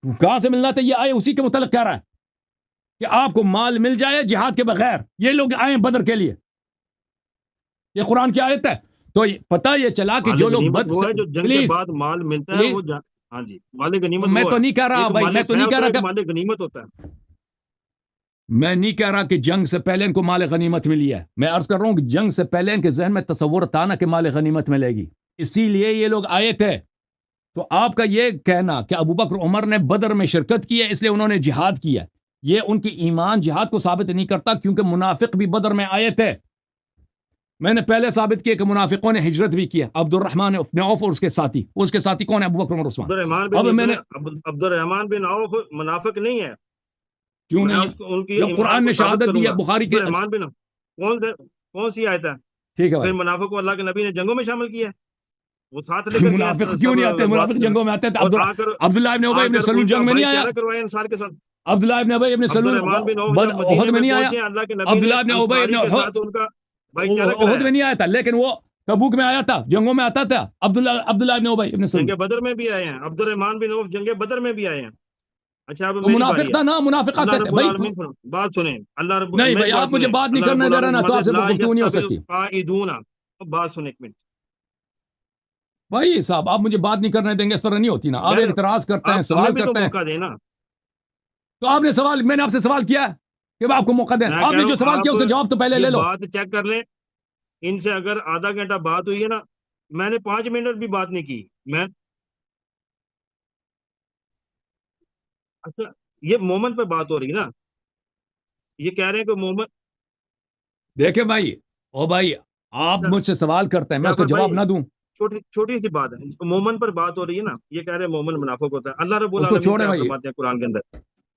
کہاں سے ملنا تھا؟ یہ آئے اسی کے متعلق کہہ رہا ہے کہ آپ کو مال مل جائے جہاد کے بغیر. یہ لوگ آئے بدر کے لیے، یہ قرآن کی آیت ہے. تو پتہ یہ چلا کہ جو لوگ جو جنگ کے بعد مال ملتا ہے وہ ہاں جی مال غنیمت. میں تو نہیں کہہ رہا بھائی، میں تو نہیں کہہ رہا کہ مال غنیمت ہوتا ہے. میں نہیں کہہ رہا کہ جنگ سے پہلے ان کو مال غنیمت ملی ہے. میں عرض کر رہا ہوں کہ جنگ سے پہلے ان کے ذہن میں تصور تھا نا کہ مال غنیمت ملے گی، اسی لیے یہ لوگ آئے تھے. تو آپ کا یہ کہنا کہ ابو بکر عمر نے بدر میں شرکت کی ہے اس لیے انہوں نے جہاد کیا، یہ ان کی ایمان جہاد کو ثابت نہیں کرتا، کیونکہ منافق بھی بدر میں آئے تھے. میں نے پہلے ثابت کیا کہ منافقوں نے ہجرت بھی کیا. عبد الرحمن بن عوف اور اس کے ساتھی کون ہے؟ ابو بکر عمر عثمان. اب میں نے عبد الرحمن بن عوف منافق نہیں ہے. کیوں نہیں ہے؟ جب قرآن نے شہادت دی ہے بخاری کے. کون سی آیت ہے؟ ٹھیک ہے پھر منافق کو اللہ کے نبی نے جنگوں میں شامل کیا ہے. وہ ساتھ لے کر منافق کیوں نہیں آتے؟ منافق جنگوں میں آتے تھے. عبداللہ ابن ابی ابن سلول جنگ میں نہیں آیا. عبداللہ ابن ابی ابن سلول احد میں نہیں آیا. عبداللہ ابن ابی ابن احد میں نہیں آیا تھا، لیکن وہ تبوک میں آیا تھا، جنگوں میں آتا تھا. عبداللہ ابن ابی ابن سلول جنگ بدر میں بھی آئے ہیں. عبد الرحمن بن عوف جنگ بدر میں بھی آئے ہیں. اچھا اب منافق تھا نا، منافق آتے تھے بھائی. بات سنیں. اللہ رب نہیں بھائی، آپ مجھے بات نہیں کرنے دے رہے نا، تو آپ سے گفتگو نہیں ہو سکتی. بات سنیں ایک منٹ بھائی صاحب، آپ مجھے بات نہیں کرنے دیں گے، اس طرح نہیں ہوتی نا. آپ اعتراض کرتے ہیں، سوال کرتے ہیں. تو آپ نے سوال، میں نے آپ سے سوال کیا کہ آپ کو موقع دیں. آپ نے جو سوال کیا اس کا جواب تو پہلے لے لو. بات چیک کر لیں. ان سے اگر آدھا گھنٹہ بات ہوئی ہے نا، میں نے 5 منٹ بھی بات نہیں کی. میں اچھا یہ مومن پہ بات ہو رہی ہے نا، یہ کہہ رہے ہیں کہ مومن. دیکھیں بھائی، او بھائی آپ مجھ سے سوال کرتے ہیں، میں اس کا جواب نہ دوں. چھوٹی سی بات ہے، مومن پر بات ہو رہی ہے نا. یہ کہہ رہے ہیں مومن منافق ہوتا ہے. اللہ رب العالمین فرماتے ہیں قرآن کے اندر،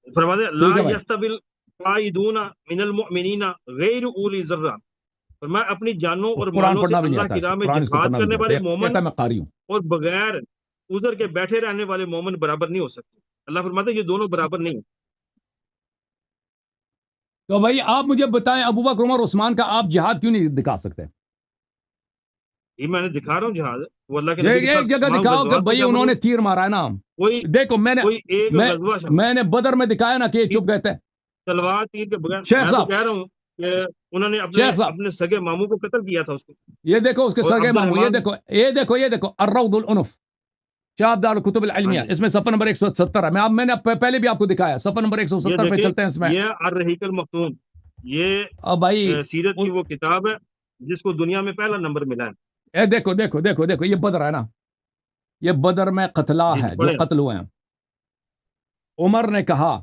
فرماتے ہیں لا یستوی القاعدون من المؤمنین غیر اولی ذرہ. میں اپنی جانوں اور مالوں سے اللہ کی راہ میں جہاد کرنے والے مومن اور بغیر عذر کے بیٹھے رہنے والے مومن برابر نہیں ہو سکتے. اللہ فرماتے ہیں یہ دونوں برابر نہیں. تو بھائی آپ مجھے بتائیں، ابو بکر عمر عثمان کا آپ جہاد کیوں نہیں دکھا سکتے؟ یہ میں نے دکھا رہا ہوں جہاد. وہ اللہ کے ایک جگہ دکھاؤ کہ بھائی انہوں نے تیر مارا ہے نا. دیکھو میں نے بدر میں دکھایا نا کہ یہ چپ گئے تھے تلوار تیر کے بغیر. شیخ صاحب کہہ رہا ہوں کہ انہوں نے اپنے سگے ماموں کو قتل کیا تھا. اس کو یہ دیکھو، اس کے سگے ماموں، یہ دیکھو الروض العنف شاب دار الکتب العلمیہ، اس میں صفحہ نمبر 170 ہے. میں نے پہلے بھی آپ کو دکھایا، صفحہ نمبر 170 پہ چلتے ہیں. اس میں یہ الرحیق المختوم، یہ بھائی سیرت کی وہ کتاب ہے جس کو دنیا میں پہلا نمبر ملا ہے. دیکھو یہ بدر ہے نا، یہ بدر میں قتلہ ہے جو قتل ہوئے ہیں. عمر نے کہا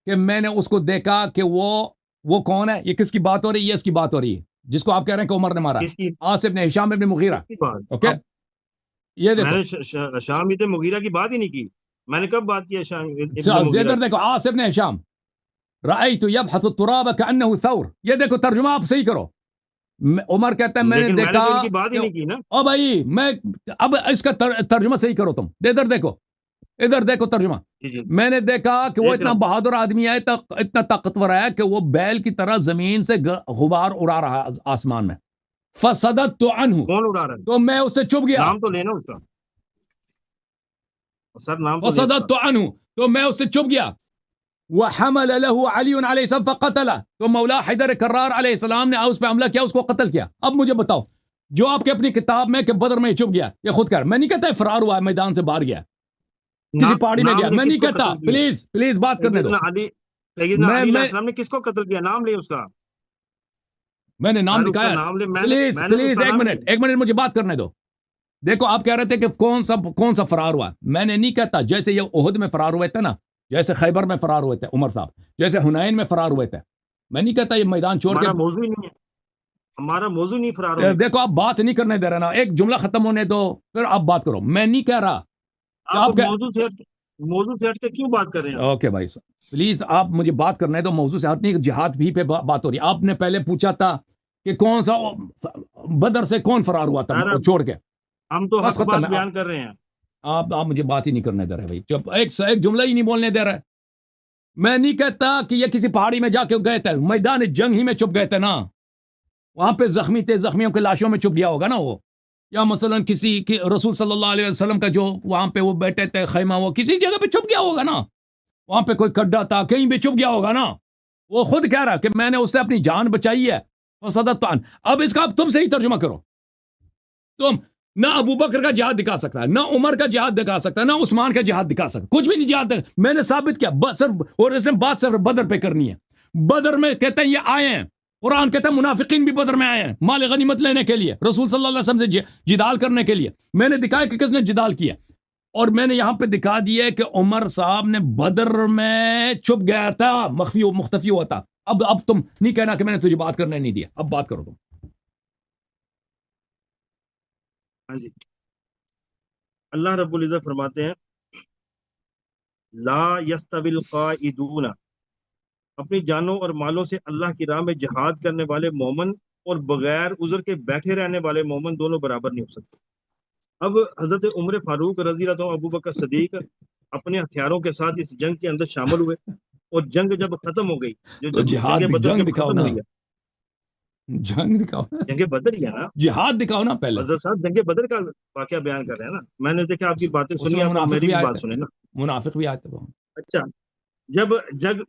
کہ میں نے اس کو دیکھا کہ وہ کون ہے. یہ کس کی بات ہو رہی ہے؟ یہ اس کی بات ہو رہی ہے جس کو آپ کہہ رہے ہیں کہ عمر نے مارا، عاصم نے ہشام ابن مغیرہ. اوکے، یہ دیکھو شام ابن مغیرہ کی بات ہی نہیں کی. میں نے کب بات کی شام ادھر دیکھو، عاصم نے ہشام رأیت یبحث التراب کأنه ثور. یہ دیکھو ترجمہ آپ صحیح کرو. عمر کہتا ہے میں نے دیکھا. بات ہی نہیں کی نا. او بھائی میں اب اس کا ترجمہ صحیح کرو تم. ادھر دیکھو ترجمہ. میں نے دیکھا کہ وہ اتنا بہادر آدمی ہے، اتنا طاقتور ہے کہ وہ بیل کی طرح زمین سے غبار اڑا رہا ہے آسمان میں. فصددت عنہ، کون اڑا رہا ہے؟ تو میں اس سے چپ گیا. نام تو لینا اس کا سر، نام تو. فصددت عنہ، تو میں اس سے چپ گیا. وحمل له علی علیہ السلام فقتلہ، تو مولا حیدر کرار علیہ السلام نے اس پہ حملہ کیا، اس کو قتل کیا. اب مجھے بتاؤ، جو آپ کے اپنی کتاب میں کہ بدر میں چپ گیا، یہ خود کر. میں نہیں کہتا فرار ہوا ہے، میدان سے باہر گیا، کسی پہاڑی میں گیا. میں نہیں کہتا. پلیز بات کرنے دو. سیدنا علی علیہ السلام نے کس کو قتل کیا؟ نام لے اس کا. میں نے نام دکھایا. پلیز ایک منٹ مجھے بات کرنے دو. دیکھو آپ کہہ رہے تھے کہ کون سا فرار ہوا. میں نے نہیں کہتا جیسے یہ احد میں فرار ہوئے تھے نا، جیسے خیبر میں فرار ہوئے تھے عمر صاحب، جیسے حنین میں فرار ہوئے تھے. میں نہیں کہتا یہ میدان چھوڑ کے. ہمارا موضوع نہیں فرار ہوئے. دیکھو آپ بات نہیں کرنے دے رہے نا، ایک جملہ ختم ہونے دو پھر آپ بات کرو. میں نہیں کہہ رہا آپ موضوع سے موضوع سے ہٹ کے کیوں بات کر رہے ہیں؟ اوکے بھائی صاحب پلیز آپ مجھے بات کرنا ہے تو موضوع سے ہٹنے جہاد بھی پہ بات ہو رہی ہے. آپ نے پہلے پوچھا تھا کہ کون سا بدر سے کون فرار ہوا تھا یار چھوڑ کے. ہم تو بس حق ختم بات ہے. بیان کر رہے ہیں. آپ مجھے بات ہی نہیں کرنے دے رہے بھائی. چپ ایک جملہ ہی نہیں بولنے دے رہے. میں نہیں کہتا کہ یہ کسی پہاڑی میں جا کے گئے تھے, میدان جنگ ہی میں چھپ گئے تھے نا, وہاں پہ زخمی تھے, زخمیوں کے لاشوں میں چھپ گیا ہوگا نا وہ, یا مثلا کسی رسول صلی اللہ علیہ وسلم کا جو وہاں پہ وہ بیٹھے تھے خیمہ, وہ کسی جگہ پہ چھپ گیا ہوگا نا, وہاں پہ کوئی کڈا تھا کہیں بھی چھپ گیا ہوگا نا. وہ خود کہہ رہا کہ میں نے اس سے اپنی جان بچائی ہے. اب اس کا تم سے ہی ترجمہ کرو. تم نہ ابو بکر کا جہاد دکھا سکتا ہے, نہ عمر کا جہاد دکھا سکتا ہے, نہ عثمان کا جہاد دکھا سکتا, کچھ بھی نہیں جہاد میں نے ثابت کیا صرف, اور اس نے بات صرف بدر پہ کرنی ہے. بدر میں کہتے ہیں یہ آئے ہیں, قرآن کہتا ہے منافقین بھی بدر میں آئے ہیں مال غنیمت لینے کے لیے, رسول صلی اللہ علیہ وسلم سے جدال کرنے کے لیے. میں نے دکھایا کہ کس نے جدال کیا, اور میں نے یہاں پہ دکھا دیا کہ عمر صاحب نے بدر میں چھپ گیا تھا, مختفی ہوا تھا. اب تم نہیں کہنا کہ میں نے تجھے بات کرنے نہیں دیا. اب بات کرو تم. ہاں جی, اللہ رب العزت فرماتے ہیں لا یستوی القاعدون, اپنی جانوں اور مالوں سے اللہ کی راہ میں جہاد کرنے والے مومن اور بغیر عذر کے بیٹھے رہنے والے مومن دونوں برابر نہیں ہو سکتے. اب حضرت عمر فاروق رضی اللہ عنہ, ابو بکر صدیق اپنے ہتھیاروں کے ساتھ اس جنگ کے اندر شامل ہوئے, اور جنگ جب ختم ہو گئی, جو تو جہاد جنگ بدر جنگ جب دکھاؤ ختم نا, ہوئی ہے, جنگ دکھاؤ نا, جنگ بدر ہی ہے نا جہاد دکھاؤ نا پہلے. حضرت صاحب, جنگ بدر کا واقعہ بیان کر رہے ہیں نا. میں نے دیکھا آپ کی باتیں اس سنی, میں آپ منافق میری بھی بھی آئے بات تھے, سنیں نا. منافق بھی آئے تھے. اچھا,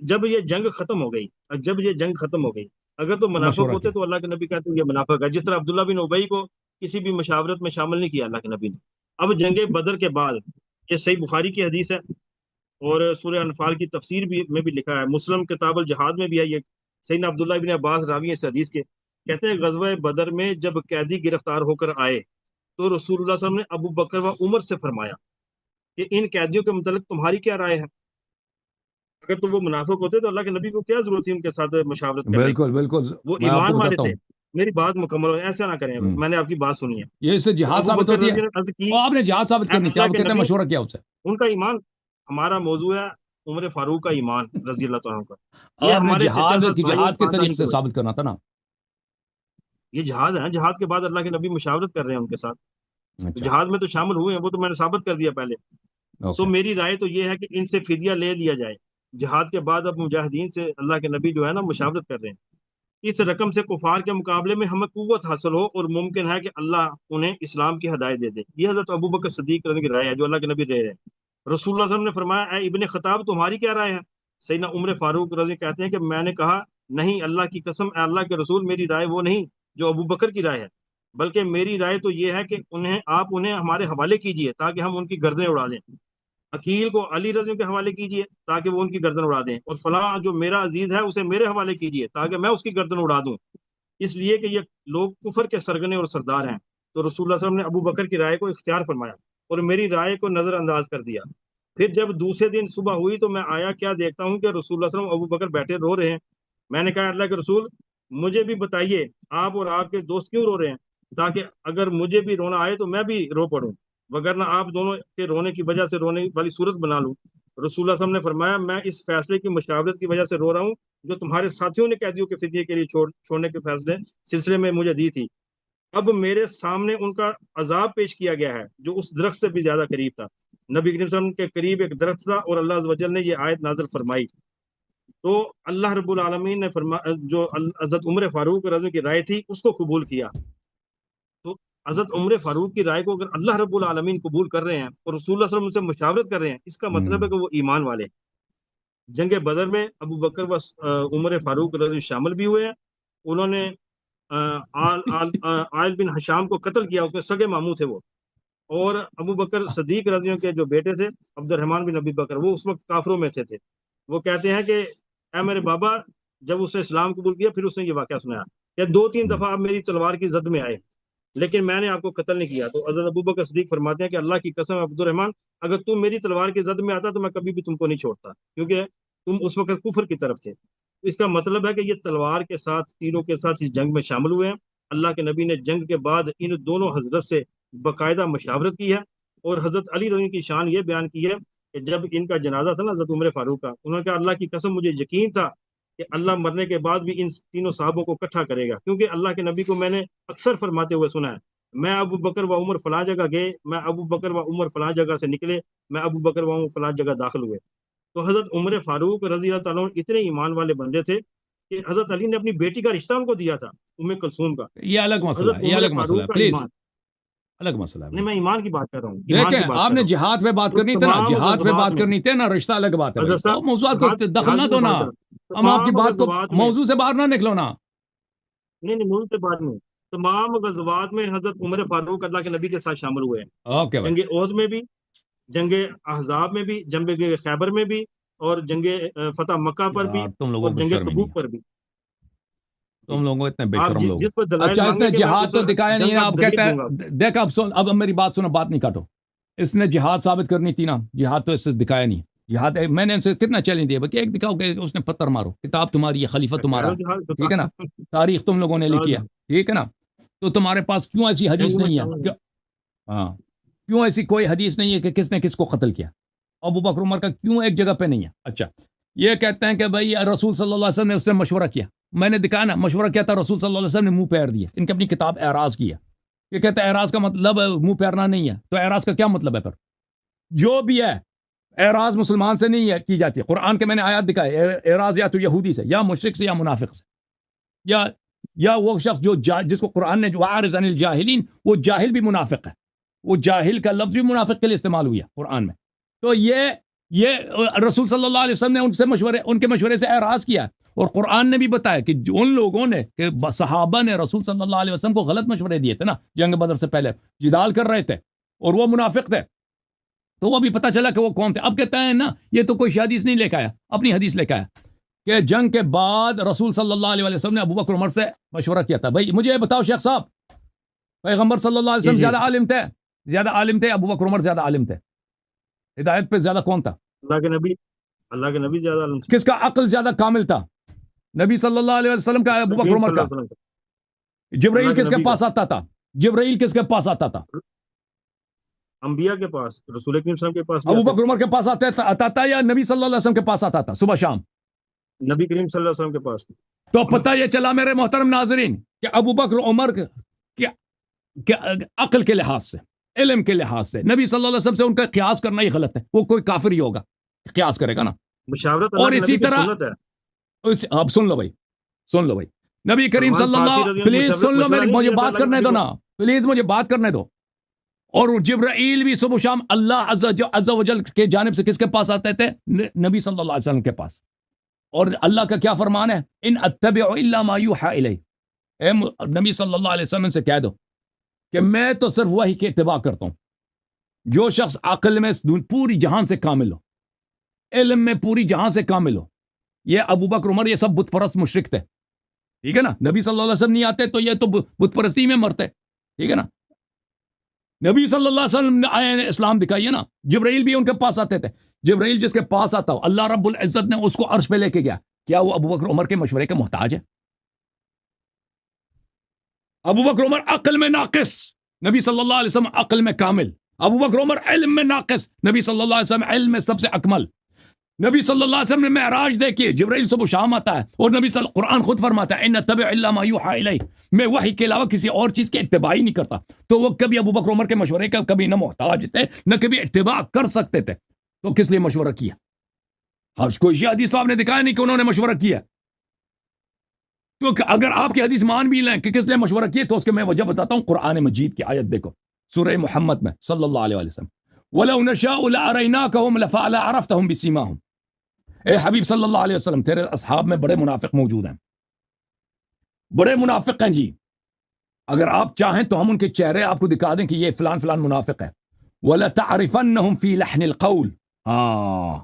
جب یہ جنگ ختم ہو گئی, جب یہ جنگ ختم ہو گئی, اگر تو منافق مشورہ ہوتے کیا, تو اللہ کے نبی کہتے ہیں یہ منافق ہے. جس طرح عبداللہ بن ابئی کو کسی بھی مشاورت میں شامل نہیں کیا اللہ کے نبی نے. اب جنگ بدر کے بعد, یہ صحیح بخاری کی حدیث ہے, اور سورہ انفال کی تفسیر میں بھی لکھا ہے, مسلم کتاب الجہاد میں بھی ہے. یہ سیدنا عبداللہ بن عباس راوی ہیں اس حدیث کے, کہتے ہیں غزوہ بدر میں جب قیدی گرفتار ہو کر آئے تو رسول اللہ صلی اللہ علیہ وسلم نے ابو بکر و عمر سے فرمایا کہ ان قیدیوں کے متعلق تمہاری کیا رائے ہے. اگر تو وہ منافق ہوتے تو اللہ کے نبی کو کیا ضرورت تھی ان کے ساتھ مشاورت کرنے کی. بالکل بالکل. وہ میں آپ کو ایمان والے بتاتا تھے. ہوں, میری بات مکمل ہو, ایسا نہ کریں, میں نے آپ کی بات سنی ہے. یہ اس سے تو جہاد ابو ثابت بکر ہوتی ہے, رضی اللہ عنہ عرض کی, اور آپ نے جہاد ثابت اے کرنی تھی, اللہ آپ کے کہتے ہیں نبی, مشورہ کیا اس سے. ان کا ایمان, ہمارا موضوع ہے عمر فاروق کا ایمان رضی اللہ تعالیٰ کا. یہ آپ نے ہمارے چچا جہاد زاد کی بھائی اور جہاد کے طریقے خاندانی سے کوئی, ثابت کرنا تھا نا. یہ جہاد ہے. جہاد کے بعد اللہ کے نبی مشاورت کر رہے ہیں ان کے ساتھ. اچھا, جہاد میں تو شامل ہوئے ہیں, وہ تو میں نے ثابت کر دیا پہلے. So okay. میری رائے تو یہ ہے کہ ان سے فدیہ لے لیا جائے. جہاد کے بعد اب مجاہدین سے اللہ کے نبی جو ہے نا مشاورت کر رہے ہیں. اس رقم سے کفار کے مقابلے میں ہمیں قوت حاصل ہو, اور ممکن ہے کہ اللہ انہیں اسلام کی ہدایت دے دے. یہ حضرت ابو بکر صدیق رضی اللہ عنہ کی رائے ہے جو اللہ کے نبی رہے ہیں. رسول اللہ صلی اللہ علیہ وسلم نے فرمایا, اے ابن خطاب تمہاری کیا رائے ہے. سیدنا عمر فاروق رضی کہتے ہیں کہ میں نے کہا, نہیں اللہ کی قسم اے اللہ کے رسول, میری رائے وہ نہیں جو ابو بکر کی رائے ہے, بلکہ میری رائے تو یہ ہے کہ آپ انہیں ہمارے حوالے کیجئے تاکہ ہم ان کی گردنیں اڑا دیں. عقیل کو علی رضی کے حوالے کیجئے تاکہ وہ ان کی گردن اڑا دیں, اور فلاں جو میرا عزیز ہے اسے میرے حوالے کیجئے تاکہ میں اس کی گردن اڑا دوں, اس لیے کہ یہ لوگ کفر کے سرگنے اور سردار ہیں. تو رسول اللہ صلی اللہ علیہ وسلم نے ابو بکر کی رائے کو اختیار فرمایا اور میری رائے کو نظر انداز کر دیا. پھر جب دوسرے دن صبح ہوئی تو میں آیا, کیا دیکھتا ہوں کہ رسول اللہ صلی اللہ علیہ وسلم ابو بکر بیٹھے رو رہے ہیں. میں نے کہا, اللہ کے رسول مجھے بھی بتائیے آپ اور آپ کے دوست کیوں رو رہے ہیں, تاکہ اگر مجھے بھی رونا آئے تو میں بھی رو پڑوں, وگرنہ آپ دونوں کے رونے کی وجہ سے رونے والی صورت بنا لوں. رسول اللہ صلی اللہ علیہ وسلم نے فرمایا, میں اس فیصلے کی مشاورت کی وجہ سے رو رہا ہوں جو تمہارے ساتھیوں نے قیدیوں کے فدیے کے لیے چھوڑنے کے فیصلے سلسلے میں مجھے دی تھی. اب میرے سامنے ان کا عذاب پیش کیا گیا ہے جو اس درخت سے بھی زیادہ قریب تھا. نبی کریم صلی اللہ علیہ وسلم کے قریب ایک درخت تھا, اور اللہ عز و جل نے یہ آیت نازل فرمائی. تو اللہ رب العالمین نے جو حضرت عمر فاروق رضی اللہ عنہ کی رائے تھی اس کو قبول کیا. تو حضرت عمر فاروق کی رائے کو اگر اللہ رب العالمین قبول کر رہے ہیں اور رسول اللہ صلی اللہ علیہ وسلم سے مشاورت کر رہے ہیں, اس کا مطلب ہے کہ وہ ایمان والے. جنگ بدر میں ابو بکر و عمر فاروق رضی اللہ عنہ شامل بھی ہوئے ہیں. انہوں نے عائل بن حشام کو قتل کیا, اس میں سگے ماموں تھے وہ. اور ابو بکر صدیق رضی اللہ عنہ کے جو بیٹے تھے عبد الرحمن بن ابی بکر, وہ اس وقت کافروں میں سے تھے. وہ کہتے ہیں کہ اے میرے بابا, جب اس نے اسلام قبول کیا پھر اس نے یہ واقعہ سنایا کہ 2-3 دفعہ آپ میری تلوار کی زد میں آئے لیکن میں نے آپ کو قتل نہیں کیا. تو حضرت ابو بکر صدیق فرماتے ہیں کہ اللہ کی قسم عبد الرحمن, اگر تم میری تلوار کی زد میں آتا تو میں کبھی بھی تم کو نہیں چھوڑتا, کیونکہ تم اس وقت کفر کی طرف تھے. اس کا مطلب ہے کہ یہ تلوار کے ساتھ, تیروں کے ساتھ اس جنگ میں شامل ہوئے ہیں. اللہ کے نبی نے جنگ کے بعد ان دونوں حضرت سے باقاعدہ مشاورت کی ہے, اور حضرت علی رضی کی شان یہ بیان کی ہے کہ جب ان کا جنازہ تھا نا حضرت عمر فاروق کا، انہوں نے کہا اللہ کی قسم مجھے یقین تھا کہ اللہ مرنے کے بعد بھی ان تینوں صحابوں کو اکٹھا کرے گا، کیونکہ اللہ کے نبی کو میں نے اکثر فرماتے ہوئے سنا ہے، میں ابو بکر و عمر فلاں جگہ گئے، میں ابو بکر و عمر فلاں جگہ سے نکلے، میں ابو بکر و عمر فلاں جگہ داخل ہوئے۔ تو حضرت عمر فاروق رضی اللہ تعالیٰ عنہ اتنے ایمان والے بندے تھے کہ حضرت علی نے اپنی بیٹی کا رشتہ ان کو دیا تھا، ام کلثوم کا۔ یہ الگ مسئلہ حضرت ہے، یہ عمر الگ مسئلہ فاروق ہے، کا پلیز ایمان، الگ مسئلہ ہے نہیں بھائی۔ میں ایمان کی بات کر رہا ہوں، ایمان کی دیکھیں بات آپ کر نے رہا ہوں۔ جہاد پہ بات تو کرنی تھی نا، تمام جہاد پہ غزوات بات میں کرنی تھی نا، رشتہ الگ بات ہے بھائی، حضرت صاحب تو موضوعات کو جہاد دخل نہ کی دو نا، بات کر رہا ہوں، ہم آپ کی تمام بات کو غزوات میں، موضوع سے باہر نہ نکلو نا۔ نہیں موضوع سے بعد میں، تمام غزوات میں حضرت عمر فاروق اللہ کے نبی کے ساتھ شامل ہوئے ہیں، اوکے بھائی، جنگ احد میں بھی، جنگ احزاب میں بھی، جنگ خیبر میں بھی، اور جنگ فتح مکہ پر بھی، یار تم لوگوں اور کو جنگ شرم ہی نہیں تبوک ہے، پر بھی۔ تم لوگوں اتنے بے آپ شرم لوگ ہو۔ جس پر دلائل اچھا اس نے مانگیں گے میں جہاد اس تو دکھایا نہیں جنگ ہے، کا آپ دلیل کہتے دوں گا۔ ہیں دیکھ اب میری بات سنو، بات نہیں کاٹو۔ اس نے جہاد ثابت کرنی تھی نا، جہاد تو اس سے دکھایا نہیں۔ جہاد میں نے ان سے کتنا چیلنج دیا کہ ایک دکھاؤ کہ اس نے پتھر مارو، کتاب تمہاری ہے، خلیفہ میں کہہ تمہارا رہا ہے، ہوں جہاد ٹھیک ہے نا، تاریخ تم لوگوں نے لکھی ہے، ٹھیک ہے نا، تو تمہارے پاس کیوں ایسی حدیث جنگ میں نہیں شامل ہے؟ ہاں، کیوں ایسی کوئی حدیث نہیں ہے کہ کس نے کس کو قتل کیا؟ ابو بکر عمر کا کیوں ایک جگہ پہ نہیں ہے؟ اچھا یہ کہتے ہیں کہ بھائی رسول صلی اللہ علیہ وسلم نے اس سے مشورہ کیا، میں نے دکھایا نا مشورہ کیا تھا، رسول صلی اللہ علیہ وسلم نے منہ پیر دیا۔ ان کی اپنی کتاب اعراض کی ہے، یہ کہتے ہیں اعراض کا مطلب منہ پیرنا نہیں ہے، تو اعراض کا کیا مطلب ہے پھر؟ جو بھی ہے اعراض مسلمان سے نہیں ہے کی جاتی ہے، قرآن کے میں نے آیات دکھائے، اعراض یا تو یہودی سے یا مشرک سے یا منافق سے، یا وہ شخص جو جس کو قرآن نے جو عارض عن الجاہلین، وہ جاہل بھی منافق ہے، وہ جاہل کا لفظ بھی منافق کے لیے استعمال ہوا ہے قرآن میں۔ تو یہ رسول صلی اللہ علیہ وسلم نے ان کے مشورے سے اعراض کیا، اور قرآن نے بھی بتایا کہ جو ان لوگوں نے کہ صحابہ نے رسول صلی اللہ علیہ وسلم کو غلط مشورے دیے تھے نا، جنگ بدر سے پہلے جدال کر رہے تھے اور وہ منافق تھے، تو وہ بھی پتہ چلا کہ وہ کون تھے۔ اب کہتا ہے نا یہ تو کوئی حدیث نہیں لے کے آیا، اپنی حدیث لے کے آیا کہ جنگ کے بعد رسول صلی اللہ علیہ وسلم نے ابو بکر عمر سے مشورہ کیا تھا۔ بھائی مجھے یہ بتاؤ شیخ صاحب، پیغمبر صلی اللہ علیہ وسلم زیادہ عالم تھے ابو بکر عمر زیادہ عالم تھے؟ ہدایت پہ زیادہ کون تھا؟ اللہ کے نبی زیادہ عالم تھے۔ کس کا عقل زیادہ کامل تھا، نبی صلی اللہ علیہ وسلم کا ابو بکر عمر کا؟ جبرائیل اللہ کے کس کے نبی پاس آتا تھا؟ جبرائیل کس کے پاس آتا تھا؟ انبیاء کے پاس، رسول کریم صلی اللہ علیہ وسلم کے پاس بھی ابو آتے بکر عمر کے پاس آتا تھا یا نبی صلی اللہ علیہ وسلم کے پاس آتا تھا صبح شام؟ تھے، نبی کریم صلی اللہ علیہ وسلم کے پاس۔ تو پتہ یہ چلا میرے محترم ناظرین کہ ابو بکر عمر کے عقل کے لحاظ سے، علم کے لحاظ سے نبی صلی اللہ علیہ وسلم سے ان کا قیاس کرنا ہی غلط ہے، وہ کوئی کافر ہی ہوگا قیاس کرے گا نا۔ مشاورت اور اللہ کے اسی نبی کی طرح سنت ہے۔ اب سن لو بھائی نبی کریم سلمان صلی اللہ، فارسی رضی اللہ عنہ پلیز سن لو، مشورہ نہیں مجھے دیا تھا بات اللہ کے کرنے نبی دو کو۔ نا، پلیز مجھے بات کرنے دو۔ اور جبرائیل بھی صبح شام اللہ عز و جل کے جانب سے کس کے پاس آتے تھے؟ نبی صلی اللہ علیہ وسلم کے پاس۔ اور اللہ کا کیا فرمان ہے؟ ان اتبع الا ما یوحى الی، اے نبی صلی اللہ علیہ وسلم سے کہہ دو کہ میں تو صرف وحی کی اتباع کرتا ہوں۔ جو شخص عقل میں پوری جہان سے کامل ہو، علم میں پوری جہان سے کامل ہو، یہ ابو بکر عمر یہ سب بت پرست مشرک تھے، ٹھیک ہے نا، نبی صلی اللہ علیہ وسلم نہیں آتے تو یہ تو بت پرستی میں مرتے، ٹھیک ہے نا۔ نبی صلی اللہ علیہ وسلم نے آیا اسلام دکھائی ہے نا، جبرائیل بھی ان کے پاس آتے تھے، جبرائیل جس کے پاس آتا ہو اللہ رب العزت نے اس کو عرش پہ لے کے گیا، کیا وہ ابو بکر عمر کے مشورے کا محتاج ہے؟ ابو بکر عمر عقل میں ناقص، نبی صلی اللہ علیہ وسلم عقل میں کامل، ابو بکر عمر علم میں ناقص، نبی صلی اللہ علیہ وسلم علم میں سب سے اکمل۔ نبی صلی اللہ علیہ وسلم نے معراج دیکھی، جبرائیل صبح شام آتا ہے، اور نبی صلی قرآن خود فرماتا ہے ان اتبع الا ما یوحى الی، میں وحی کے علاوہ کسی اور چیز کی اتباع ہی نہیں کرتا۔ تو وہ کبھی ابو بکر عمر کے مشورے کا کبھی نہ محتاج تھے نہ کبھی اتباع کر سکتے تھے، تو کس لیے مشورہ کیا؟ کوئی حدیث تو آپ نے دکھایا نہیں کہ انہوں نے مشورہ کیا۔ تو اگر آپ کی حدیث مان بھی لیں کہ کس لیے مشورہ کیے، تو اس کے میں وجہ بتاتا ہوں۔ قرآن مجید کی آیت دیکھو، سورہ محمد میں صلی اللہ علیہ وسلم، وَلَوْ نَشَاءُ لَأَرَيْنَاكَهُمْ لَفَعَلَعَرَفْتَهُمْ بِسِيمَاهُمْ۔ اے حبیب صلی اللہ علیہ وسلم، تیرے اصحاب میں بڑے منافق موجود ہیں، بڑے منافق ہیں جی، اگر آپ چاہیں تو ہم ان کے چہرے آپ کو دکھا دیں کہ یہ فلان فلان منافق ہے۔ وَلَتَعْرِفَنَّهُمْ فِي لَحْنِ الْقَوْلِ، ہاں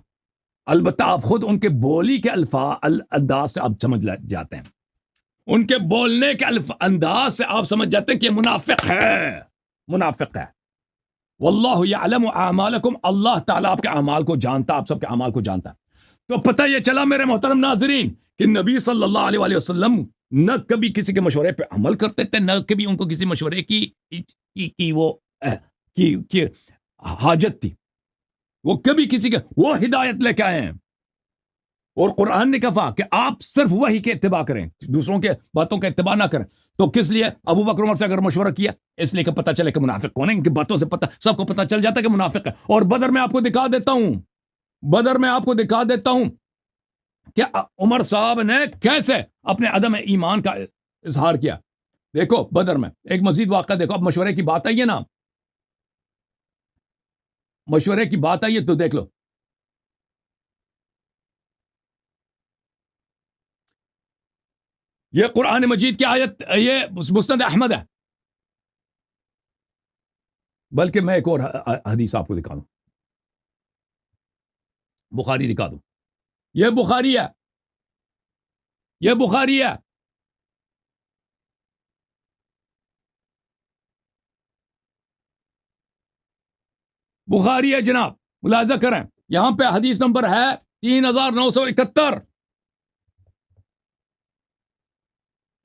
البتہ آپ خود ان کے بولی کے انداز سے آپ سمجھ جاتے ہیں، ان کے بولنے کے انداز سے آپ سمجھ جاتے ہیں کہ یہ منافق ہے۔ واللہ یعلم اعمالکم، اللہ تعالیٰ آپ کے اعمال کو جانتا، آپ سب کے اعمال کو جانتا ہے۔ تو پتہ یہ چلا میرے محترم ناظرین کہ نبی صلی اللہ علیہ وسلم نہ کبھی کسی کے مشورے پہ عمل کرتے تھے، نہ کبھی ان کو کسی مشورے کی حاجت تھی۔ وہ کبھی کسی کے وہ ہدایت لے کے آئے ہیں، اور قرآن نے کہا کہ آپ صرف وہی کے اتباع کریں، دوسروں کے باتوں کا اتباع نہ کریں. تو کس لیے ابو بکر عمر سے اگر مشورہ کیا؟ اس لیے کہ پتہ چلے کہ منافق کون ہے. ان کی باتوں سے پتہ سب کو پتہ چل جاتا ہے کہ منافق ہے. اور بدر میں آپ کو دکھا دیتا ہوں کہ عمر صاحب نے کیسے اپنے عدم ایمان کا اظہار کیا. دیکھو بدر میں ایک مزید واقعہ دیکھو. اب مشورے کی بات آئی ہے نا، مشورے کی بات آئی ہے تو دیکھ لو. یہ قرآن مجید کی آیت، یہ مسند احمد ہے. بلکہ میں ایک اور حدیث آپ کو دکھا دوں، بخاری دکھا دوں. یہ بخاری ہے، یہ بخاری ہے. بخاری ہے جناب، ملاحظہ کریں. یہاں پہ حدیث نمبر ہے 3971.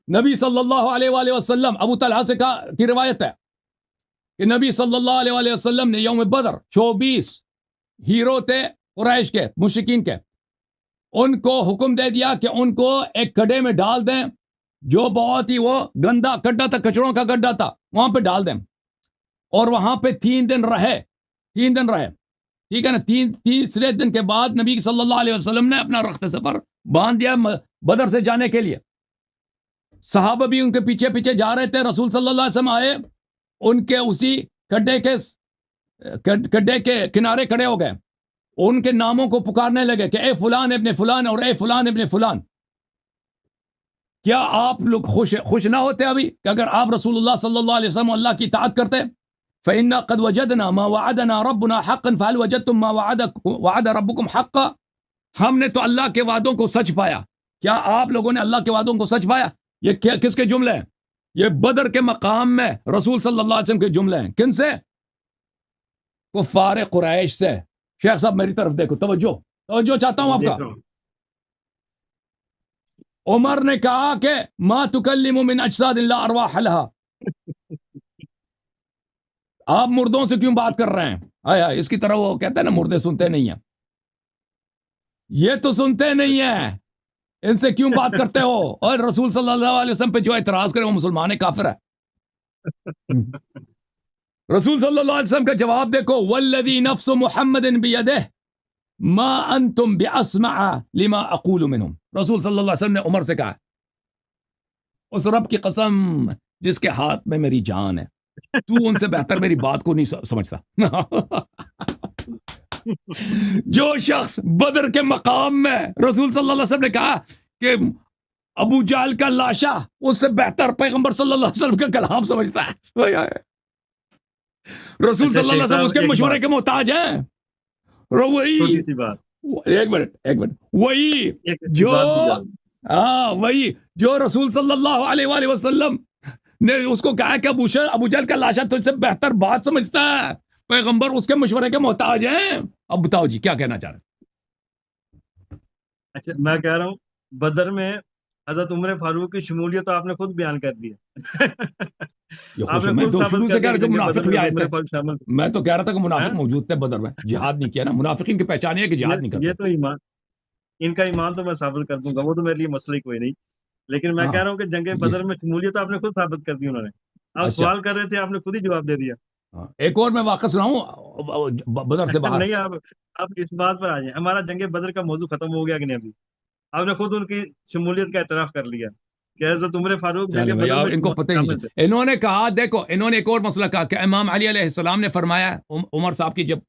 نبی صلی اللہ علیہ وآلہ وسلم، ابو طلحہ سے کی روایت ہے کہ نبی صلی اللہ علیہ وآلہ وسلم نے یوم بدر 24 ہیرو تھے قریش کے، مشرکین کے، ان کو حکم دے دیا کہ ان کو ایک گڈھے میں ڈال دیں جو بہت ہی وہ گندا گڈھا تھا، کچڑوں کا گڈھا تھا، وہاں پہ ڈال دیں. اور وہاں پہ 3 دن رہے، ٹھیک ہے نا. تیسرے دن کے بعد نبی صلی اللہ علیہ وسلم نے اپنا رخت سفر باندھ دیا بدر سے جانے کے لیے. صحابہ بھی ان کے پیچھے پیچھے جا رہے تھے. رسول صلی اللہ علیہ وسلم آئے، ان کے اسی گڈھے کے کنارے کھڑے ہو گئے، ان کے ناموں کو پکارنے لگے کہ اے فلان ابن فلان اور اے فلان ابن فلان. کیا آپ لوگ خوش نہ ہوتے ابھی کہ اگر آپ رسول اللہ صلی اللہ علیہ وسلم اللہ کی اطاعت کرتے؟ فَإِنَّا قَدْ وَجَدْنَا مَا وَعَدَنَا رَبُّنَا حَقًّا فَهَلْ وَجَدْتُم مَا وَعَدَ رَبُّكُمْ حَقًّا. ہم نے تو اللہ کے وعدوں کو سچ پایا. کیا آپ لوگوں نے اللہ کے وعدوں کو سچ پایا؟ یہ کس کے جملے ہیں؟ یہ بدر کے مقام میں رسول صلی اللہ علیہ وسلم کے جملے ہیں. کن سے؟ کفار قریش سے. شیخ صاحب میری طرف دیکھو، توجہ چاہتا ہوں آپ کا. عمر نے کہا کہ ما تکلم من اجساد اللہ ارواح لها. آپ مردوں سے کیوں بات کر رہے ہیں؟ آیا اس کی طرح وہ کہتے ہیں نا مردے سنتے نہیں ہیں. یہ تو سنتے نہیں ہیں، ان سے کیوں بات کرتے ہو؟ اور رسول صلی اللہ علیہ وسلم پہ جو اعتراض کرے وہ مسلمان ہے، کافر ہے. رسول صلی اللہ علیہ وسلم کا جواب دیکھو، والذی نفس محمد بیدہ ما انتم باسمع لما اقول منہم. رسول صلی اللہ علیہ وسلم نے عمر سے کہا، اس رب کی قسم جس کے ہاتھ میں میری جان ہے، تو ان سے بہتر میری بات کو نہیں سمجھتا. جو شخص بدر کے مقام میں رسول صلی اللہ علیہ وسلم نے کہا کہ ابو جہل کا لاشا اس سے بہتر پیغمبر صلی اللہ علیہ وسلم کا کلام سمجھتا ہے. رسول صلی اللہ علیہ وسلم اس کے مشورے کے محتاج ہیں. وہی ایک منٹ وہی جو رسول صلی اللہ علیہ وآلہ وسلم نے اس کو کہا کہ ابو جہل کا لاشا تجھ سے بہتر بات سمجھتا ہے، پیغمبر اس کے مشورے کے محتاج ہیں. اب بتاؤ جی کیا کہنا چاہ رہے ہیں؟ اچھا میں کہہ رہا ہوں بدر میں حضرت عمر فاروق کی شمولیت آپ نے خود بیان کر دی ہے. میں تو شروع سے کہہ رہا کہ منافق بھی آئے تھے. میں تو کہہ رہا تھا کہ منافق موجود تھے بدر میں، جہاد نہیں کیا نا. منافقین کی پہچان ہے کہ جہاد نہیں کرتے. یہ تو ایمان، ان کا ایمان تو میں ثابت کر دوں گا، وہ تو میرے لیے مسئلہ کوئی نہیں. لیکن میں کہہ رہا ہوں کہ جنگ بدر میں شمولیت آپ نے خود ثابت کر دی. انہوں نے آپ سوال کر رہے تھے، آپ نے خود ہی جواب دے دیا. ایک اور میں واقع سناؤں بدر سے باہر؟ نہیں، آپ اس بات پر آ جائیں. ہمارا جنگ بدر کا موضوع ختم ہو گیا کہ نہیں؟ ابھی آپ نے خود ان کی شمولیت کا اعتراف کر لیا کہ حضرت عمر فاروق ان کو پتہ ہی نہیں. انہوں نے کہا، دیکھو انہوں نے ایک اور مسئلہ کہا کہ امام علی علیہ السلام نے فرمایا عمر صاحب کی جب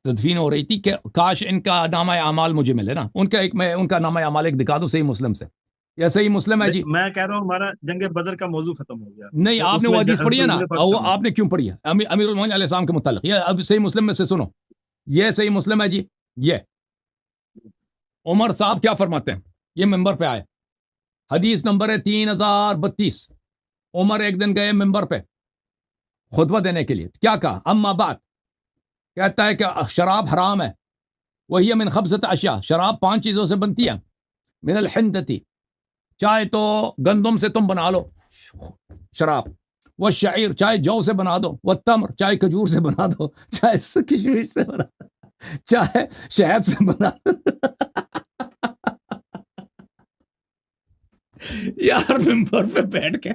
تدفین ہو رہی تھی کہ کاش ان کا نامہ اعمال مجھے ملے نا. میں ان کا نامہ اعمال ایک دکھا دوں صحیح مسلم سے. یا صحیح مسلم ہے جی؟ میں کہہ رہا ہوں ہمارا جنگ بدر کا موضوع ختم ہو گیا. نہیں، آپ نے وہ حدیث پڑھی ہے نا، وہ آپ نے کیوں پڑھی ہے امیر المومنین علیہ السلام کے متعلق؟ یہ اب صحیح مسلم میں سے سنو، یہ صحیح مسلم ہے جی. یہ عمر صاحب کیا فرماتے ہیں، یہ ممبر پہ آئے، حدیث نمبر ہے 3032. عمر ایک دن گئے ممبر پہ خطبہ دینے کے لیے. کیا کہا؟ اما بعد، کہتا ہے کہ شراب حرام ہے. وہی من خبثۃ اشیاء، شراب 5 چیزوں سے بنتی ہے. من الحنطۃ، چاہے تو گندم سے تم بنا لو شراب، والشعیر، چاہے جو سے بنا دو، والتمر، چاہے کھجور سے بنا دو، چاہے کشمش سے بنا دو. چاہے شہد سے بنا یار ممبر پہ بیٹھ کے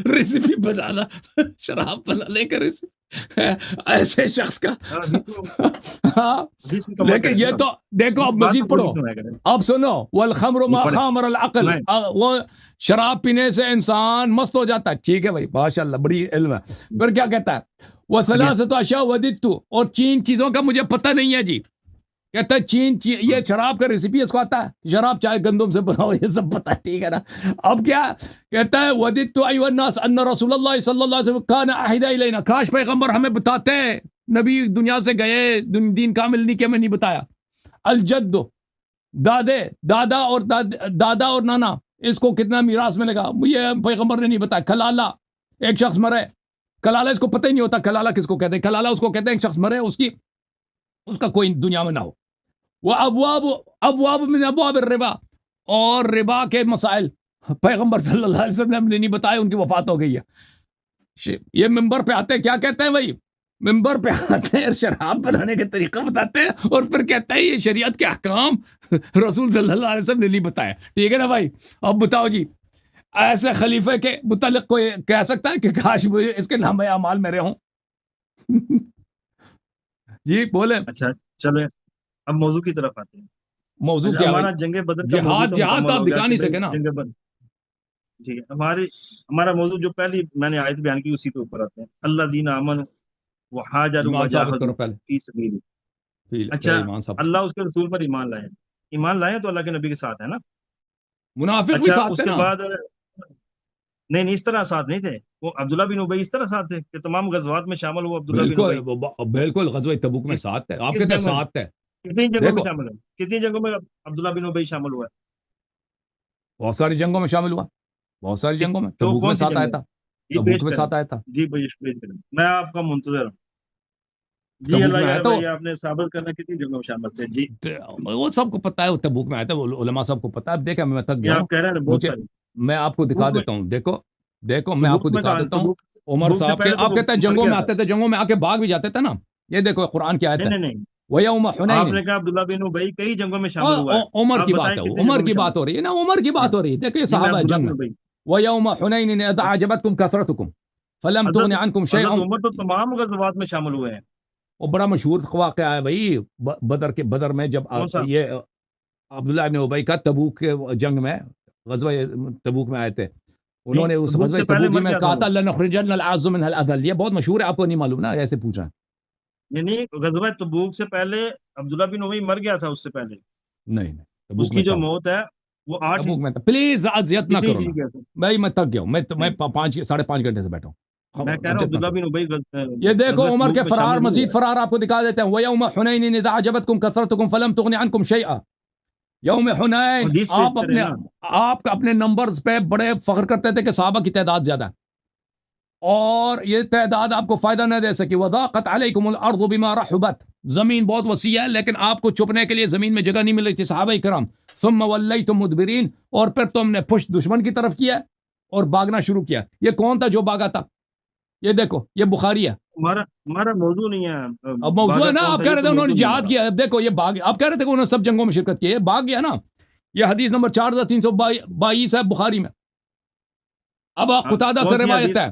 ریسیپی بتانا، شراب بنانے کا ریسیپی ایسے شخص کا ہاں، حدیث میں کما لیکن کرے یہ نا، تو دیکھو اب بات مزید تو پوری پڑھو، سنایا کرے، اب سنو والخمر ما یہ پڑھے خامر العقل، سنائیں۔ وہ شراب پینے سے انسان مست ہو جاتا ہے، ٹھیک ہے بھائی ماشاء اللہ بڑی علم ہے، پھر کیا کہتا ہے وہ آگے ثلاثت اشیاء وددت، اور چین چیزوں کا مجھے پتہ نہیں ہے جی، کہتا ہے یہ شراب کا ریسیپی اس کو آتا ہے، شراب چائے گندم سے بناؤ یہ سب پتہ ہے، ٹھیک ہے نا، اب کیا کہتا ہے وددت ایھا الناس ان رسول اللہ صلی اللہ علیہ وسلم کان اہدی الینا، کاش پیغمبر ہمیں بتاتے، نبی دنیا سے گئے دین کامل نہیں کیا میں نہیں بتایا، الجد دادا اور نانا اس کو کتنا میراث ملے گا یہ پیغمبر نے نہیں بتایا، کلالہ ایک شخص مرے، کلالہ اس کو پتہ ہی نہیں ہوتا کلالہ کس کو کہتے ہیں، کلالہ اس کو کہتے ہیں ایک شخص مرے اس کا کوئی دنیا میں نہ ہو، وہ ابواب من ابواب الربا، اور ربا کے مسائل پیغمبر صلی اللہ علیہ وسلم نے نہیں بتایا، ان کی وفات ہو گئی ہے، یہ ممبر پہ آتے ہیں کیا کہتے ہیں بھائی، ممبر پہ آتے ہیں شراب بنانے کے طریقہ بتاتے ہیں اور پھر کہتے ہیں یہ شریعت کے احکام رسول صلی اللہ علیہ وسلم نے نہیں بتایا، ٹھیک ہے نا بھائی، اب بتاؤ جی ایسے خلیفے کے متعلق کوئی کہہ سکتا ہے کہ کاش مجھے اس کے نامہ اعمال میرے ہوں جی بولے، اچھا چلے اب موضوع کی طرف آتے ہیں۔ موضوع اچھا کیا ہمارا بھائی، جنگ بدر کا موضوع تو جہاد تو مکمل آپ ہو گیا دکھا کہ نہیں بھائی سکے نا، جنگ بدر، ٹھیک ہے، ہمارا موضوع جو پہلی میں نے آیت بیان کی اسی کے اوپر آتے ہیں، الذین آمنوا وہاجروا ایمان ثابت وجاہدوا کرو پہلے، فی سبیل، پہلے اچھا ایمان ثابت، اللہ اس کے رسول پر ایمان لائے تو اللہ کے نبی کے ساتھ ہے نا، منافق بھی اچھا ساتھ اس تھے کے نا، بعد نہیں اس طرح ساتھ نہیں تھے، وہ عبداللہ بن ابی اس طرح ساتھ تھے کہ تمام غزوات میں شامل ہوا عبداللہ بن ابی، بالکل غزوہ تبوک میں کس ساتھ تھے، آپ کس کہتے ہیں جنگ میں، ساتھ تھے، کتنی جنگوں میں دیکھو شامل ہے، کتنی جنگوں میں عبداللہ بن ابی شامل ہوا بہت ساری جنگوں میں شامل ہوا، بہت ساری ہے، جنگوں میں، تو تبوک میں کون سی ساتھ آیا جنگ ہے، تھا، یہ تبوک پیش میں کریں، ساتھ آیا تھا، جی پیش کریں، میں آپ کا منتظر ہوں، جی تبوک اللہ میں آیا یار تھا بھائی آپ نے ثابت کرنا کتنی جنگوں میں شامل تھے، جی وہ سب کو پتا ہے، وہ تبوک میں آیا تھا، وہ علماء سب کو پتا ہے، اب دیکھیں میں تک یہ گیا ہوں، آپ کہہ رہے ہیں بہت مجھے ساری، میں آپ کو دکھا تبوک میں دیتا ہوں، دیکھو میں آپ کو تبوک میں دکھا کہاں دیتا ہوں، تبوک عمر تبوک سے صاحب کے پہلے تو آپ وہ کہتے ہیں مر جنگوں گیا میں تھا، آتے تھے، جنگوں میں آ کے بھاگ بھی جاتے تھے نا، یہ دیکھو قرآن کی آیت ہے، نہیں وَيَوْمَ آپ حُنَيْنٍ، نے کہا عبداللہ بن ابی کئی جنگوں میں شامل ہوا ہے، عمر آپ کی بات بتائیں ہے، کتنی عمر جنگوں میں کی شامل بات ہو رہی ہے نا، عمر کی ہے، بات ہو رہی ہے، دیکھیں جی میں صحابہ عبداللہ جنگ بن میں، ابی، وَيَوْمَ حُنَيْنٍ إِذْ أَعْجَبَتْكُمْ كَثْرَتُكُمْ فَلَمْ تُغْنِ عَنْكُمْ حضرت شَيْئًا، عمر تو تمام غزوات میں شامل ہوئے ہیں، وہ بڑا مشہور واقعہ ہے بھائی، بدر میں جب کون سا، یہ عبداللہ ابن ابی کا تبوک کے جنگ میں غزوہ تبوک میں آئے تھے، انہوں نہیں نے اس تبوک غزوہ سے پہلے تبوکی مر میں گیا تھا کہا وہ، تھا لَنُخْرِجَنَّ الْأَعَزُّ مِنْهَا الْأَذَلَّ، یہ بہت مشہور ہے، آپ کو نہیں معلوم نا، ایسے پوچھ رہے ہیں، نہیں غزوہ تبوک سے پہلے عبداللہ بن ابی مر گیا تھا، اس سے پہلے نہیں اس تبوک کی میں جو تھا، موت ہے وہ 8 تبوک میں تھا، پلیز اذیت نہ کتنی کرو ہجری نا گیا تھا، بھائی، میں تھک گیا ہوں، میں نہیں 5.5 گھنٹے سے بیٹھا میں ہوں، کہہ رہا ہوں اذیت نہ عبداللہ کرو، بن ابی یہ دیکھو غزوہ عمر تبوک کے میں فرار، شامل نہیں مزید ہوا ہے، فرار آپ کو دکھا دیتے ہیں، وَيَوْمَ حُنَيْنٍ إِذْ أَعْجَبَتْكُمْ كَثْرَتُكُمْ فَلَمْ تُغْنِ عَنْكُمْ شَيْئًا، یوم حنین حدیث پیش کریں نا، آپ اپنے نمبرز پہ بڑے فخر کرتے تھے کہ صحابہ کی تعداد زیادہ ہے، اور یہ تعداد آپ کو فائدہ نہ دے سکی، وَضَاقَتْ عَلَيْكُمُ الْأَرْضُ بِمَا رَحُبَتْ، زمین بہت وسیع ہے لیکن آپ کو چھپنے کے لیے زمین میں جگہ نہیں مل رہی تھی، صحابہ کرام، ثُمَّ وَلَّيْتُم مُدْبِرِينَ، اور پھر تم نے پشت دشمن کی طرف کیا اور بھاگنا شروع کیا، یہ کون تھا جو بھاگا تھا، یہ دیکھو یہ بخاری ہے، ہمارا موضوع نہیں ہے اب موضوع باغا ہے نا، کون آپ تھا، کہہ یہ رہے تو تھے انہوں نے موضوع نہیں جہاد ہمارا، کیا، اب دیکھو یہ بھاگ، آپ کہہ رہے تھے کہ انہوں نے سب جنگوں میں شرکت کی، یہ بھاگ گیا نا، یہ حدیث نمبر 4322 ہے بخاری میں، اب ہاں قتادہ سے کون سی روایت حدیث، ہے،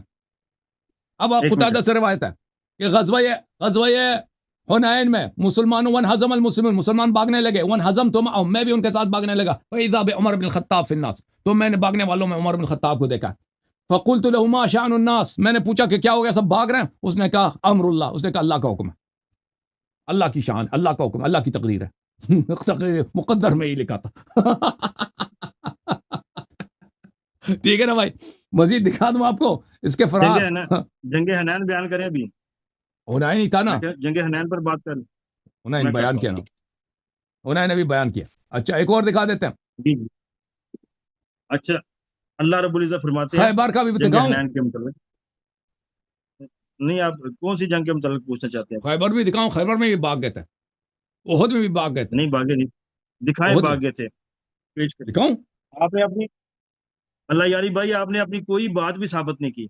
اب ایک منٹ قتادہ سے روایت ہے کہ غزوہ حنین میں مسلمانوں ون مسلمان بھاگنے لگے، ون ہزم تم، میں بھی ان کے ساتھ بھاگنے لگا، فَإِذَا بِعُمَرْ بن الخطاب فِي النَّاسِ، تو میں نے بھاگنے والوں میں عمر بن الخطاب کو دیکھا، فَقُلْتُ لَهُ مَا شَأْنُ النَّاسِ، میں نے پوچھا کہ کیا ہو گیا، سب بھاگ رہے ہیں، اس نے کہا امر اللہ، اس نے کہا اللہ کا حکم ہے، اللہ کی شان، اللہ کا حکم، اللہ کی تقدیر ہے مقدر میں ہی لکھا تھا ٹھیک ہے نا بھائی، مزید دکھا دوں آپ کو اس کے فرار، جنگ حنین بیان کریں ابھی، حنین ہی تھا نا، جنگ حنین پر بات کریں، حنین میں بیان کرتا کیا ہوں، نا، حنین نے بھی بیان کیا، اچھا ایک اور دکھا دیتے ہیں، جی اچھا اللہ رب العزت فرماتے ہیں خیبر کا بھی جنگ دکھاؤں، حنین کے متعلق، نہیں آپ کون سی جنگ کے متعلق پوچھنا چاہتے ہیں، خیبر بھی دکھاؤں، خیبر میں بھی بھاگ گئے تھے، احد میں بھی بھاگ گئے تھے، نہیں باغے نہیں دکھائیں احد میں باغے تھے، پیش کریں، دکھاؤں، آپ نے اپنی اللہ یاری بھائی آپ نے اپنی کوئی بات بھی ثابت نہیں کی،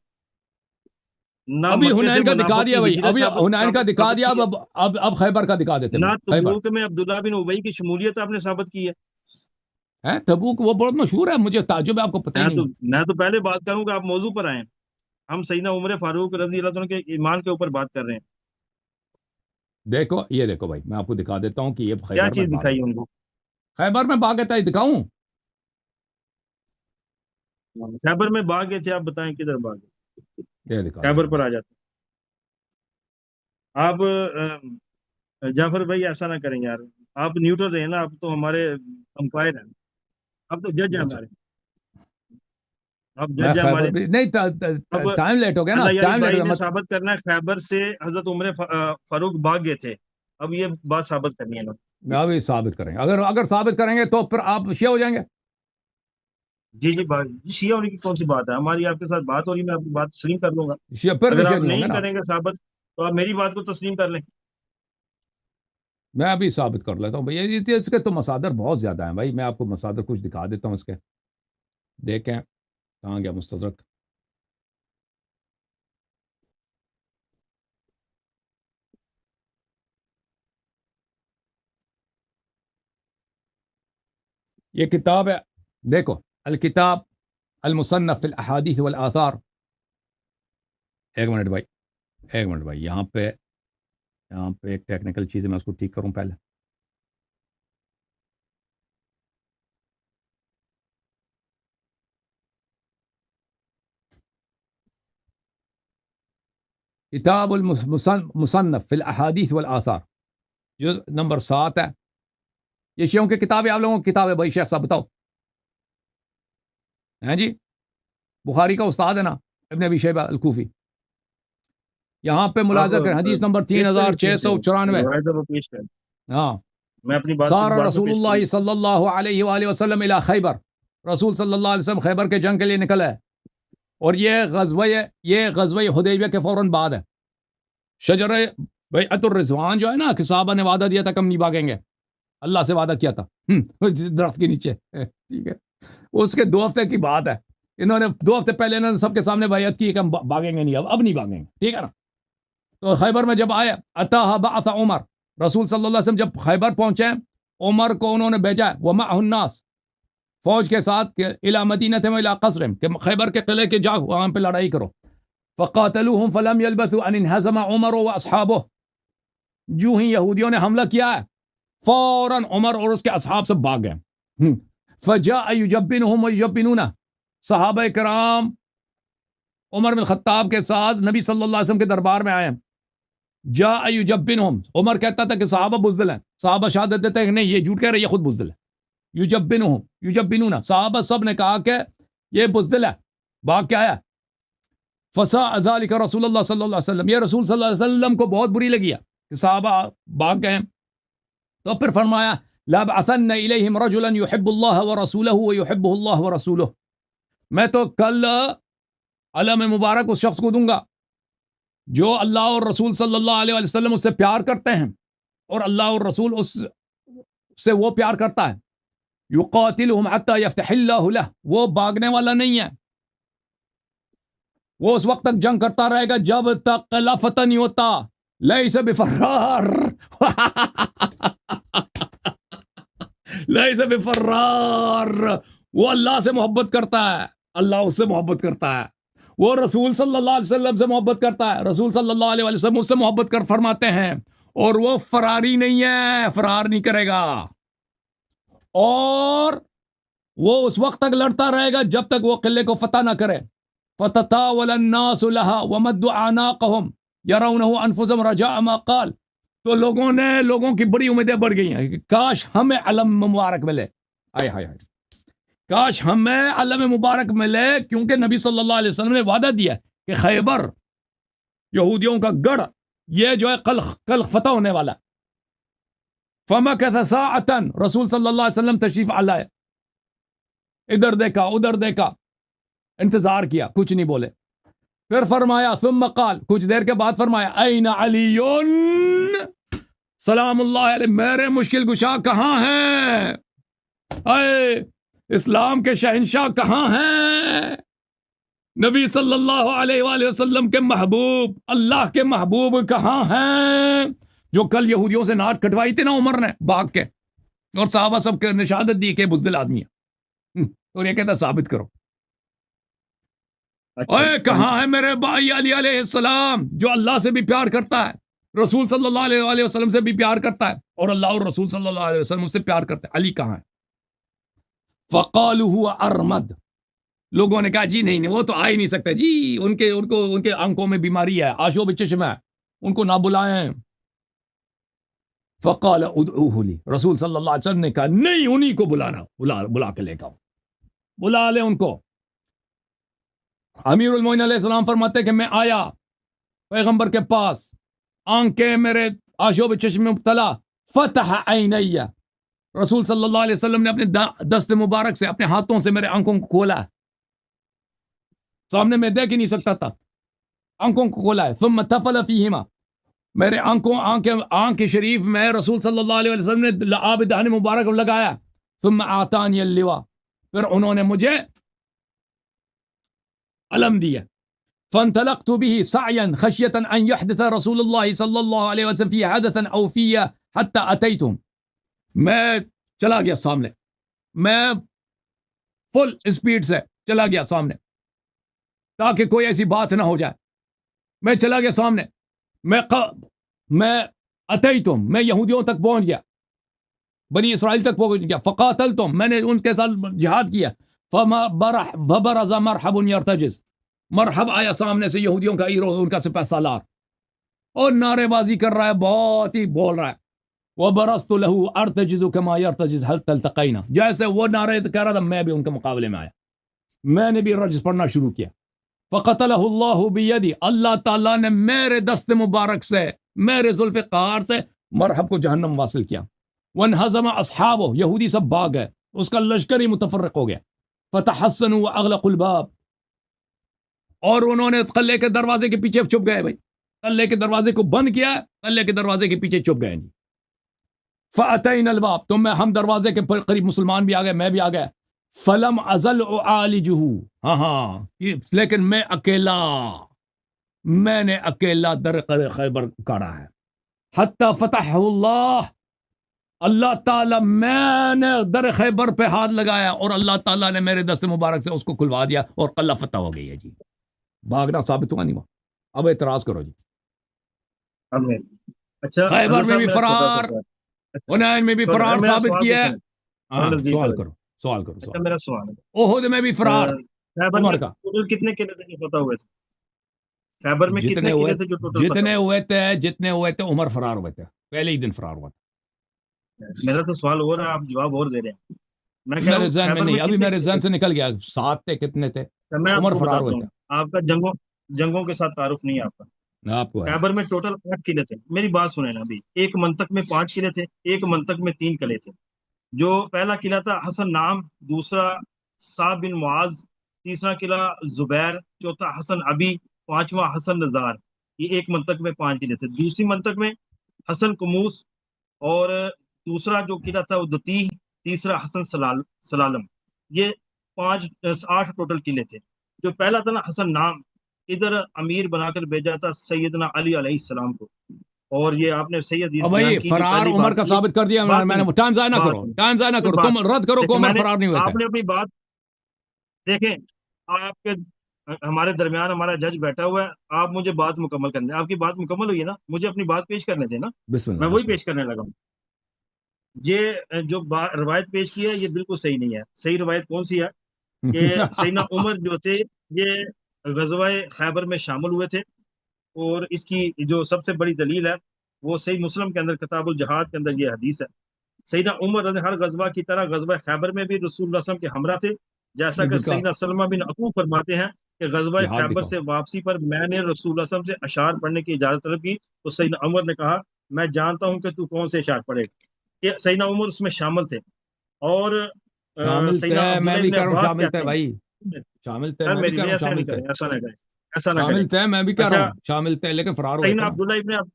نہ ابھی مکے سے حنین کا دکھا منافقت دیا کی بھائی، ہجرت ابھی حنین کا دکھا ثابت دیا، کی ہے، اب خیبر کا دکھا دیتے نہ ہیں، خیبر تبوک میں عبداللہ بن ابی کی شمولیت آپ نے ثابت کی ہے۔ ہے تبوک، وہ بہت مشہور ہے، مجھے تعجب ہے آپ کو پتہ ہی نہیں۔ میں تو پہلے بات کروں کہ آپ موضوع پر آئیں، ہم سیدنا عمر فاروق رضی اللہ عنہ کے ایمان کے اوپر بات کر رہے ہیں۔ دیکھو یہ دیکھو بھائی، میں آپ کو دکھا دیتا ہوں کہ یہ کیا خیبر میں چیز باغ ہے، دکھائی ان کو؟ خیبر میں باغ ہے، دکھاؤں؟ خیبر میں باغ گئے تھے، آپ بتائیں کدھر باغ ہے؟ یہ دکھا خیبر دیتا پر ہوں۔ آ جاتے آپ جعفر بھائی ایسا نہ کریں یار، آپ نیوٹرل رہے نا، آپ تو ہمارے امپائر ہیں، آپ تو جج ہیں اچھا، ہمارے، آپ میں جج ہیں خیبر ہمارے۔ بھی نہیں، اب ٹائم لیٹ ہو گیا نا، اللہ یاری ٹائم لیٹ ہو بھائی گیا نے مت۔ ثابت کرنا ہے خیبر سے حضرت عمر فاروق بھاگ گئے تھے، اب یہ بات ثابت کرنی ہے نا۔ ابھی ثابت کریں گے، اگر ثابت کریں گے تو پھر آپ شیعہ ہو جائیں گے۔ جی جی شیعہ ہونے کی کون سی بات ہے؟ ہماری آپ کے ساتھ بات ہو رہی ہے، میں آپ کی بات تسلیم کر لوں گا۔ شیعہ پھر بھی اگر شیعہ آپ نہیں ہوں گے نہیں نا، کریں گے ثابت تو آپ میری بات کو تسلیم کر لیں۔ میں ابھی ثابت کر لیتا ہوں بھائی، اس کے تو مصادر بہت زیادہ ہیں بھائی، میں آپ کو مصادر کچھ دکھا دیتا ہوں اس کے، دیکھیں کہاں گیا مستدرک۔ یہ کتاب ہے، دیکھو، الکتاب المصنف فی الاحادیث والآثار۔ ایک منٹ بھائی، یہاں پہ ایک ٹیکنیکل چیز ہے، میں اس کو ٹھیک کروں پہلے۔ کتاب المصنف فی الاحادیث والآثار، جز نمبر 7 ہے۔ یہ شیعوں کی کتاب ہے، آپ لوگوں کی کتاب ہے بھائی، شیخ صاحب بتاؤ ہیں جی؟ بخاری کا استاد ہے نا ابن ابی شیبہ الکوفی، یہاں پہ آپ ملاحظہ کریں، حدیث نمبر پیش کریں، 3694۔ روایت وہ پیش کریں، ہاں، میں اپنی بات سار بعد میں رسول پیش کروں اللہ گا۔ صلی اللہ علیہ وآلہ وسلم الی خیبر، رسول صلی اللہ علیہ وسلم خیبر کے جنگ کے لیے نکلا ہے، اور یہ غزوہ حدیبیہ کے فوراً بعد ہے۔ شجرہ بیعت الرضوان جو ہے نا، کہ صحابہ نے وعدہ دیا تھا کہ ہم نہیں بھاگیں گے، اللہ سے وعدہ کیا تھا درخت کے نیچے، ٹھیک ہے، اس کے 2 ہفتے کی بات ہے، انہوں نے 2 ہفتے پہلے انہوں نے سب کے سامنے بیعت کی کہ ہم بھاگیں گے نہیں، اب نہیں بھاگیں گے، ٹھیک ہے نا۔ تو خیبر میں جب آیا، اتاہ بعث عمر، رسول صلی اللہ علیہ وسلم جب خیبر پہنچے، عمر کو انہوں نے بھیجا ہے ومعہ الناس، فوج کے ساتھ، کہ الی مدینۃ و الی قصر، کہ خیبر کے قلعے کے جاؤ، وہاں پہ لڑائی کرو۔ فقاتلوہم فلم یلبثوا ان انہزم عمر واصحابہ، جو ہی یہودیوں نے حملہ کیا ہے، فوراً عمر اور اس کے اصحاب سے بھاگ گئے۔ فجاء یجبنہم ویجبنون، صحابہ کرام عمر بن خطاب کے ساتھ نبی صلی اللہ علیہ وسلم کے دربار میں آئے، جاء یجبنہم، عمر کہتا تھا کہ صحابہ بزدل ہیں، صحابہ شہادت دیتے ہیں کہ نہیں یہ جھوٹ کہہ رہے، یہ خود بزدل ہے۔ یجبنون، صحابہ سب نے کہا کہ یہ بزدل ہے، بھاگ کے آیا۔ فساء ذلك رسول اللہ صلی اللہ علیہ وسلم، یہ رسول صلی اللہ علیہ وسلم کو بہت بری لگی ہے کہ صحابہ بھاگ گئے، تو پھر فرمایا لابعثن الیہم رجلا یحب اللہ ورسولہ ویحبہ اللہ ورسولہ، میں تو کل علم مبارک اس شخص کو دوں گا جو اللہ اور رسول صلی اللہ علیہ وسلم اس سے پیار کرتے ہیں، اور اللہ اور رسول اس سے وہ پیار کرتا ہے۔ یقاتلہم حتی یفتح اللہ لہ، وہ بھاگنے والا نہیں ہے، وہ اس وقت تک جنگ کرتا رہے گا جب تک لفتن نہیں ہوتا، لیس بفرار لیس بفرار، وہ اللہ سے محبت کرتا ہے، اللہ اس سے محبت کرتا ہے، وہ رسول صلی اللہ علیہ وسلم سے محبت کرتا ہے، رسول صلی اللہ علیہ وسلم اس سے محبت کر فرماتے ہیں، اور وہ فراری نہیں ہے، فرار نہیں کرے گا، اور وہ اس وقت تک لڑتا رہے گا جب تک وہ قلعے کو فتح نہ کرے۔ فتطاول الناس لها ومدوا اعناقهم يرونه انفسهم رجاء ما قال، تو لوگوں کی بڑی امیدیں بڑھ گئی ہیں کہ کاش ہمیں علم مبارک ملے، ہائے ہائے ہائے، کاش ہمیں علم مبارک ملے، کیونکہ نبی صلی اللہ علیہ وسلم نے وعدہ دیا کہ خیبر یہودیوں کا گڑھ یہ جو ہے کل فتح ہونے والا۔ فمکث ساعتا، رسول صلی اللہ علیہ وسلم تشریف لائے، ادھر دیکھا ادھر دیکھا، انتظار کیا، کچھ نہیں بولے، پھر فرمایا ثم قال، کچھ دیر کے بعد فرمایا این علی سلام اللہ علیہ، میرے مشکل گشا کہاں ہیں، اے اسلام کے شہنشاہ کہاں ہیں، نبی صلی اللہ علیہ وآلہ وسلم کے محبوب، اللہ کے محبوب کہاں ہیں؟ جو کل یہودیوں سے ناٹ کٹوائی تھی نا عمر نے بھاگ کے، اور صحابہ سب کے نشادت دی کہ بزدل آدمی ہے، اور یہ کہتا ثابت کرو۔ اچھا اے کہاں ہے میرے بھائی علی علیہ السلام، جو اللہ سے بھی پیار کرتا ہے، رسول صلی اللہ علیہ وآلہ وسلم سے بھی پیار کرتا ہے، اور اللہ اور رسول صلی اللہ علیہ وسلم اس سے پیار کرتے ہیں، علی کہاں ہے؟ فقالوا هو ارمد، لوگوں نے کہا جی نہیں وہ تو آ ہی نہیں سکتے جی، ان کے آنکھوں میں بیماری ہے، آشوب چشم ہے، ان کو نہ بلائیں۔ فقال ادعوه لی، رسول صلی اللہ علیہ وسلم نے کہا نہیں، انہی کو بلانا، بلا کے لے کے بلا لے ان کو۔ امیر المومنین علیہ السلام فرماتے ہیں کہ میں آیا پیغمبر کے پاس، آنکھیں میرے آشوب چشم میں مبتلا، فتح عینی، رسول صلی اللہ علیہ وسلم نے اپنے دست مبارک سے، اپنے ہاتھوں سے میرے آنکھوں کو کھولا ہے، سامنے میں دیکھ ہی نہیں سکتا تھا، آنکھوں کو کھولا ہے، ثم تفل فیہما، میرے آنکھ شریف میں رسول صلی اللہ علیہ وسلم نے آب دہن مبارک لگایا، ثم آتانی اللواء، پھر انہوں نے مجھے علم دیا، فانطلقت به سعیا خشیتا ان يحدث رسول اللہ صلی اللہ علیہ وسلم فی حدثا او فی حتی اتیتم، میں چلا گیا سامنے، میں فل اسپیڈ سے چلا گیا سامنے تاکہ کوئی ایسی بات نہ ہو جائے، میں چلا گیا سامنے، میں اتیتم، میں یہودیوں تک پہنچ گیا، بنی اسرائیل تک پہنچ گیا، فقاتلتم، میں نے ان کے ساتھ جہاد کیا، فبرز مرحب یرتجز، مرحب آیا سامنے سے یہودیوں کا ہیرو، ان کا سپہ سالار، اور نعرے بازی کر رہا ہے، بہت ہی بول رہا ہے، وبرزت له ارتجز كما يرتجز هل تلتقينا، جیسے وہ نعرے کہہ رہا تھا میں بھی ان کے مقابلے میں آیا، میں نے بھی رجز پڑھنا شروع کیا، فقتله اللہ بیدی، اللہ تعالیٰ نے میرے دست مبارک سے، میرے ذوالفقار سے مرحب کو جہنم واصل کیا، وانہزم اصحابہ، یہودی سب بھاگ گئے، اس کا لشکر ہی متفرق ہو گیا، فتحسنوا واغلقوا الباب، اور انہوں نے قلعے کے دروازے کے پیچھے چھپ گئے، بھائی قلعے کے دروازے کو بند کیا، قلعے کے دروازے کے پیچھے چھپ گئے جی، فاتینا الباب، تو ہم دروازے کے قریب، مسلمان بھی آ گئے، میں بھی آ گیا، فلم ازل اعالجہ، ہاں لیکن میں نے اکیلا در خیبر کاڑا ہے، حتی فتح اللہ تعالیٰ، میں نے در خیبر پہ ہاتھ لگایا اور اللہ تعالیٰ نے میرے دست مبارک سے اس کو کھلوا دیا اور قلعہ فتح ہو گئی ہے جی، بھاگنا ثابت ہوا نہیں وہاں، اب اعتراض کرو جی، اچھا خیبر میں بھی فرار، حنین میں بھی فرار ثابت کیا ہے، ہاں سوال کرو، اچھا میرا سوال ہے، احد میں بھی فرار خیبر میں عمر کا، ٹوٹل کتنے قلعے تھے جو فتح ہوئے تھے؟ خیبر میں کتنے قلعے تھے جو ٹوٹل جتنے ہوئے تھے عمر فرار ہوئے تھے، پہلے ہی دن فرار ہوا تھا، میرا تو سوال اور ہے، آپ جواب اور دے رہے ہیں، میں کہہ رہا میرے ہوں ذہن میں خیبر نہیں، ابھی کتنے میرے قلعے ذہن سے تھے؟ نکل گیا، 7 تھے، کتنے تھے، میں آپ عمر کو فرار بتاتا ہوئے ہوں، تھے، آپ کا جنگوں کے ساتھ تعارف نہیں ہے آپ کا، آپ کو ہے، خیبر میں ٹوٹل 8 قلعے تھے، میری بات سنیں نا، ابھی ایک منطق میں 5 قلعے تھے، ایک منطق میں 3 قلعے تھے، جو پہلا قلعہ تھا حسن نام، دوسرا صعب بن معاذ، تیسرا قلعہ زبیر، چوتھا حسن ابی، پانچواں حسن نزار، یہ ایک منطق میں 5 قلعے تھے، دوسری منطق میں حسن قموس، اور دوسرا جو قلعہ تھا وہ دتیح، تیسرا حسن سلالم، یہ 8 ٹوٹل قلعے تھے، جو پہلا تھا نا حسن نام، ادھر امیر بنا کر بھیجا تھا سیدنا علی علیہ السلام کو، اور یہ آپ نے صحیح حدیث اب بیان بھائی کی، جو فرار پہلی عمر بات کا کی، ثابت کر دیا بات میں نے، سنیں، ٹائم ضائع نہ بات کرو، سنیں، ٹائم ضائع نہ کرو، بات تم رد کرو کہ دیکھیں، عمر فرار نہیں ہوئے آپ تھے، نے اپنی بات دیکھیں، آپ کے ہمارے درمیان ہمارا جج بیٹھا ہوا ہے، آپ مجھے بات مکمل کرنے دیں، آپ کی بات مکمل ہوئی ہے نا، مجھے اپنی بات پیش کرنے دیں نا، بسم اللہ میں وہی بسم پیش کرنے لگا ہوں، یہ جو روایت پیش کی ہے یہ بالکل صحیح نہیں ہے، صحیح روایت کون سی ہے کہ سیدنا اللہ عمر جو تھے یہ غزوہ خیبر میں شامل ہوئے تھے، اور اس کی جو سب سے بڑی دلیل ہے وہ صحیح مسلم کے اندر کتاب الجہاد کے اندر یہ حدیث ہے، سیدنا عمر ہر غزوہ کی طرح غزوہ خیبر میں بھی رسول اللہ صلی اللہ علیہ وسلم کے ہمراہ تھے، جیسا کہ دکھا سیدنا سلمہ بن عقوع فرماتے ہیں کہ غزوہ جہاد خیبر دکھاؤ، سے واپسی پر میں نے رسول اللہ صلی اللہ علیہ وسلم سے اشعار پڑھنے کی اجازت طلب کی، تو سیدنا عمر نے کہا میں جانتا ہوں کہ تو کون سے اشعار پڑھے، کہ سیدنا عمر اس میں شامل تھے، اور شامل تھے، سیدنا میں عبداللہ بھی ابن کہہ رہا ہوں عباس شامل تھے کہتے بھائی، ہیں، شامل تھے، سر میں بھی میری کہہ رہا ہوں ایسا نہیں شامل تھے، کریں، ایسا نہ کریں، ایسا نہ کریں، شامل تھے، میں بھی کہہ رہا اچھا ہوں شامل تھے، لیکن فرار ہوئے تھے سیدنا نا، عبداللہ ابن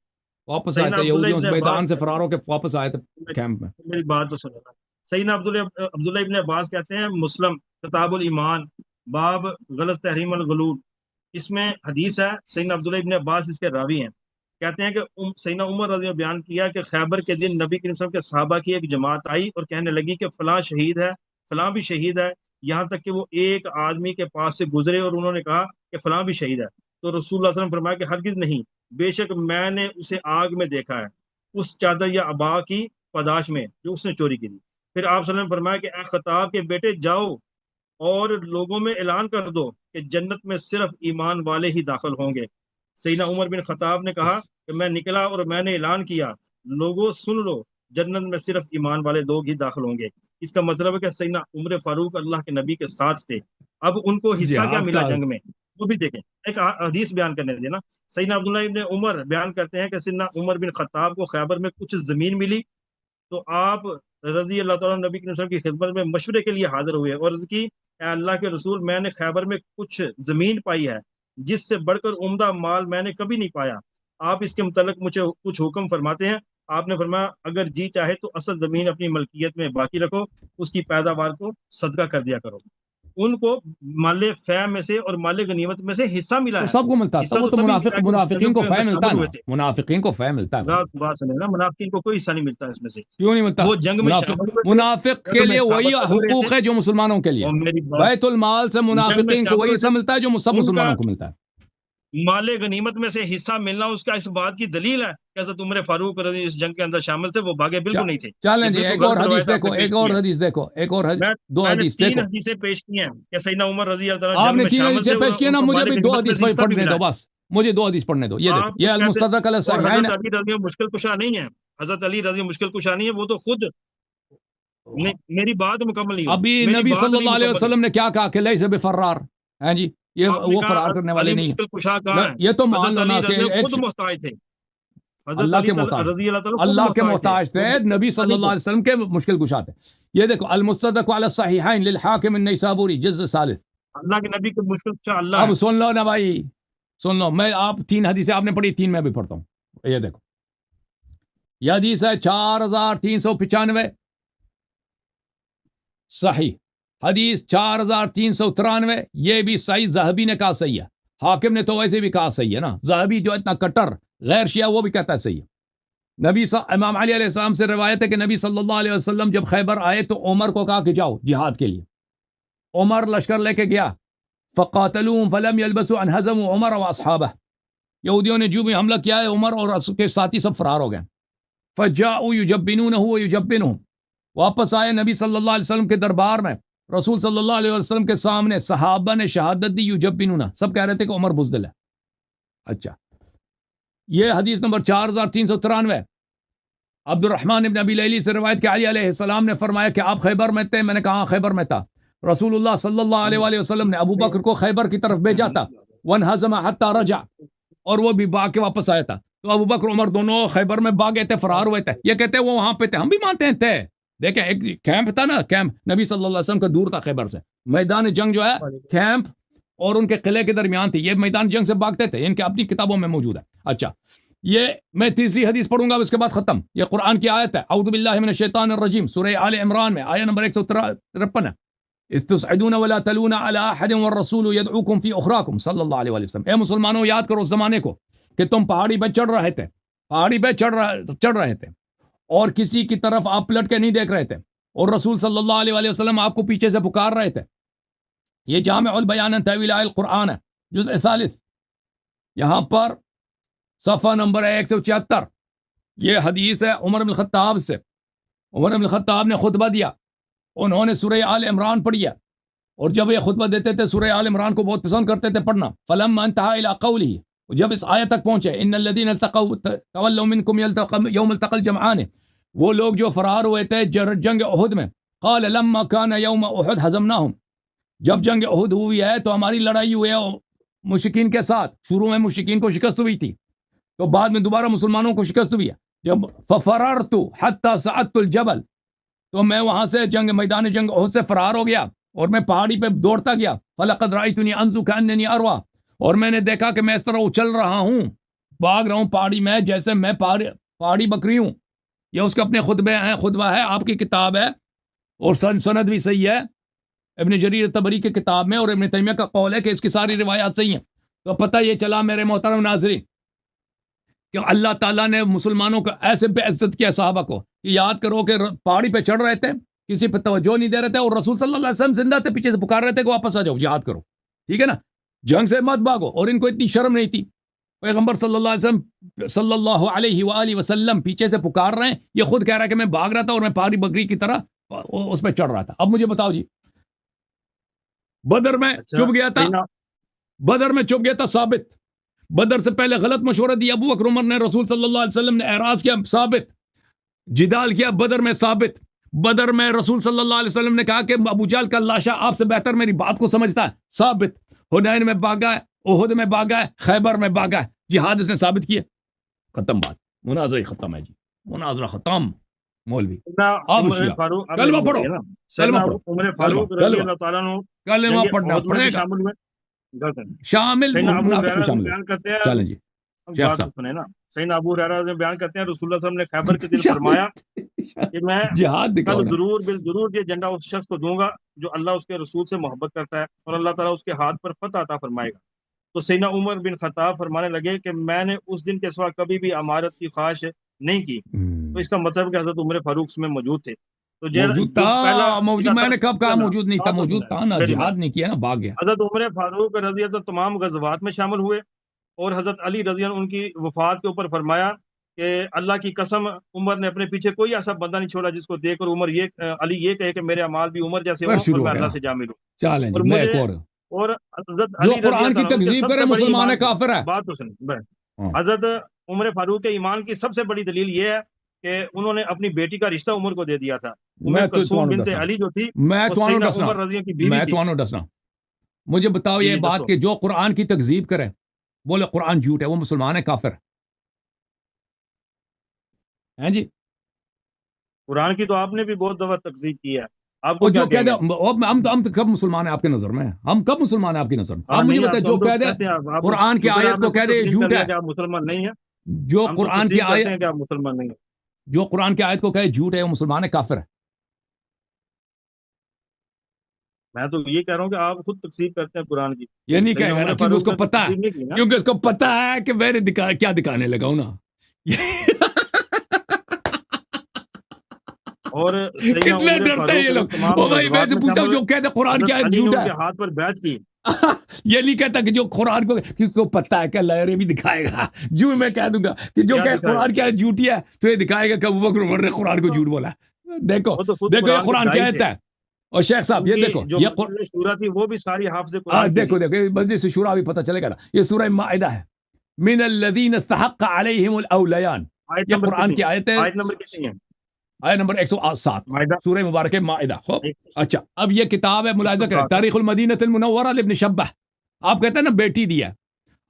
واپس آئے سیدنا تھے، عبداللہ یہودیوں ابن سے میدان عباس سے کہتے فرار ہو کے واپس آئے تھے ہیں، کیمپ میں، میری بات تو سنو، سیدنا عبداللہ ابن عباس کہتے ہیں، مسلم کتاب الایمان باب غلط تحریم الغلول، اس میں حدیث ہے، سیدنا عبداللہ ابن عباس اس کے راوی ہیں، کہتے ہیں کہ سیدنا عمر رضی اللہ عنہ بیان کیا کہ خیبر کے دن نبی کریم صلی اللہ علیہ وسلم کے صحابہ کی ایک جماعت آئی اور کہنے لگی کہ فلاں شہید ہے، فلاں بھی شہید ہے، یہاں تک کہ وہ ایک آدمی کے پاس سے گزرے اور انہوں نے کہا کہ فلاں بھی شہید ہے، تو رسول اللہ صلی اللہ علیہ وسلم فرمایا کہ ہرگز نہیں، بے شک میں نے اسے آگ میں دیکھا ہے، اس چادر یا عبا کی پاداش میں جو اس نے چوری کی تھی۔ پھر آپ صلی اللہ علیہ وسلم نے فرمایا کہ اے خطاب کے بیٹے جاؤ اور لوگوں میں اعلان کر دو کہ جنت میں صرف ایمان والے ہی داخل ہوں گے۔ سیدنا عمر بن خطاب نے کہا کہ میں نکلا اور میں نے اعلان کیا، لوگوں سن لو، جنت میں صرف ایمان والے لوگ ہی داخل ہوں گے۔ اس کا مطلب ہے کہ سیدنا عمر فاروق اللہ کے نبی کے ساتھ تھے، اب ان کو حصہ کیا جہاد ملا کا جنگ میں، وہ بھی دیکھیں۔ ایک حدیث بیان کرنے دینا، سیدنا عبداللہ ابن عمر بیان کرتے ہیں کہ سیدنا عمر بن خطاب کو خیبر میں کچھ زمین ملی، تو آپ رضی اللہ تعالیٰ نبی کے وسلم کی خدمت میں مشورے کے لیے حاضر ہوئے اور عرض کی، اے اللہ کے رسول، میں نے خیبر میں کچھ زمین پائی ہے جس سے بڑھ کر عمدہ مال میں نے کبھی نہیں پایا، آپ اس کے متعلق مجھے کچھ حکم فرماتے ہیں؟ آپ نے فرمایا اگر جی چاہے تو اصل زمین اپنی ملکیت میں باقی رکھو، اس کی پیداوار کو صدقہ کر دیا کرو۔ ان کو مال فے میں سے اور مال غنیمت میں سے حصہ ملا تو ہے، سب کو ملتا حصہ ہے، وہ تو تبھی منافق ملا کہ منافقین جنگ کو کے فے اندر ملتا ہے شامل نا، ہوئے تھے۔ منافقین کو فے ملتا ہے بھائی۔ بات سنیں نا، منافقین کو کوئی حصہ نہیں ملتا اس میں سے، کیوں نہیں ملتا؟ وہ جنگ میں شامل ہوئے تھے، منافق کے جنگ میں لیے وہی ثابت قدم رہے حقوق تھے، ہے جو مسلمانوں کے لیے، اور میری بات، بیت المال سے جنگ میں منافقین کو شامل وہی ہوئے حصہ تھے، ملتا ہے جو سب ان کا مسلمانوں کو ملتا ہے۔ مال غنیمت میں سے حصہ ملنا اس کا اس بات کی دلیل ہے کہ حضرت عمر فاروق رضی اس جنگ کے اندر شامل تھے، وہ بھاگے بالکل نہیں تھے۔ چلیں یہ جی، بالکل ایک اور غلط حدیث روایت آپ دیکھو، نے پیش ایک کی اور ہے۔ حدیث دیکھو، ایک اور دو میں نے حدیث 3 دیکھو۔ حدیثیں پیش کی ہیں کہ سیدنا عمر رضی اللہ تعالیٰ آپ جنگ نے میں 3 شامل تھے، حدیثیں پیش کی ہیں ان نا، کو مجھے مال بھی 2 غنیمت میں حدیث سے حصہ بھی پڑھنے ملا دو ہے۔ بس، مجھے 2 حدیث پڑھنے دو۔ یہ دیکھو، آپ یہ کہتے، المستدرک علی اور الصحیحین حضرت علی رضی اللہ مشکل کشا نہیں ہے، حضرت علی رضی مشکل کشا نہیں ہے، وہ تو خود میری بات مکمل نہیں ہوئی، ابھی میری نبی بات صلی نہیں اللہ علیہ مکمل ہوئی۔ وسلم نے کیا کہا کہ لیس بفرار، ہیں جی، یہ آپ نے وہ کہا فرار کرنے والے علی نہیں مشکل کشا ہیں۔ کہاں ہے؟ یہ تو مان حضرت لو نا علی کہ رضی اللہ ایک خود محتاج تھے، حضرت اللہ علی کے محتاج، رضی اللہ تعالیٰ خود اللہ کے محتاج تھے، محتاج تھے، وہ نبی صلی اللہ نہیں علیہ وسلم کے مشکل کشا تھے۔ یہ دیکھو المستدرک علی الصحیحین للحاکم النیسابوری جزء ثالث۔ اللہ کے نبی کے مشکل کشا اللہ اب ہے۔ سن لو نا بھائی، سن لو، میں آپ 3 حدیثیں آپ نے پڑھی، 3 میں بھی پڑھتا ہوں۔ یہ دیکھو، یہ حدیث ہے 4395 صحیح، حدیث 4393 یہ بھی صحیح، ذہبی نے کہا صحیح ہے، حاکم نے تو ویسے بھی کہا صحیح ہے نا، ذہبی جو اتنا کٹر غیر شیعہ وہ بھی کہتا ہے صحیح ہے۔ امام علی علیہ السلام سے روایت ہے کہ نبی صلی اللہ علیہ وسلم جب خیبر آئے تو عمر کو کہا کہ جاؤ جہاد کے لیے، عمر لشکر لے کے گیا، فقاتلوهم فلم يلبسوا ان هزموا عمر واصحابه، یہودیوں نے جو بھی حملہ کیا ہے، عمر اور اس کے ساتھی سب فرار ہو گئے، فجاءوا يجبنونه ويجبنهم، واپس آئے نبی صلی اللہ علیہ وسلم کے دربار میں، رسول صلی اللہ علیہ وسلم کے سامنے صحابہ نے شہادت دی، یجبنون، سب کہہ رہے تھے کہ عمر بزدل ہے۔ اچھا، یہ حدیث نمبر 4393 عبد الرحمن ابن ابی لیلی سے روایت کہ علی علیہ السلام نے فرمایا کہ آپ خیبر میں تھے، میں نے کہا خیبر میں تھا، رسول اللہ صلی اللہ علیہ وآلہ وسلم نے ابو بکر کو خیبر کی طرف بھیجا تھا، وانہزم حتی رجع، اور وہ بھی بھاگ کے واپس آیا تھا، تو ابو بکر عمر دونوں خیبر میں بھاگے تھے، فرار ہوئے تھے، یہ کہتے ہیں وہ وہاں پہ تھے، ہم بھی مانتے ہیں تھے، دیکھیں ایک کیمپ تھا نا، کیمپ نبی صلی اللہ علیہ وسلم کا دور تھا خیبر سے، میدان جنگ جو ہے کیمپ اور ان کے قلعے کے درمیان تھی، یہ میدان جنگ سے بھاگتے تھے، ان کے اپنی کتابوں میں موجود ہے۔ اچھا، یہ میں تیسری حدیث پڑھوں گا، اس کے بعد ختم۔ یہ قرآن کی آیت ہے، اعوذ باللہ من الشیطان الرجیم، سورہ آل عمران میں آیت نمبر 153 ہے، اذ تصعدون ولا تلون على احد والرسول يدعوكم في اخراكم، صلی اللہ علیہ وسلم، اے مسلمانوں یاد کرو اس زمانے کو کہ تم پہاڑی پہ چڑھ رہے تھے، پہاڑی پہ چڑھ رہے تھے اور کسی کی طرف آپ پلٹ کے نہیں دیکھ رہے تھے، اور رسول صلی اللہ علیہ وسلم آپ کو پیچھے سے پکار رہے تھے۔ یہ جامع البیان تأویل القرآن ہے، جزء ثالث، یہاں پر صفحہ نمبر 176، یہ حدیث ہے عمر بن الخطاب سے۔ عمر بن الخطاب نے خطبہ دیا، انہوں نے سورہ آل عمران پڑھی ہے، اور جب یہ خطبہ دیتے تھے سورہ آل عمران کو بہت پسند کرتے تھے پڑھنا، فلما انتهى الى قوله، جب اس آیت تک پہنچے، ان الذين تولوا منكم يوم التقى الجمعان، وہ لوگ جو فرار ہوئے تھے جنگ احد میں، قال لما كان يوم احد هزمناهم، جب جنگ احد ہوئی ہے تو ہماری لڑائی ہوئی ہے مشرکین کے ساتھ، شروع میں مشرکین کو شکست ہوئی تھی، تو بعد میں دوبارہ مسلمانوں کو شکست ہوئی ہے، جب ففررت حتى صعدت الجبل، تو میں وہاں سے میدان جنگ احد سے فرار ہو گیا اور میں پہاڑی پہ دوڑتا گیا، فلقد رأيتني انظر كأنني اروى، اور میں نے دیکھا کہ میں اس طرح اچل رہا ہوں، بھاگ رہا ہوں پہاڑی میں جیسے میں پہاڑی بکری ہوں۔ یہ اس کے اپنے خطبہ ہے، آپ کی کتاب ہے اور سند بھی صحیح ہے، ابن جریر تبری کی کتاب میں، اور ابن تیمیہ کا قول ہے کہ اس کی ساری روایات صحیح ہیں۔ تو پتہ یہ چلا میرے محترم ناظرین کہ اللہ تعالیٰ نے مسلمانوں کو ایسے بے عزت کیا صحابہ کو کہ یاد کرو کہ پہاڑی پہ چڑھ رہے تھے، کسی پہ توجہ نہیں دے رہے تھے، اور رسول صلی اللہ علیہ وسلم زندہ تھے، پیچھے سے پکار رہے تھے کہ واپس آ جاؤ، جہاد کرو، ٹھیک ہے نا، جنگ سے مت بھاگو، اور ان کو اتنی شرم نہیں تھی۔ پیغمبر صلی اللہ علیہ وآلہ وسلم پیچھے سے پکار رہے ہیں، یہ خود کہہ رہا ہے کہ میں بھاگ رہا تھا اور میں پہاڑی بکری کی طرح اس پہ چڑھ رہا تھا۔ اب مجھے بتاؤ جی، بدر میں چپ گیا تھا، بدر میں چپ گیا تھا ثابت، بدر سے پہلے غلط مشورہ دیا ابو بکر عمر نے، رسول صلی اللہ علیہ وسلم نے اعراض کیا ثابت، جدال کیا بدر میں ثابت، بدر میں رسول صلی اللہ علیہ وسلم نے کہا کہ ابو جہل کا لاشا آپ سے بہتر میری بات کو سمجھتا ہے، ثابت، حنین میں بھاگا ہے، احد میں بھاگا ہے، خیبر میں بھاگا ہے، جہاد اس نے ثابت کیا، ختم بات، مناظرہ ختم ہے جی، مناظرہ ختم۔ مولوی آپ شیعہ کلمہ پڑھو، کلمہ پڑھو، عمر فاروق رضی اللہ تعالیٰ عنہ کلمہ پڑھنا پڑے گا، شامل ہوئے، شامل سیدنا ابو منافق میں ہریرہ شامل بیان کرتے ہیں، چلیں جی شیخ بات صاحب، سنیں نا، سیدنا ابو ہریرہ نے بیان کرتے ہیں رسول اللہ صلی اللہ علیہ وسلم نے خیبر کے دن فرمایا کہ میں جہاد دکھاؤ کل نا، ضرور بالضرور یہ جھنڈا اس شخص کو دوں گا جو اللہ اس کے رسول سے محبت کرتا ہے، اور اللہ تعالیٰ اس کے ہاتھ پر فتح عطا فرمائے گا۔ تو سیدنا عمر بن خطاب فرمانے لگے کہ میں نے اس دن کے سوا کبھی بھی امارت کی خواہش نہیں کی، تو اس کا مطلب کہ حضرت عمر فاروق اس میں موجود تھے۔ تو موجود تھا، موجود، میں نے کب کہا موجود نہیں تھا، موجود تھا نا، میری جہاد نہیں کیا نا، بھاگ گیا۔ حضرت عمر فاروق رضی اللہ تمام غزوات میں شامل ہوئے، اور حضرت علی رضی اللہ ان کی وفات کے اوپر فرمایا کہ اللہ کی قسم عمر نے اپنے پیچھے کوئی ایسا بندہ نہیں چھوڑا جس کو دیکھ کر عمر علی یہ کہے کہ میرے اعمال بھی عمر جیسے ہوں اور میں اللہ سے جا ملوں۔ چالیں جی، میں ایک اور حضرت جو علی قرآن کی تکذیب کرے مسلمان کافر ہے۔ بات تو سنیں، حضرت عمر فاروق کے ایمان کی سب سے بڑی دلیل یہ ہے کہ انہوں نے اپنی بیٹی کا رشتہ عمر کو دے دیا تھا۔ میں کلثوم بنت علی جو تھی میں وہ سیدنا عمر رضی اللہ کی بیوی تھی۔ تو ڈسنا، مجھے بتاؤ یہ بات کہ جو قرآن کی تکذیب کرے، بولے قرآن جھوٹ ہے، وہ مسلمان ہے کافر ہیں جی؟ قرآن کی تو آپ نے بھی بہت دفعہ تکذیب کی ہے، آپ کو جو کیا کہہ دے ہم تو کب مسلمان ہیں آپ کی نظر میں؟ ہم کب مسلمان ہیں آپ کی نظر میں؟ آپ مجھے بتائیں، جو کہہ دے قرآن کی آیت کو کہہ دے جھوٹ ہے، آپ مسلمان نہیں ہیں، جو قرآن کی آیت، کہ آپ مسلمان نہیں ہیں، جو قرآن کی آیت کو کہے جھوٹ ہے، وہ مسلمان ہے کافر ہے۔ میں تو یہ کہہ رہا ہوں کہ آپ خود تکذیب کرتے ہیں قرآن کی۔ یہ نہیں کہے گا نا، کیونکہ اس کو پتا ہے، کیونکہ اس کو پتا ہے کہ میں نے کیا دکھانے لگا ہوں نا۔ اور کتنے ڈرتے ہیں یہ لوگ، وہ بھائی میں سے پوچھا جو کہتے قرآن کی آیت جھوٹ ہے، ہاتھ پر بیعت کی، یہ نہیں کہتا کہ جو قرآن کو، کیونکہ کو پتا ہے کہ اللہ بھی دکھائے گا، جو میں کہہ دوں گا کہ جو کہ قرآن کی آیت جھوٹی ہے تو یہ دکھائے گا کہ ابو بکر عمر نے قرآن کو جھوٹ بولا۔ دیکھو دیکھو یہ قرآن کی آیت ہے، اور شیخ صاحب یہ دیکھو، یہ سورہ تھی وہ بھی ساری حافظ قرآن، دیکھو دیکھو مجلس شورا بھی پتہ چلے گا نا، یہ سورہ مائدہ ہے، من الذین استحق علیہم الاولیان، یہ قرآن کی آیت ہے، آیت نمبر کتنی ہے؟ آیت نمبر 107 سورہ مبارکہ مائدہ۔ اچھا اب یہ کتاب ہے، ملاحظہ کریں، تاریخ المدینہ المنورہ لابن شبہ، آپ کہتے ہیں نا بیٹی دیا،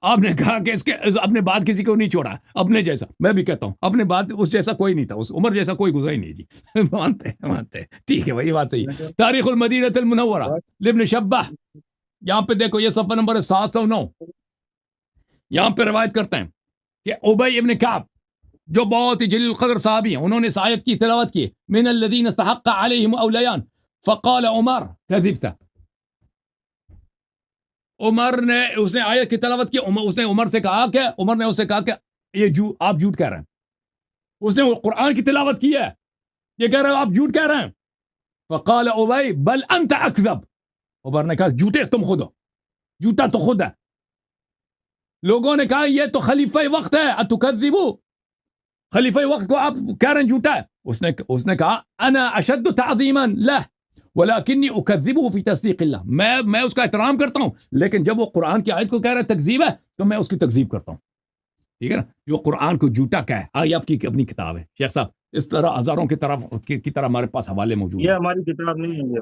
آپ نے کہا کہ اس کے اپنے بعد کسی کو نہیں چھوڑا اپنے جیسا، میں بھی کہتا ہوں اپنے بعد اس جیسا کوئی نہیں تھا، اس عمر جیسا کوئی گزرا ہی نہیں جی، مانتے ٹھیک ہے بھائی، یہ بات صحیح ہے۔ تاریخ المدینہ المنورہ لابن شبہ، یہاں پہ دیکھو یہ صفحہ نمبر 709، یہاں پہ روایت کرتے ہیں کہ ابی ابن کعب جو بہت ہی جلیل القدر صحابی ہیں، انہوں نے اس آیت کی تلاوت کی، من الذین استحق علیہم اولیان فقال عمر کذبت، عمر نے اس نے آیت کی تلاوت کی، اس نے عمر سے کہا کہ عمر نے اس سے کہا کہ یہ آپ جھوٹ کہہ رہے ہیں، اس نے قرآن کی تلاوت کی ہے، یہ کہہ رہے ہیں آپ جھوٹ کہہ رہے ہیں، فقال ابی بل انت اکذب، عمر نے کہا جھوٹے تم خود ہو، جھوٹا تو خود ہے۔ لوگوں نے کہا یہ تو خلیفہ وقت ہے، اتکذبو، خلیفہ وقت کو آپ کہہ رہے ہیں جھوٹا ہے، اس نے کہا انا اشد تعظیما لہ ولکنی اکذبہ فی تصدیق اللہ، میں اس کا احترام کرتا ہوں، لیکن جب وہ قرآن کی آیت کو کہہ رہا ہے تکذیب ہے تو میں اس کی تکذیب کرتا ہوں، ٹھیک ہے نا، جو قرآن کو جھوٹا کہے۔ آئی آپ کی اپنی کتاب ہے شیخ صاحب، اس طرح ہزاروں کی طرح ہمارے پاس حوالے موجود ہیں، یہ ہماری کتاب نہیں ہے،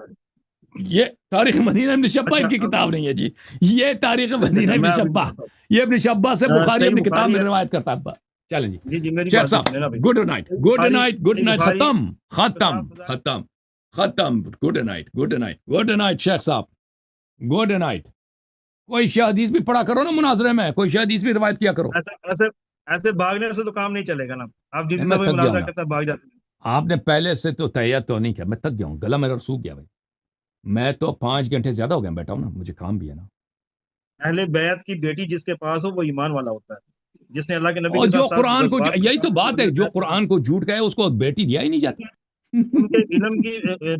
یہ تاریخ مدینہ ابن شبہ ان کی کتاب نہیں ہے جی، یہ تاریخ مدینہ ابن شبہ، یہ ابن شبہ سے بخاری اپنی کتاب میں روایت کرتا ہے۔ چلیں جی شیخ صاحب، good night, good night, good night, ختم ختم ختم ختم، good night, good night, good night شیخ صاحب، گڈ نائٹ۔ کوئی شیعہ حدیث بھی پڑھا کرو نا مناظرے میں، کوئی شیعہ حدیث بھی روایت کیا کرو، ایسے بھاگنے سے تو کام نہیں چلے گا نا، آپ جس میں دفعہ مناظرہ کرتے ہیں بھاگ جاتے ہیں۔ آپ نے پہلے سے تو تیار تو نہیں کیا، میں تک گیا ہوں، گلا میرا سوکھ گیا بھائی، میں تو 5 گھنٹے زیادہ ہو گئے بیٹھا ہوں نا، مجھے کام بھی ہے نا. اہل بیت کی بیٹی جس کے پاس ہو وہ ایمان والا ہوتا ہے، جس نے اللہ کے نبی اور کے جو ساتھ ساتھ قرآن کو، غزوات یہی تو بات ہے، اہل جو بیت کے قرآن کو جھوٹ کہے اس کو بیٹی دیا ہی نہیں جاتا. ان کے علم کی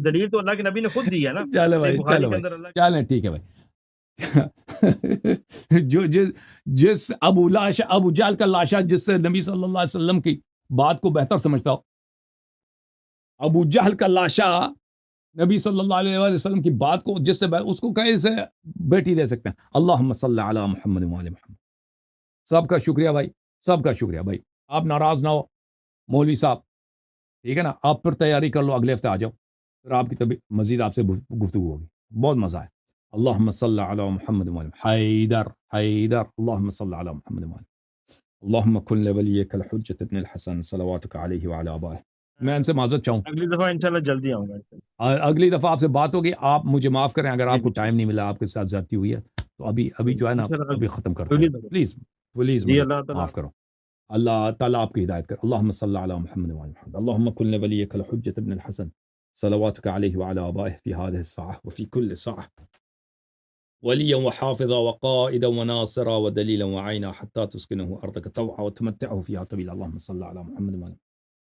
دلیل تو اللہ کے نبی نے خود دی ہے نا، چلو صحیح بھائی، بخاری چلو کے بھائی، اندر اللہ چلیں ٹھیک ہے بھائی. جو جس ابو جہل کا لاشا جس سے نبی صلی اللہ علیہ وسلم کی بات کو بہتر سمجھتا ہو، ابو جہل کا لاشا نبی صلی اللہ علیہ وسلم کی بات کو جس سے اس کو کیسے بیٹی دے سکتے ہیں؟ اللہم صلی علی محمد وعلی محمد. سب کا شکریہ بھائی، سب کا شکریہ بھائی. آپ ناراض نہ ہو مولوی صاحب، ٹھیک ہے نا؟ آپ پھر تیاری کر لو، اگلے ہفتے آ جاؤ، پھر آپ کی طبیعت مزید آپ سے گفتگو ہوگی. بہت مزہ ہے. اللہم صلی علی محمد وعلی حیدر حیدر. اللہم صلی علی محمد وعلی. اللہم کن لولیک الحجۃ ابن الحسن صلواتک علیہ وعلی آبائہ. میں ان سے معذرت چاہوں، اگلی دفعہ انشاءاللہ جلدی آؤں گا. اگلی دفعہ آپ سے بات ہوگی. آپ مجھے معاف کریں اگر آپ جی کو جی ٹائم نہیں ملا، آپ کے ساتھ زیادتی ہوئی ہے تو ابھی جو ہے نا انشاءاللہ ابھی ختم کرتا اگلی ہوں. دفعہ. پلیز پلیز جی مجھے اللہ تعالیٰ معاف کرو. اللہ تعالیٰ آپ کی ہدایت کر. اللہم صلی علی محمد وعلی محمد. اللہم کن لولیک الحجۃ ابن الحسن صلواتک علیہ وعلی آبائہ فی هذه الساعة وفی کل ساعة ولیا وحافظا وقائدا وناصرا ودلیلا وعینا حتی تسکنه ارضک طوعا وتمتعه فیها طویلا. اللہم صلی علی محمد وعلی